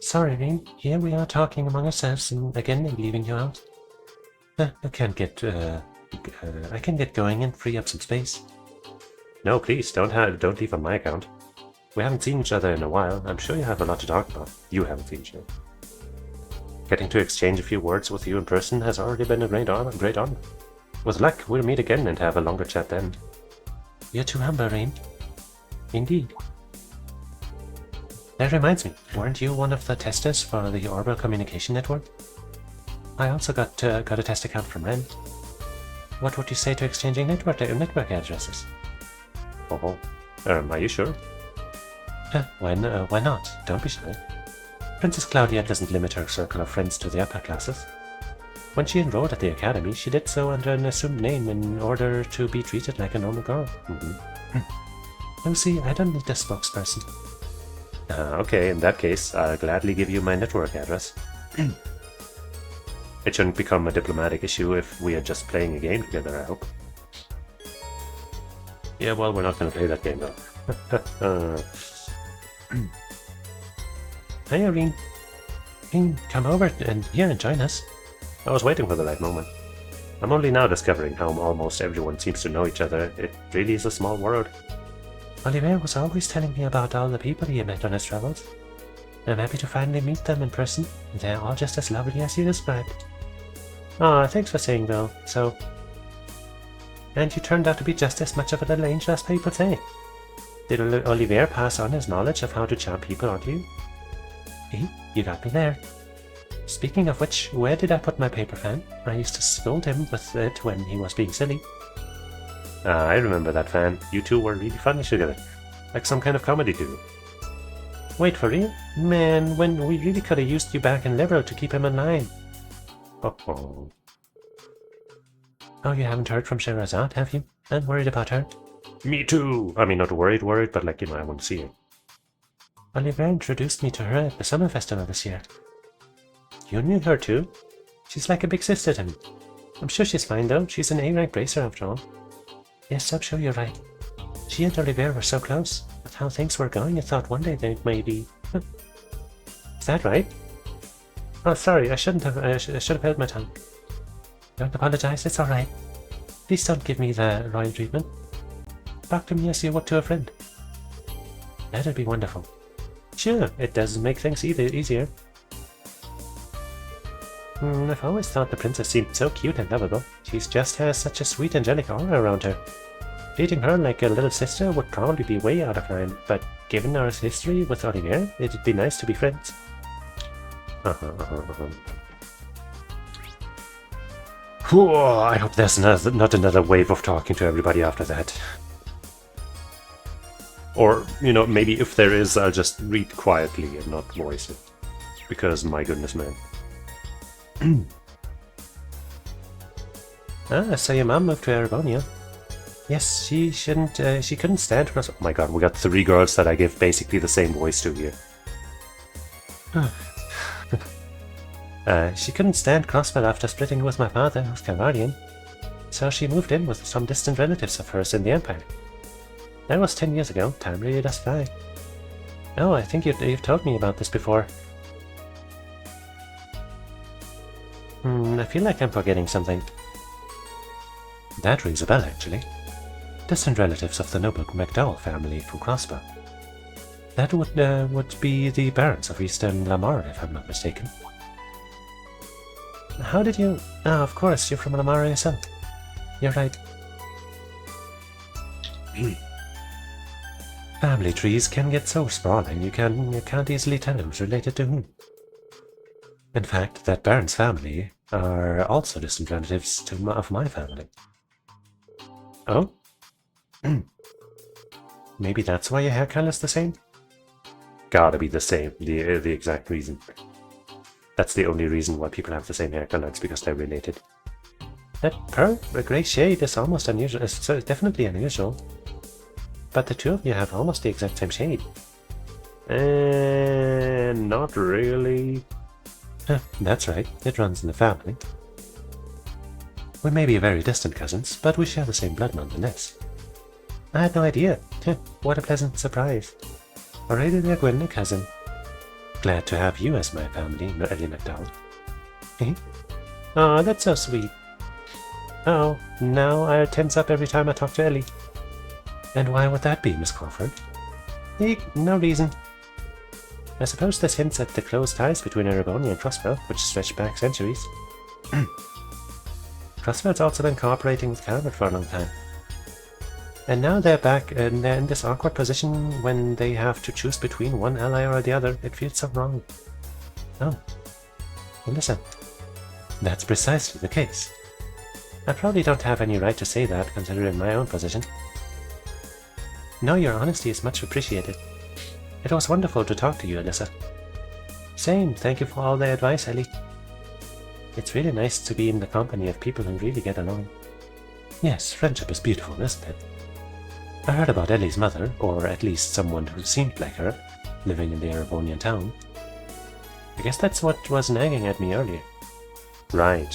Sorry, Reem. Here we are talking among ourselves and leaving you out. I can get going and free up some space. No, please, don't leave on my account. We haven't seen each other in a while. I'm sure you have a lot to talk about. You haven't seen each other. Getting to exchange a few words with you in person has already been a great honor. With luck, we'll meet again and have a longer chat then. You're too humble, Reem. Indeed. That reminds me, weren't you one of the testers for the Orbital Communication Network? I also got a test account from Ren. What would you say to exchanging network addresses? Oh, are you sure? Why not? Don't be shy. Princess Claudia doesn't limit her circle of friends to the upper classes. When she enrolled at the academy, she did so under an assumed name in order to be treated like a normal girl. Oh, see, I don't need a spokesperson. Okay, in that case, I'll gladly give you my network address. It shouldn't become a diplomatic issue if we are just playing a game together, I hope. Yeah, well, we're not going to play that game, though. Hey, Irene. Come over and here and join us. I was waiting for the right moment. I'm only now discovering how almost everyone seems to know each other. It really is a small world. Oliver was always telling me about all the people he met on his travels. I'm happy to finally meet them in person. They're all just as lovely as you described. Ah, thanks for saying though. So... And you turned out to be just as much of a little angel as people say. Did Oliver pass on his knowledge of how to charm people onto you? You got me there. Speaking of which, where did I put my paper fan? I used to scold him with it when he was being silly. I remember that fan. You two were really funny together. Like some kind of comedy duo. Wait, for real? Man, when we really could have used you back in Liberal to keep him in line. Uh-oh. Oh, you haven't heard from Sherazade, have you? I'm worried about her. Me too! I mean, not worried, but like, I want to see her. Oliver introduced me to her at the summer festival this year. You knew her too? She's like a big sister to me. I'm sure she's fine though. She's an A-rank racer after all. Yes, I'm sure you're right. She and Oliver were so close. With how things were going, I thought one day they may be... Is that right? Oh, sorry, I should have held my tongue. Don't apologize, it's alright. Please don't give me the royal treatment. Talk to me as you would to a friend. That'd be wonderful. Sure, it does make things easier. I've always thought the princess seemed so cute and lovable. She just has such a sweet angelic aura around her. Treating her like a little sister would probably be way out of line, but given our history with Olivier, it'd be nice to be friends. I hope there's not another wave of talking to everybody after that. Or, maybe if there is, I'll just read quietly and not voice it. Because, my goodness, man. So your mom moved to Aragonia. Yes, she couldn't stand for us. Oh my god, we got 3 girls that I give basically the same voice to here. She couldn't stand Crossfell after splitting with my father, who's Calvarian. So she moved in with some distant relatives of hers in the Empire. That was 10 years ago. Time really does fly. Oh, I think you've told me about this before. I feel like I'm forgetting something. That rings a bell, actually. Distant relatives of the noble MacDowell family from Crossbow. That would be the barons of Eastern Lamar, if I'm not mistaken. How did you... Ah, of course, you're from Lamar yourself. You're right. Family trees can get so sprawling you can't easily tell who's related to whom. In fact, that baron's family are also distant relatives of my family. Oh? Maybe that's why your hair color's the same? Gotta be the same, the exact reason. That's the only reason why people have the same hair color, it's because they're related. That grey shade is almost unusual, it's definitely unusual. But the two of you have almost the exact same shade. Not really. That's right, it runs in the family. We may be very distant cousins, but we share the same blood nonetheless. I had no idea. What a pleasant surprise. Aurelia Gwyn, a cousin. Glad to have you as my family, Ellie MacDowell. Oh, that's so sweet. Oh, now I'll tense up every time I talk to Ellie. And why would that be, Miss Crawford? No reason. I suppose this hints at the close ties between Aragonia and Crossfell, which stretch back centuries. Crossfell's also been cooperating with Calvert for a long time. And now they're back and they're in this awkward position when they have to choose between one ally or the other. It feels so wrong. Oh. Well, listen. That's precisely the case. I probably don't have any right to say that, considering my own position. No, your honesty is much appreciated. It was wonderful to talk to you, Alyssa. Same, thank you for all the advice, Ellie. It's really nice to be in the company of people who really get along. Yes, friendship is beautiful, isn't it? I heard about Ellie's mother, or at least someone who seemed like her, living in the Erebonian town. I guess that's what was nagging at me earlier. Right.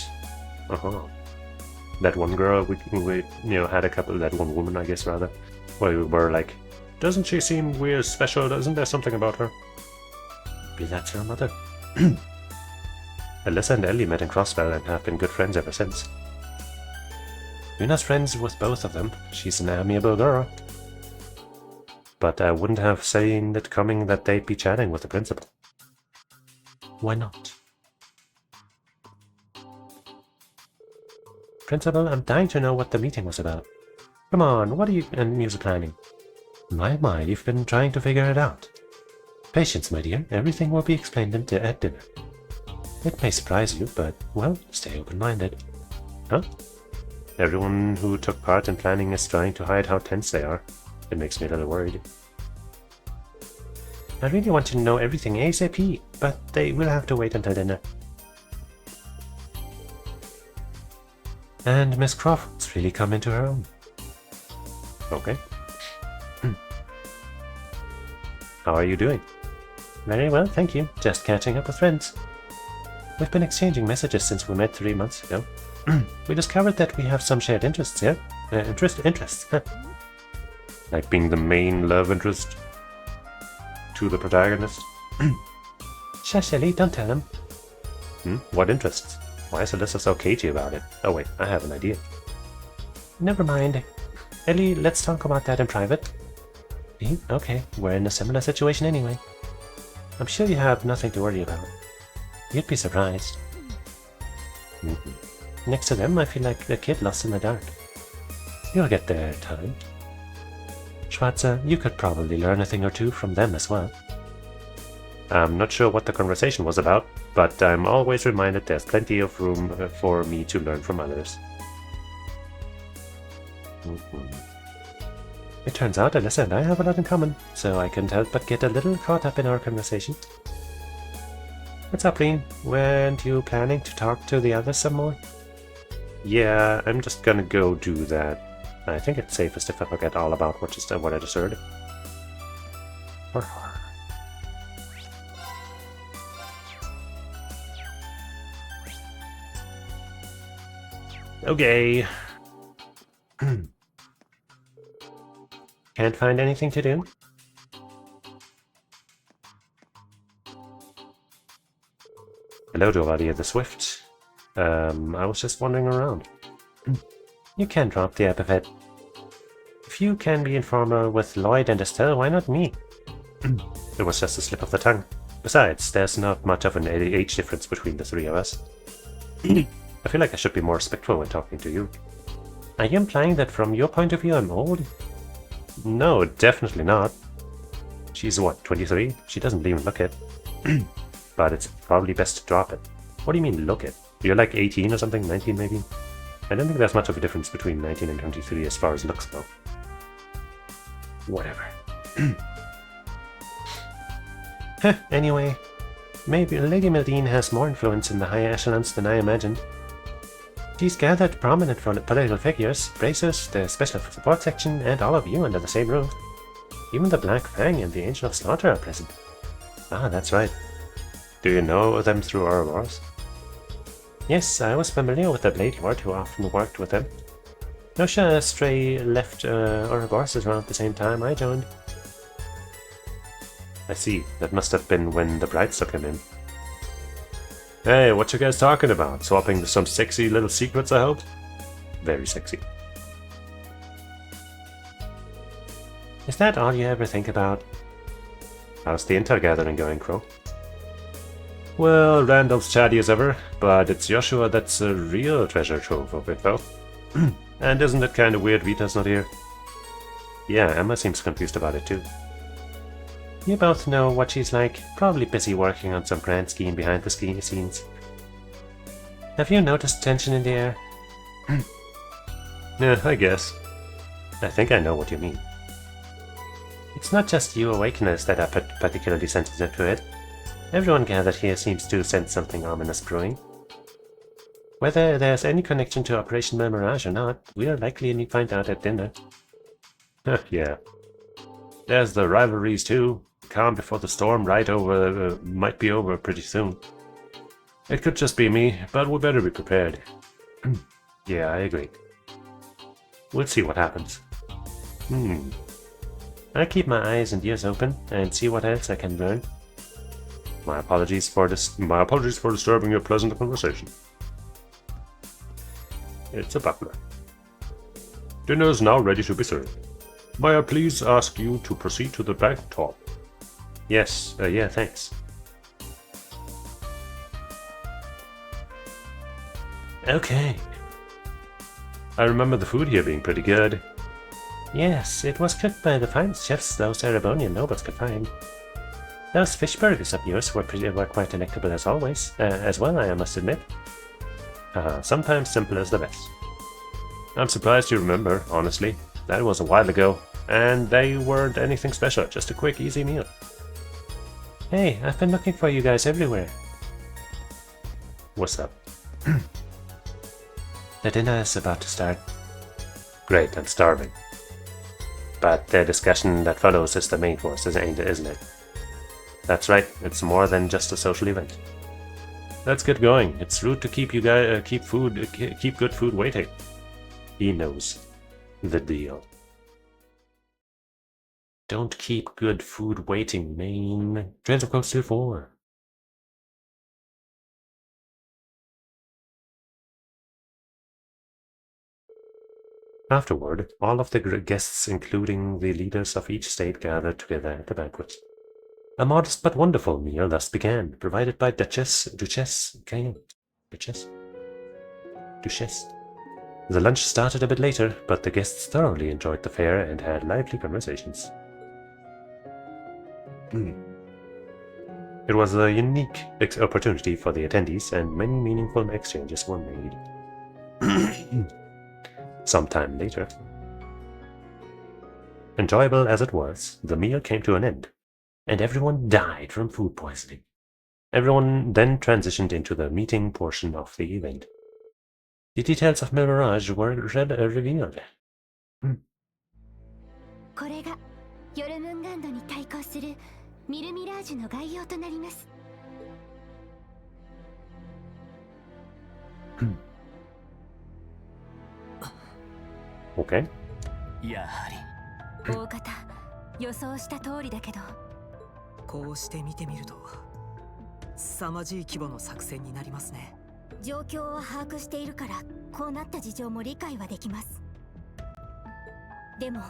That one girl, we had a couple, that one woman, I guess, rather, where we were like, doesn't she seem weird, special, isn't there something about her? Maybe that's her mother. Alyssa and Ellie met in Crossbell and have been good friends ever since. Luna's friends with both of them. She's an amiable girl. But I wouldn't have seen it coming that they'd be chatting with the principal. Why not? Principal, I'm dying to know what the meeting was about. Come on, what are you and music planning? My, you've been trying to figure it out. Patience, my dear. Everything will be explained at dinner. It may surprise you, but, well, stay open-minded. Huh? Everyone who took part in planning is trying to hide how tense they are. It makes me a little worried. I really want to know everything ASAP, but they will have to wait until dinner. And Miss Crawford's really come into her own. Okay. How are you doing? Very well, thank you. Just catching up with friends. We've been exchanging messages since we met 3 months ago. We discovered that we have some shared interests here. Interests. Like being the main love interest to the protagonist? Shush, Ellie, don't tell him. What interests? Why is Alyssa so cagey about it? Oh wait, I have an idea. Never mind. Ellie, let's talk about that in private. Okay, we're in a similar situation anyway. I'm sure you have nothing to worry about. You'd be surprised. Next to them, I feel like a kid lost in the dark. You'll get there in time. Schwarzer, you could probably learn a thing or two from them as well. I'm not sure what the conversation was about, but I'm always reminded there's plenty of room for me to learn from others. It turns out Alyssa and I have a lot in common, so I couldn't help but get a little caught up in our conversation. What's up, Reen? Weren't you planning to talk to the others some more? Yeah, I'm just gonna go do that. I think it's safest if I forget all about what I just heard. Okay. Can't find anything to do? Hello to Adia the Swift. I was just wandering around. You can drop the epithet. If you can be informal with Lloyd and Estelle, why not me? It was just a slip of the tongue. Besides, there's not much of an age difference between the three of us. I feel like I should be more respectful when talking to you. Are you implying that from your point of view I'm old? No, definitely not. She's what, 23? She doesn't even look it. But it's probably best to drop it. What do you mean, look it? You're like 18 or something? 19 maybe? I don't think there's much of a difference between 19 and 23 as far as looks go. Whatever. Anyway, maybe Lady Mildine has more influence in the higher echelons than I imagined. She's gathered prominent political figures, Bracers, the Special Support Section, and all of you under the same roof. Even the Black Fang and the Angel of Slaughter are present. Ah, that's right. Do you know them through Ouroboros? Yes, I was familiar with the Blade Lord who often worked with them. Nosha Stray left Ouroboros around the same time I joined. I see. That must have been when the Brights took him in. Hey, what you guys talking about? Swapping some sexy little secrets, I hope? Very sexy. Is that all you ever think about? How's the intel gathering going, Crow? Well, Randall's chatty as ever, but it's Joshua that's a real treasure trove of it, though. And isn't it kind of weird Vita's not here? Yeah, Emma seems confused about it too. You both know what she's like, probably busy working on some grand scheme behind the scenes. Have you noticed tension in the air? Yeah, I guess. I think I know what you mean. It's not just you Awakeners that are particularly sensitive to it. Everyone gathered here seems to sense something ominous brewing. Whether there's any connection to Operation Mirage or not, we'll likely find out at dinner. Yeah. There's the rivalries too. Calm before the storm might be over pretty soon. It could just be me, but we better be prepared. Yeah, I agree. We'll see what happens. I'll keep my eyes and ears open and see what else I can learn. My apologies for disturbing your pleasant conversation. It's a butler. Dinner is now ready to be served. May I please ask you to proceed to the back top? Yes, yeah, thanks. Okay. I remember the food here being pretty good. Yes, it was cooked by the finest chefs those Erebonian nobles could find. Those fish burgers of yours were quite delectable as always, as well, I must admit. Sometimes simple is the best. I'm surprised you remember, honestly. That was a while ago, and they weren't anything special, just a quick, easy meal. Hey, I've been looking for you guys everywhere. What's up? The dinner is about to start. Great, I'm starving. But the discussion that follows is the main course, isn't it? That's right, it's more than just a social event. Let's get going. It's rude to keep keep good food waiting. He knows the deal. Don't keep good food waiting, man. Trails of Cold Steel 4. Afterward, all of the guests, including the leaders of each state, gathered together at the banquet. A modest but wonderful meal thus began, provided by Duchess. The lunch started a bit later, but the guests thoroughly enjoyed the fare and had lively conversations. It was a unique opportunity for the attendees, and many meaningful exchanges were made. Sometime later, enjoyable as it was, the meal came to an end, and everyone died from food poisoning. Everyone then transitioned into the meeting portion of the event. The details of Mirage were revealed. これがヨルムンガンドに対抗するミルミラージュの概要となります。Okay. やはり大方予想した通りだけど、こうして見てみると凄まじい規模の作戦になりますね。状況を把握しているからこうなった事情も理解はできます。でも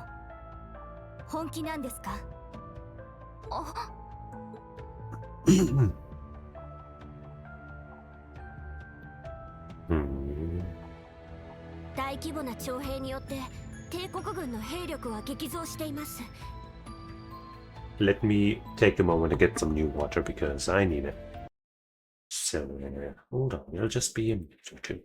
本気なんですか？大規模な徴兵によって帝国軍の兵力は激増しています。 Let me take a moment to get some new water because I need it. So, hold on, it'll just be a minute or two.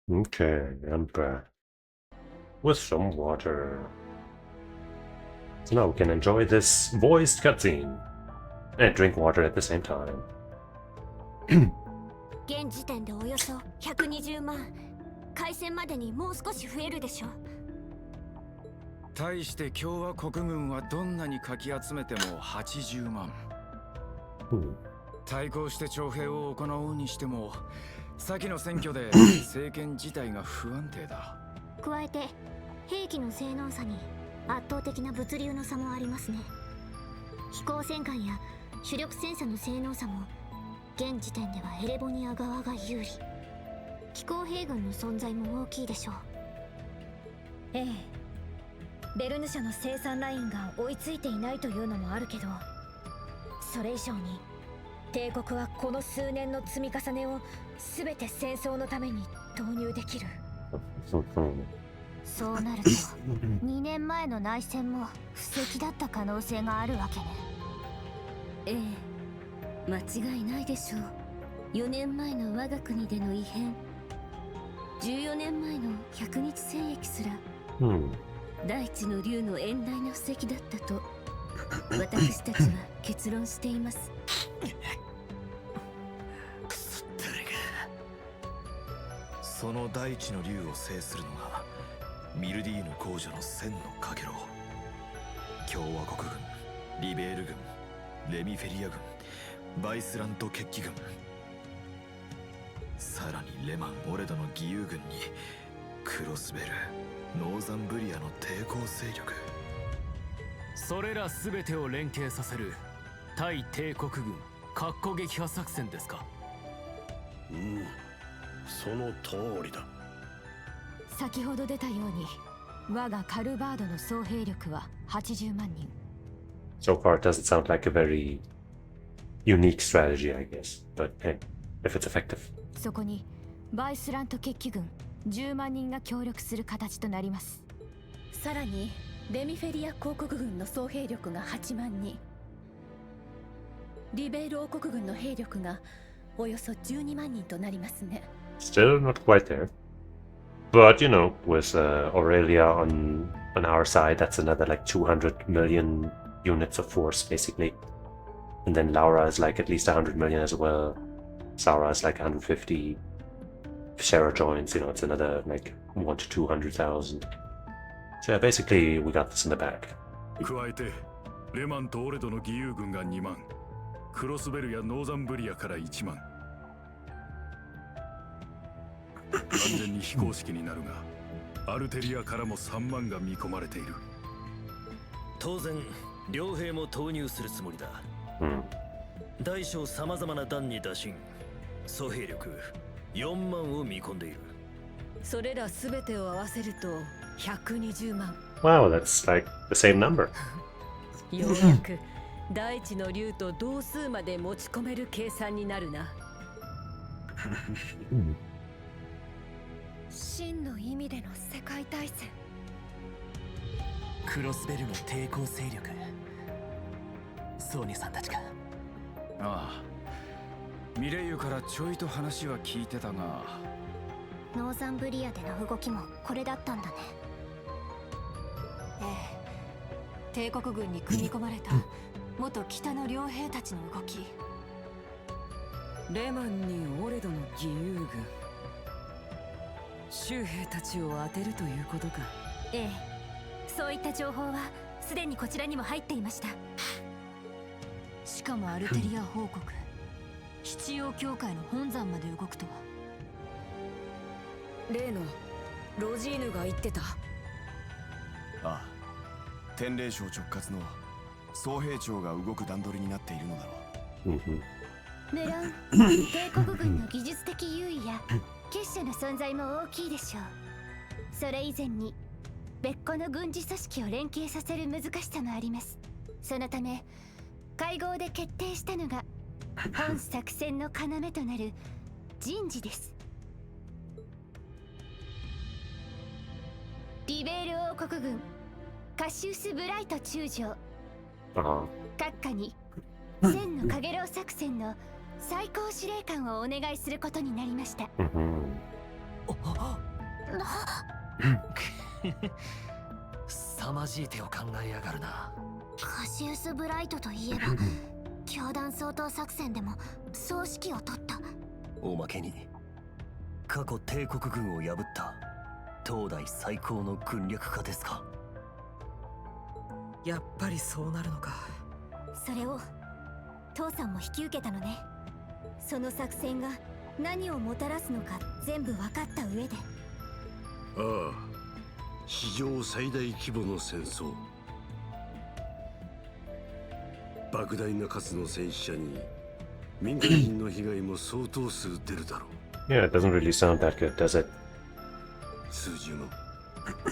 Okay, I'm back. With some water. So now we can enjoy this voiced cutscene. And drink water at the same time. 現時点でおよそ120万。開戦までにもう少し増えるでしょう。対して共和国軍はどんなにかき集めても80万。対抗して徴兵を行おうにしても、先の選挙で政権自体が不安定だ。加えて兵器の性能差に圧倒的な物流の差もありますね。飛行戦艦や主力戦車の性能差も現時点ではエレボニア側が有利。機構兵軍の存在も大きいでしょう。ええ、ベルヌ社の生産ラインが追いついていないというのもあるけど、それ以上に帝国はこの数年の積み重ねを全て戦争のために投入できる。そうなると2年前の内戦も布石だった可能性があるわけね。ええ、間違いないでしょう。4年前の我が国での異変、14年前の百日戦役すら、大地の竜の遠大な布石だったと私たちは結論しています。くそ誰が。その大地の竜を制するのがミルディーヌ公女の千のかげろう。共和国軍、リベール軍、レミフェリア軍、バイスラント決起軍、さらにレマン・オレドの義勇軍にクロスベル、ノーザンブリアの抵抗勢力。それら全てを連携させる対帝国軍括弧撃破作戦ですか。その通りだ。先ほど出たように我がカルバードの総兵力は80万人。 So far, it doesn't sound like a very unique strategy, I guess. But hey, if it's effective. そこにバイスラント決起軍10万人が協力する形となります。さらにレミフェリア公国軍の総兵力が8万人、リベール王国軍の兵力がおよそ12万人となりますね。 Still not quite there. But, you know, with Aurelia on our side, that's another like 200 million units of force, basically. And then Laura is like at least 100 million as well. Sarah is like 150. Sarah joins, you know, it's another like 1 to 200,000. So yeah, basically, we got this in the bag. 加えてレマンとオレドの義勇軍が2万、クロスベルやノーザンブリアから1万。完全に非公式になるが、アルテリアからも3万が見込まれている。当然両兵も投入するつもりだ。大小さまざまな団に打診、総兵力4万を見込んでいる。それら全てを合わせると120万。 Wow, that's like the same number. ようやく大地の竜と同数まで持ち込める計算になるな。真の意味での世界大戦。クロスベルの抵抗勢力、ソーニャさんたちか。ああ、ミレイユからちょいと話は聞いてたが、ノーザンブリアでの動きもこれだったんだね。ええ、帝国軍に組み込まれた元北の両兵たちの動き。レマンにオレドの義勇軍、州兵たちを当てるということか。ええ、そういった情報はすでにこちらにも入っていました。しかもアルテリア報告、七曜教会の本山まで動くとは。例のロジーヌが言ってた。ああ、天霊省直轄の総兵長が動く段取りになっているのだろう。無論帝国軍の技術的優位や結社の存在も大きいでしょう。それ以前に別個の軍事組織を連携させる難しさもあります。そのため会合で決定したのが本作戦の要となる人事です。リベール王国軍カシウス・ブライト中将、閣下に千のかげろう作戦の最高司令官をお願いすることになりました。凄まじい手を考えやがるな。カシウス・ブライトといえば教団掃討作戦でも総指揮を取った。おまけに過去帝国軍を破った東大最高の軍略家ですか。やっぱりそうなるのか。それを父さんも引き受けたのね。その作戦が何をもたらすのか全部分かった上で。ああ、史上最大規模の戦争。莫大な数の戦死者に民間人の被害も相当数出るだろう。Yeah, it doesn't really sound that good, does it? 数十万、場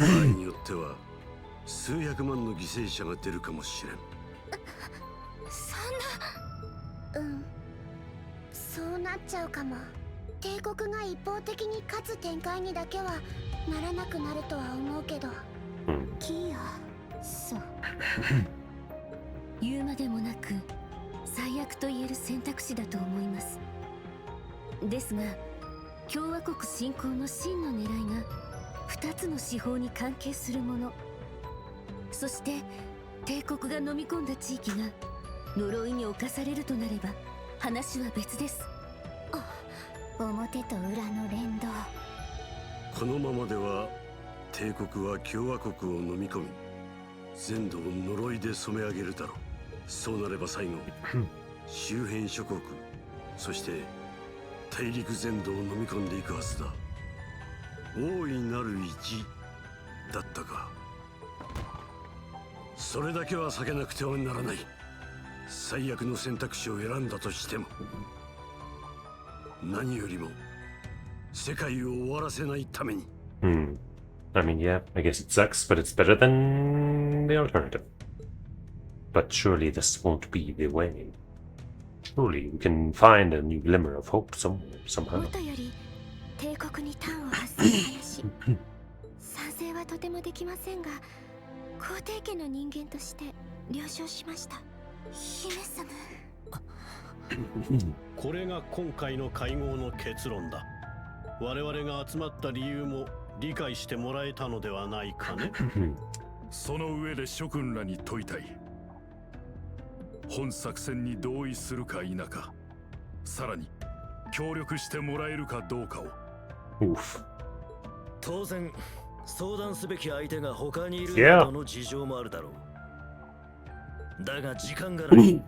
合によっては数百万の犠牲者が出るかもしれん。そんな。そうなっちゃうかも。帝国が一方的に勝つ展開にだけはならなくなるとは思うけど。キーヤ、そう言うまでもなく最悪と言える選択肢だと思います。ですが共和国侵攻の真の狙いが2つの司法に関係するもの、そして帝国が飲み込んだ地域が呪いに侵されるとなれば話は別です。表と裏の連動。このままでは帝国は共和国を飲み込み全土を呪いで染め上げるだろう。そうなれば最後周辺諸国、そして大陸全土を飲み込んでいくはずだ。大いなる一だったか。それだけは避けなくてはならない。最悪の選択肢を選んだとしても何よりも世界を終わらせないために。I mean, yeah, I guess it sucks, but it's better than the alternative. But surely this won't be the way. Surely we can find a new glimmer of hope somehow. 元より帝国に端を発する話賛成はとてもできませんが、皇帝家の人間として了承しました。姫様。これが今回の会合の結論だ。我々が集まった理由も理解してもらえたのではないかね。その上で諸君らに問いたい。本作戦に同意するか否か、さらに協力してもらえるかどうかを。当然相談すべき相手が他にいるなどの事情もあるだろう。だが時間がない。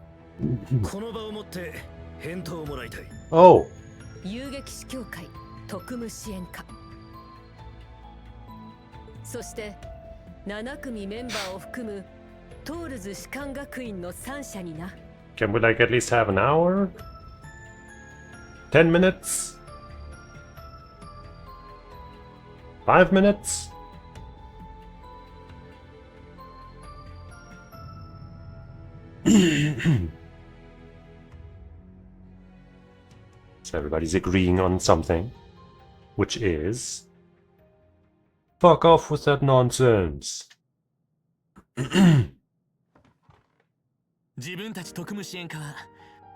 この場をもって返答をもらいたい。遊撃士協会特務支援課、そして7組メンバーを含むトールズ士官学院の3社にな。Can we like at least have an hour? 10 minutes? 5 minutes? So everybody's agreeing on something, which is fuck off with that nonsense. 自分たち特務支援課は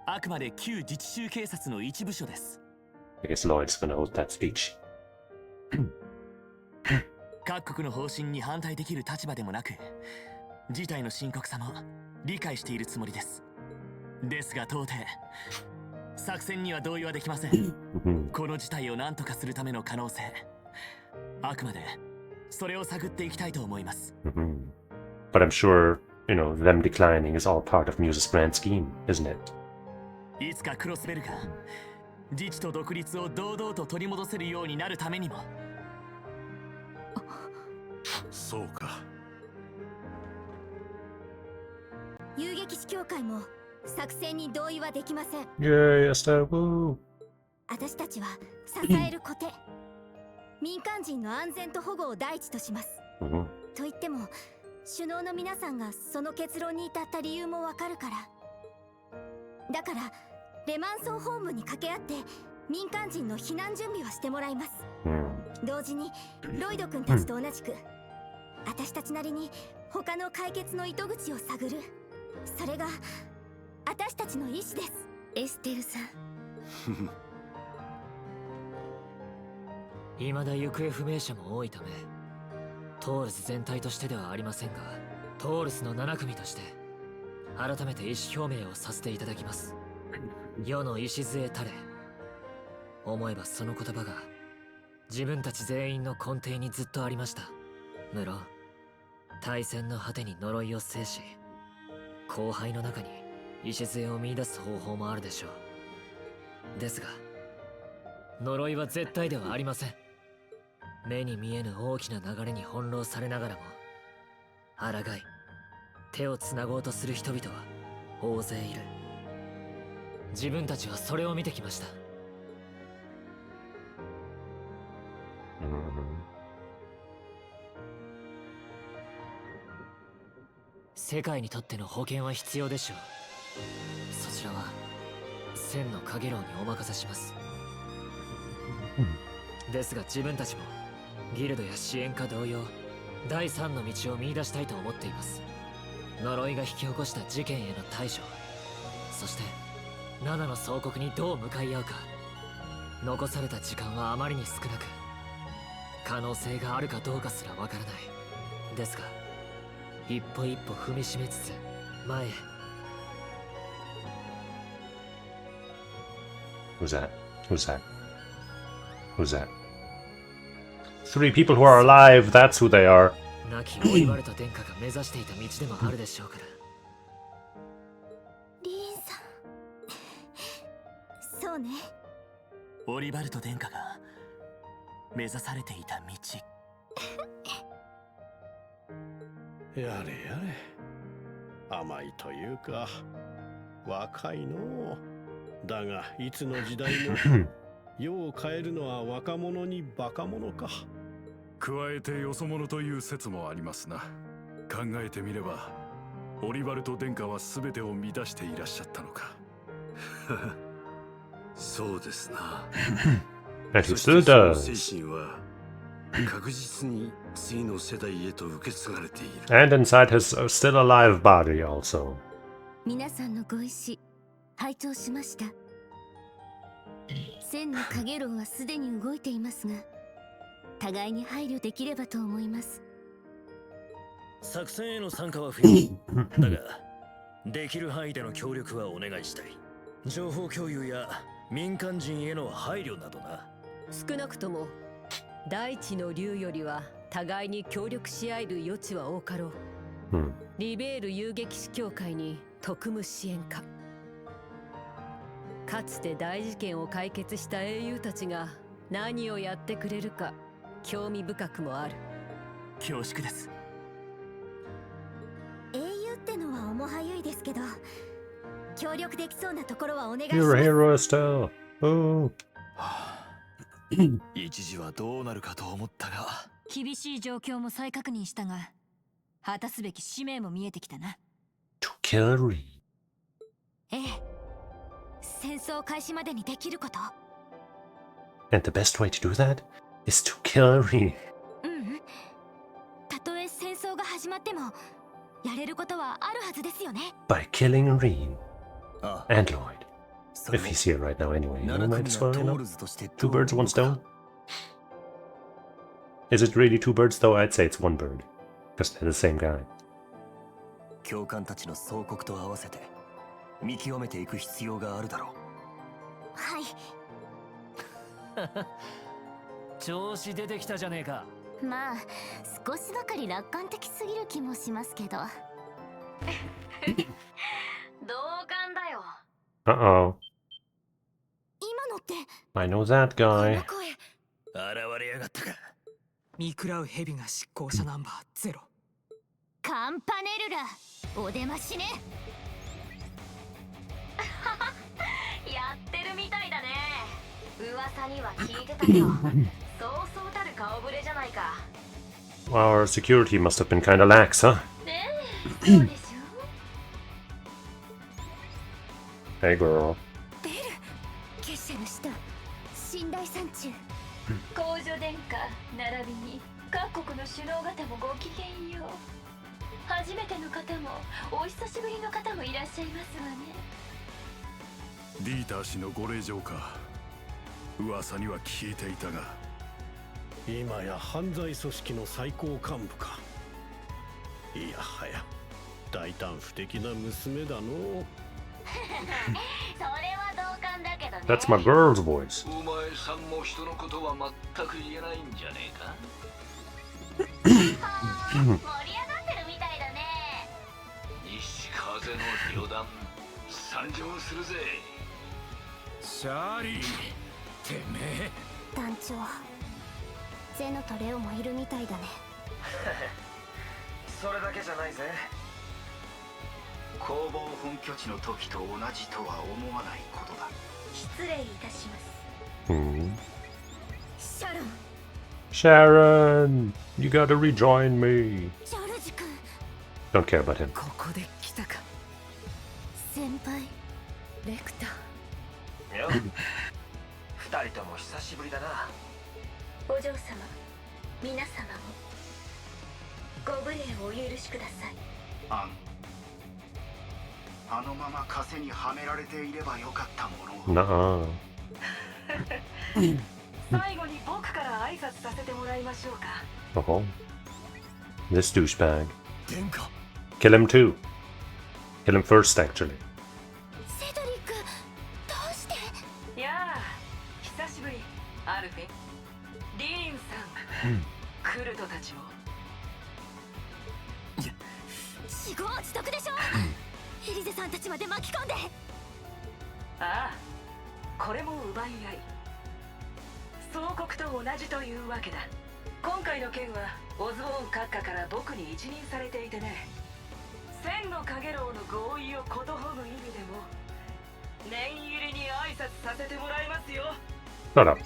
あくまで旧自治州警察の一部署です。I guess Lloyd's gonna hold that speech. 各国の方針に反対できる立場でもなく、事態の深刻さも理解しているつもりです。ですが到底作戦には同意はできません。この事態を何とかするための可能性、あくまでそれを探っていきたいと思います。But I'm sure, you know, them declining is all part of Muse's grand scheme, isn't it? いつかクロスベルが自治と独立を堂々と取り戻せるようになるためにも。そうか。遊撃士協会も作戦に同意はできません。Yay, Esther, woo! 私たちは支える固定民間人の安全と保護を第一とします。と言っても首脳の皆さんがその結論に至った理由もわかるから。だからレマンソンホームに掛け合って民間人の避難準備はしてもらいます。同時にロイド君たちと同じく私たちなりに他の解決の糸口を探る。それが私たちの意志です。エステルさん。未だ行方不明者も多いため、トールス全体としてではありませんが、トールスの7組として改めて意思表明をさせていただきます。世の礎たれ。思えばその言葉が自分たち全員の根底にずっとありました。無論対戦の果てに呪いを制し、後輩の中に礎を見出す方法もあるでしょう。ですが呪いは絶対ではありません。目に見えぬ大きな流れに翻弄されながらも、抗い手をつなごうとする人々は大勢いる。自分たちはそれを見てきました。世界にとっての保険は必要でしょう。そちらは千の陽炎にお任せします。ですが自分たちもギルドや支援家同様、第三の道を見出したいと思っています。呪いが引き起こした事件への対処、そして7の総国にどう向かい合うか。残された時間はあまりに少なく、可能性があるかどうかすらわからない。ですが一歩一歩踏みしめつつ前へ。Who's that? Who's that? Who's that? 3 people who are alive, that's who they are. 亡きオリバルト殿下が目指していた道でもあるでしょうから。リーンさん、そうね。オリバルト殿下が目指されていた道。やれやれ、甘いというか若いの。だがいつの時代も世を変えるのは若者にバカ者か。加えてよそ者という説もありますな。考えてみればオリバルト殿下は全てを満たしていらっしゃったのか。そうですな。 And he そして still その does. 精神は確実に次の世代へと受け継がれている。 And inside his still alive body also. 皆さんのご意思拝聴しました。千の陽炎はすでに動いていますが、互いに配慮できればと思います。作戦への参加は不要だが、できる範囲での協力はお願いしたい。情報共有や民間人への配慮などな。少なくとも大地の竜よりは互いに協力し合える余地は多かろう。リベール遊撃士協会に特務支援課。かつて大事件を解決した英雄たちが何をやってくれるか興味深くもある。恐縮です。英雄ってのは重はゆいですけど、協力できそうなところはお願いします。 You're a hero still. Oh. 一時はどうなるかと思ったが、厳しい状況も再確認したが、果たすべき使命も見えてきたな。 To kill Reed. ええ、戦争開始までにできること。 And the best way to do that is to kill Reed. たとえ戦争が始まってもやれることはあるはずですよね。 By killing Reed and Lloyd. If he's here right now anyway, you might as well, you know. 2 birds, 1 stone. Is it really 2 birds though? I'd say it's 1 bird. Because they're the same guy. 教官たちの総国と合わせて見極めていく必要があるだろう。はい。調子出てきたじゃねえか。まあ少しばかり楽観的すぎる気もしますけど。同感だよ。Uh-oh. 今のって I know that guy. 現れやがったか。見食らう蛇が執行者ナンバー0。カンパネルラ、お出ましね。やってるみたいだね。噂には聞いてたけど、そうそうたる顔ぶれじゃないか。 Our security must have been kinda lax, huh? ねえ、そうでしょ。 Hey girl. ベル、結社の使徒、寝台山中、公女殿下並びに各国の首脳方もごきげんよう。初めての方もお久しぶりの方もいらっしゃいますわね。ディーター氏のご令嬢か。噂には聞いていたが、今や犯罪組織の最高幹部か。いやはや大胆不敵な娘だの。それは同感だけどね。 That's my girl's voice. お前さんも人のことは全く言えないんじゃねえか。盛り上がってるみたいだね。西風の旅団参上するぜ。シャーリー、てめえ。団長、ゼノとレオもいるみたいだね。それだけじゃないぜ。工房本拠地の時と同じとは思わないことだ。失礼いたします。シャロン。 Sharon, you gotta rejoin me. チャールズ君。 Don't care about him. ここで来たか。先輩。レクター。よ。二人とも久しぶりだな。お嬢様、皆様もご無礼をお許しください。あのまま枷にはめられていればよかったもNuh-uh. の。最後に僕から挨拶させてもらいましょうか。 Oh. This douchebag. 殿下。 Kill him too. Kill him first, actually. セドリック、どうして？いやあ、久しぶり。アルフィン、リーンさん、クルトたちも。自業自得でしょ。エリゼさんたちまで巻き込んで。ああ、これも奪い合い。総国と同じというわけだ。今回の件はオズボーン閣下から僕に一任されていてね。千のかげろうの合意をことほぐ意味でも念入りに挨拶させてもらいますよ。 Shut up.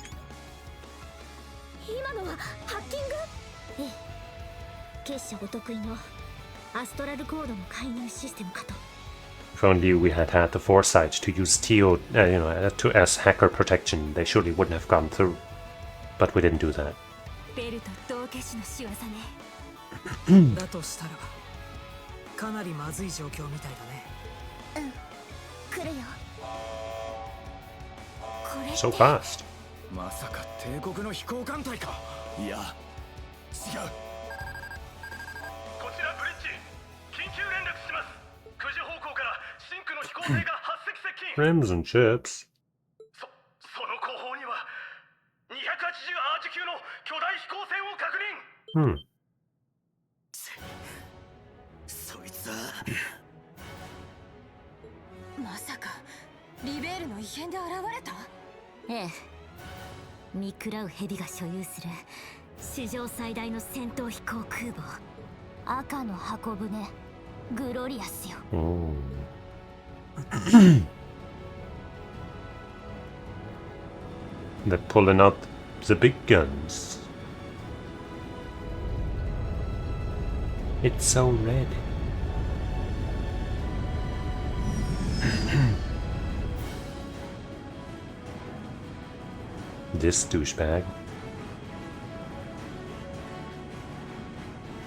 今のはハッキング？ええ。結社お得意のアストラルコードの介入システムかと。 If only we had had the foresight to use as hacker protection, they surely wouldn't have gone through. But we didn't do that. ベルと同化師の仕業ね。だとしたらかなりまずい状況みたいだね。来るよ。これ So fast. まさか帝国の飛行艦隊か。いや、違う。こちらブリッジ、緊急連絡します。9時方向からシンクの飛行艇が8隻接近。 Crimson chips. その後方には280アーチ級の巨大飛行船を確認。そいつはまさかリベールの異変で現れた？ええ。見食らう蛇が所有する史上最大の戦闘飛行空母、赤の箱舟グロリアスよ。They're pulling out the big guns. It's so red. This douchebag.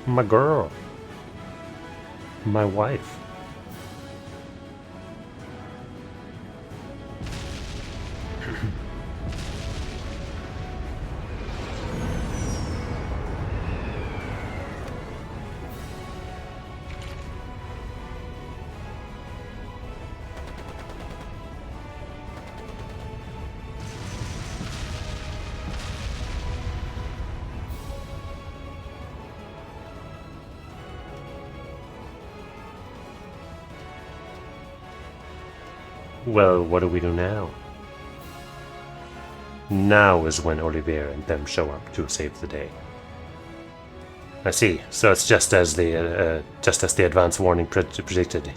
My girl. My wife. Well, what do we do now? Now is when Olivier and them show up to save the day. I see. So it's just as the advance warning predicted.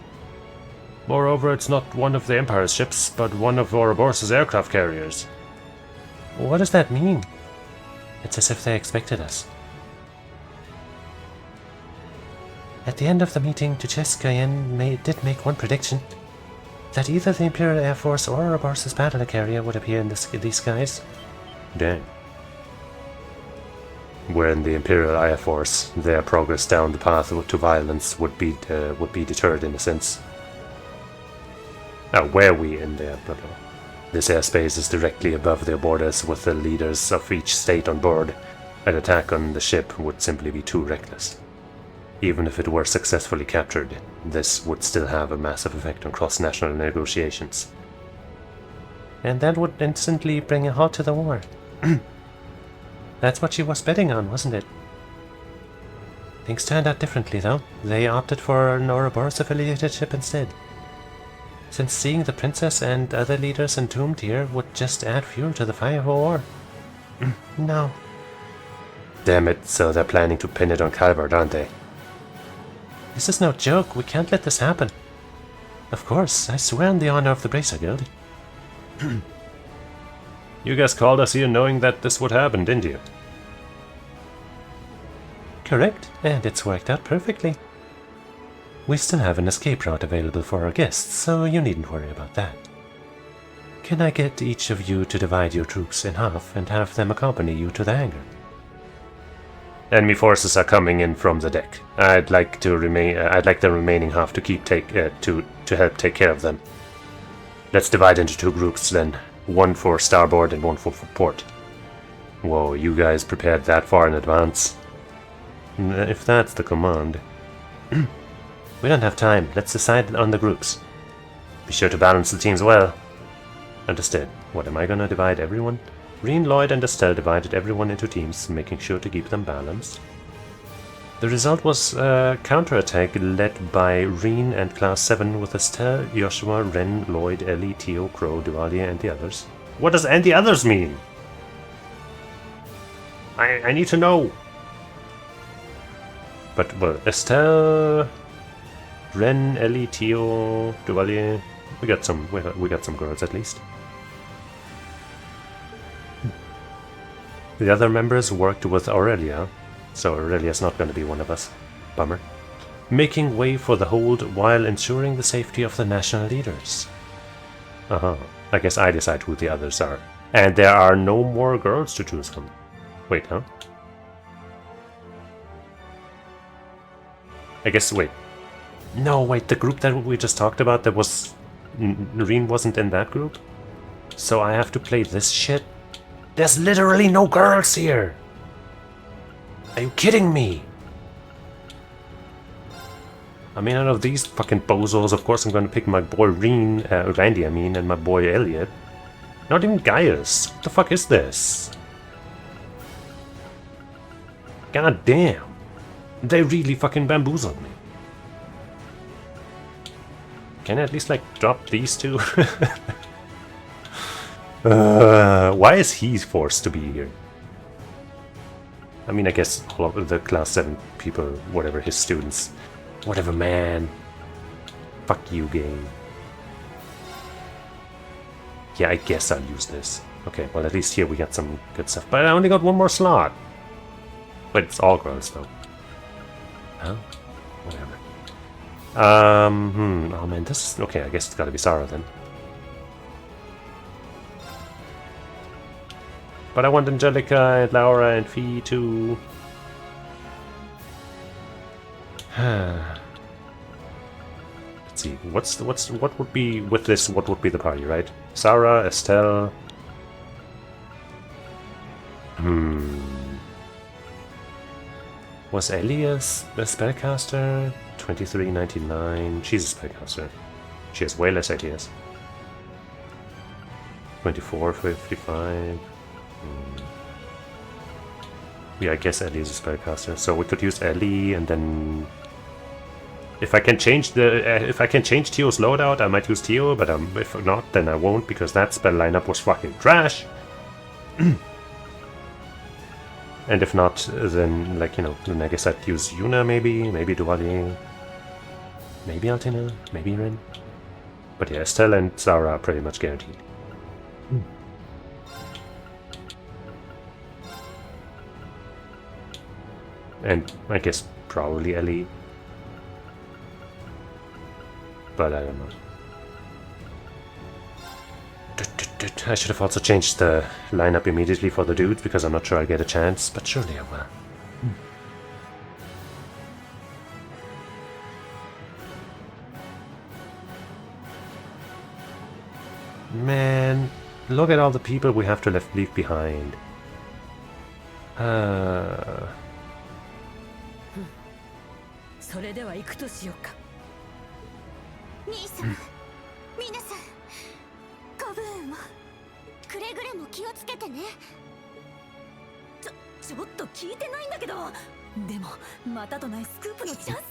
Moreover, it's not one of the Empire's ships, but one of Ouroboros' aircraft carriers. What does that mean? It's as if they expected us. At the end of the meeting, Cheesus did make one prediction. That either the Imperial Air Force or Ouroboros' battle carrier would appear in these skies. Dang. When the Imperial Air Force, their progress down the path to violence would be deterred in a sense. Now, where we in there, blah, blah. This airspace is directly above their borders with the leaders of each state on board. An attack on the ship would simply be too reckless. Even if it were successfully captured, this would still have a massive effect on cross-national negotiations. And that would instantly bring a halt to the war. That's what she was betting on, wasn't it? Things turned out differently, though. They opted for an Ouroboros-affiliated ship instead. Since seeing the princess and other leaders entombed here would just add fuel to the fire of war. No. Damn it, so they're planning to pin it on Calvert, aren't they? This is no joke. We can't let this happen. Of course, I swear on the honor of the Bracer Guild. You guys called us here knowing that this would happen, didn't you? Correct, and it's worked out perfectly. We still have an escape route available for our guests, so you needn't worry about that. Can I get each of you to divide your troops in half and have them accompany you to the hangar? Enemy forces are coming in from the deck. I'd like the remaining half to to help take care of them. Let's divide into 2 groups then. One for starboard and one for port. Whoa, you guys prepared that far in advance? If that's the command. We don't have time. Let's decide on the groups. Be sure to balance the teams well. Understood. What, am I gonna divide everyone? Reen, Lloyd, and Estelle divided everyone into teams, making sure to keep them balanced. The result was a counterattack led by Reen and Class 7 with Estelle, Joshua, Ren, Lloyd, Ellie, Tio, Crow, Duvalier, and the others. What does "and the others" mean? I need to know. But, well, Estelle, Ren, Ellie, Tio, Duvalier. We got some girls at least. The other members worked with Aurelia, so Aurelia's not going to be one of us. Bummer. Making way for the hold while ensuring the safety of the national leaders. I guess I decide who the others are. And there are no more girls to choose from. Wait, huh? I guess, wait. No, wait, the group that we just talked about, that was... Reen wasn't in that group? So I have to play this shit? There's literally no girls here! Are you kidding me? I mean, out of these fucking bozos, of course I'm gonna pick my boy Randy, and my boy Elliot. Not even Gaius. What the fuck is this? God damn. They really fucking bamboozled me. Can I at least, like, drop these two? Why is he forced to be here? I mean, I guess all of the Class 7 people, whatever, his students. Whatever, man. Fuck you, game. Yeah, I guess I'll use this. Okay, well, at least here we got some good stuff. But I only got one more slot. But it's all girls, though. Huh? Whatever. Oh man, this is... Okay, I guess it's gotta be Sarah then. But I want Angelica and Laura and Fee too. Let's see. What would be with this? What would be the party, right? Sarah, Estelle. Was Ellie a spellcaster? 23.99. She's a spellcaster. She has way less ideas. 24.55. Yeah, I guess Ellie is a spellcaster. So we could use Ellie, and then if I can change Tio's loadout, I might use Tio. But if not, then I won't, because that spell lineup was fucking trash. And if not, then, like, you know, then I guess I'd use Yuna, maybe Duvalier, maybe Altina, maybe Ren. But yeah, Estelle and Zara are pretty much guaranteed. And I guess probably Ellie. But I don't know. I should have also changed the lineup immediately for the dudes, because I'm not sure I'll get a chance, but surely I will. Man, look at all the people we have to leave behind. それでは行くとしようか。兄さん、皆さん、ごブーンもくれぐれも気をつけてね。ちょっと聞いてないんだけど。でもまたとないスクープのチャンス。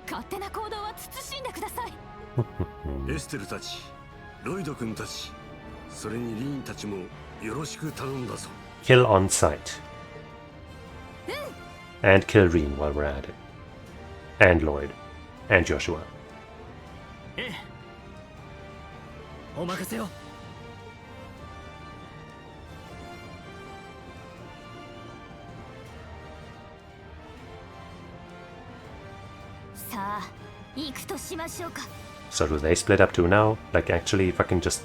勝手な行動は慎んでください。エステルたち、ロイド君たち、それにリーンたちもよろしく頼んだぞ。Kill on sight. And kill Reen while we're at it. And Lloyd. And Joshua. ええ。お任せよ。さあ、行くとしましょうか。 So do they split up too now? Like actually fucking just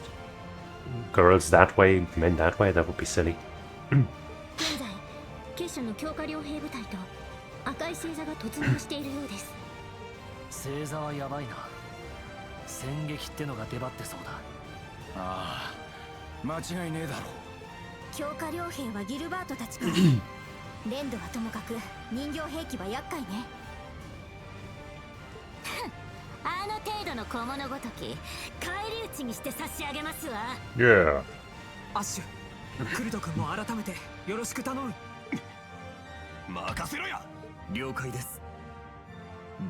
girls that way, men that way? That would be silly. 現在、結社の強化傭兵部隊と赤い星座が突入しているようです。星座はやばいな。戦撃ってのが出張ってそうだ。ああ、間違いねえだろ。強化傭兵はギルバートたちか。連度はともかく人形兵器は厄介ね。あの程度の小物ごとき返り討ちにして差し上げますわ。 Yeah. アッシュ、クルト君も改めてよろしく頼む。任せろや。了解です。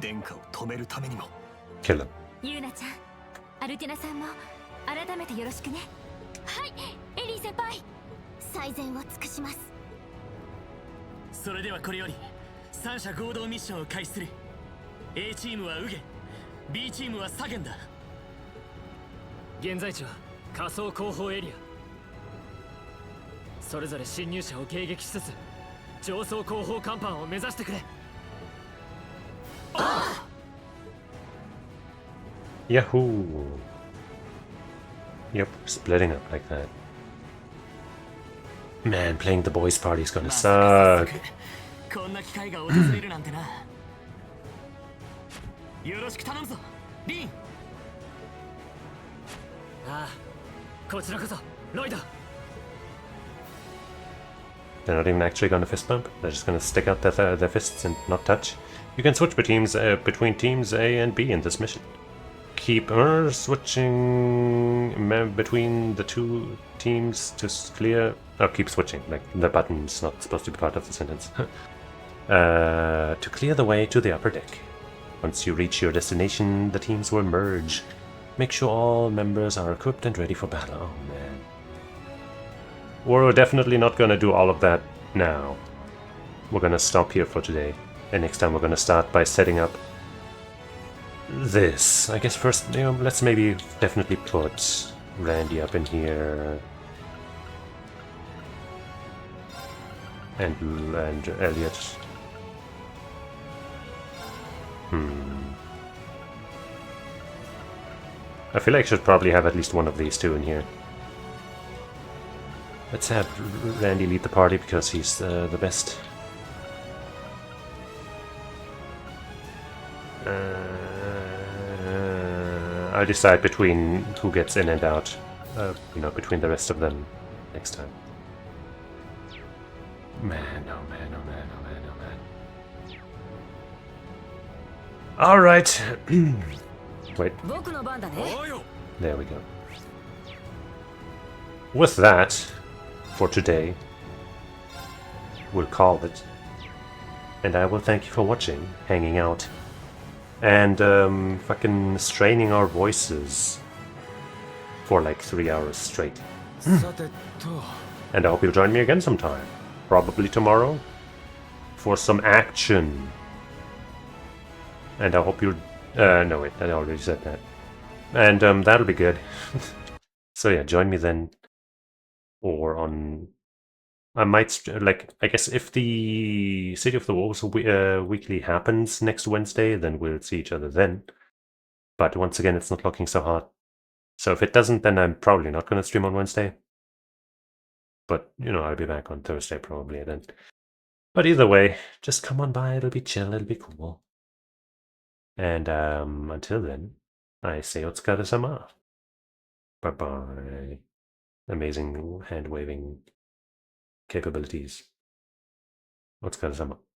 殿下を止めるためにも。 Kill him. ユーナちゃん、アルティナさんも改めてよろしくね。はい、エリー先輩、最善を尽くします。それではこれより三者合同ミッションを開始する。 A チームはウゲ、 B チームはサゲンだ。現在地は仮想後方エリア。それぞれ侵入者を迎撃しつつ上層後方甲板を目指してくれ。 Yahoo! Yep, splitting up like that. Man, playing the boys' party is gonna suck. こんな機会が訪れるなんてな。よろしく頼むぞ、リン。ああ、こちらこそ、ロイド。 They're not even actually gonna fist bump. They're just gonna stick out their fists and not touch. You can switch between teams A and B in this mission. Keep switching between the two teams to clear. Oh, keep switching. Like the button's not supposed to be part of the sentence. To clear the way to the upper deck. Once you reach your destination, the teams will merge. Make sure all members are equipped and ready for battle. Oh man. We're definitely not gonna do all of that now. We're gonna stop here for today. And next time we're gonna start by setting up this. I guess first, you know, let's maybe definitely put Randy up in here. And Elliot. I feel like I should probably have at least one of these two in here. Let's have Randy lead the party because he's the best. I'll decide between who gets in and out, you know, between the rest of them next time. Man, oh man, oh man, oh man, oh man. Alright. Wait. There we go. With that, for today, we'll call it. And I will thank you for watching, hanging out, and fucking straining our voices for like 3 hours straight. And I hope you'll join me again sometime. Probably tomorrow for some action. And I hope you'll... no wait, I already said that. And that'll be good. So yeah, join me then. Or on... I might, like, I guess if the City of the Wolves weekly happens next Wednesday, then we'll see each other then. But once again, it's not looking so hot. So if it doesn't, then I'm probably not going to stream on Wednesday. But, you know, I'll be back on Thursday probably then. But either way, just come on by, it'll be chill, it'll be cool. And until then, I say Otsukaresama. Bye-bye. Amazing hand-waving capabilities. お疲れ様。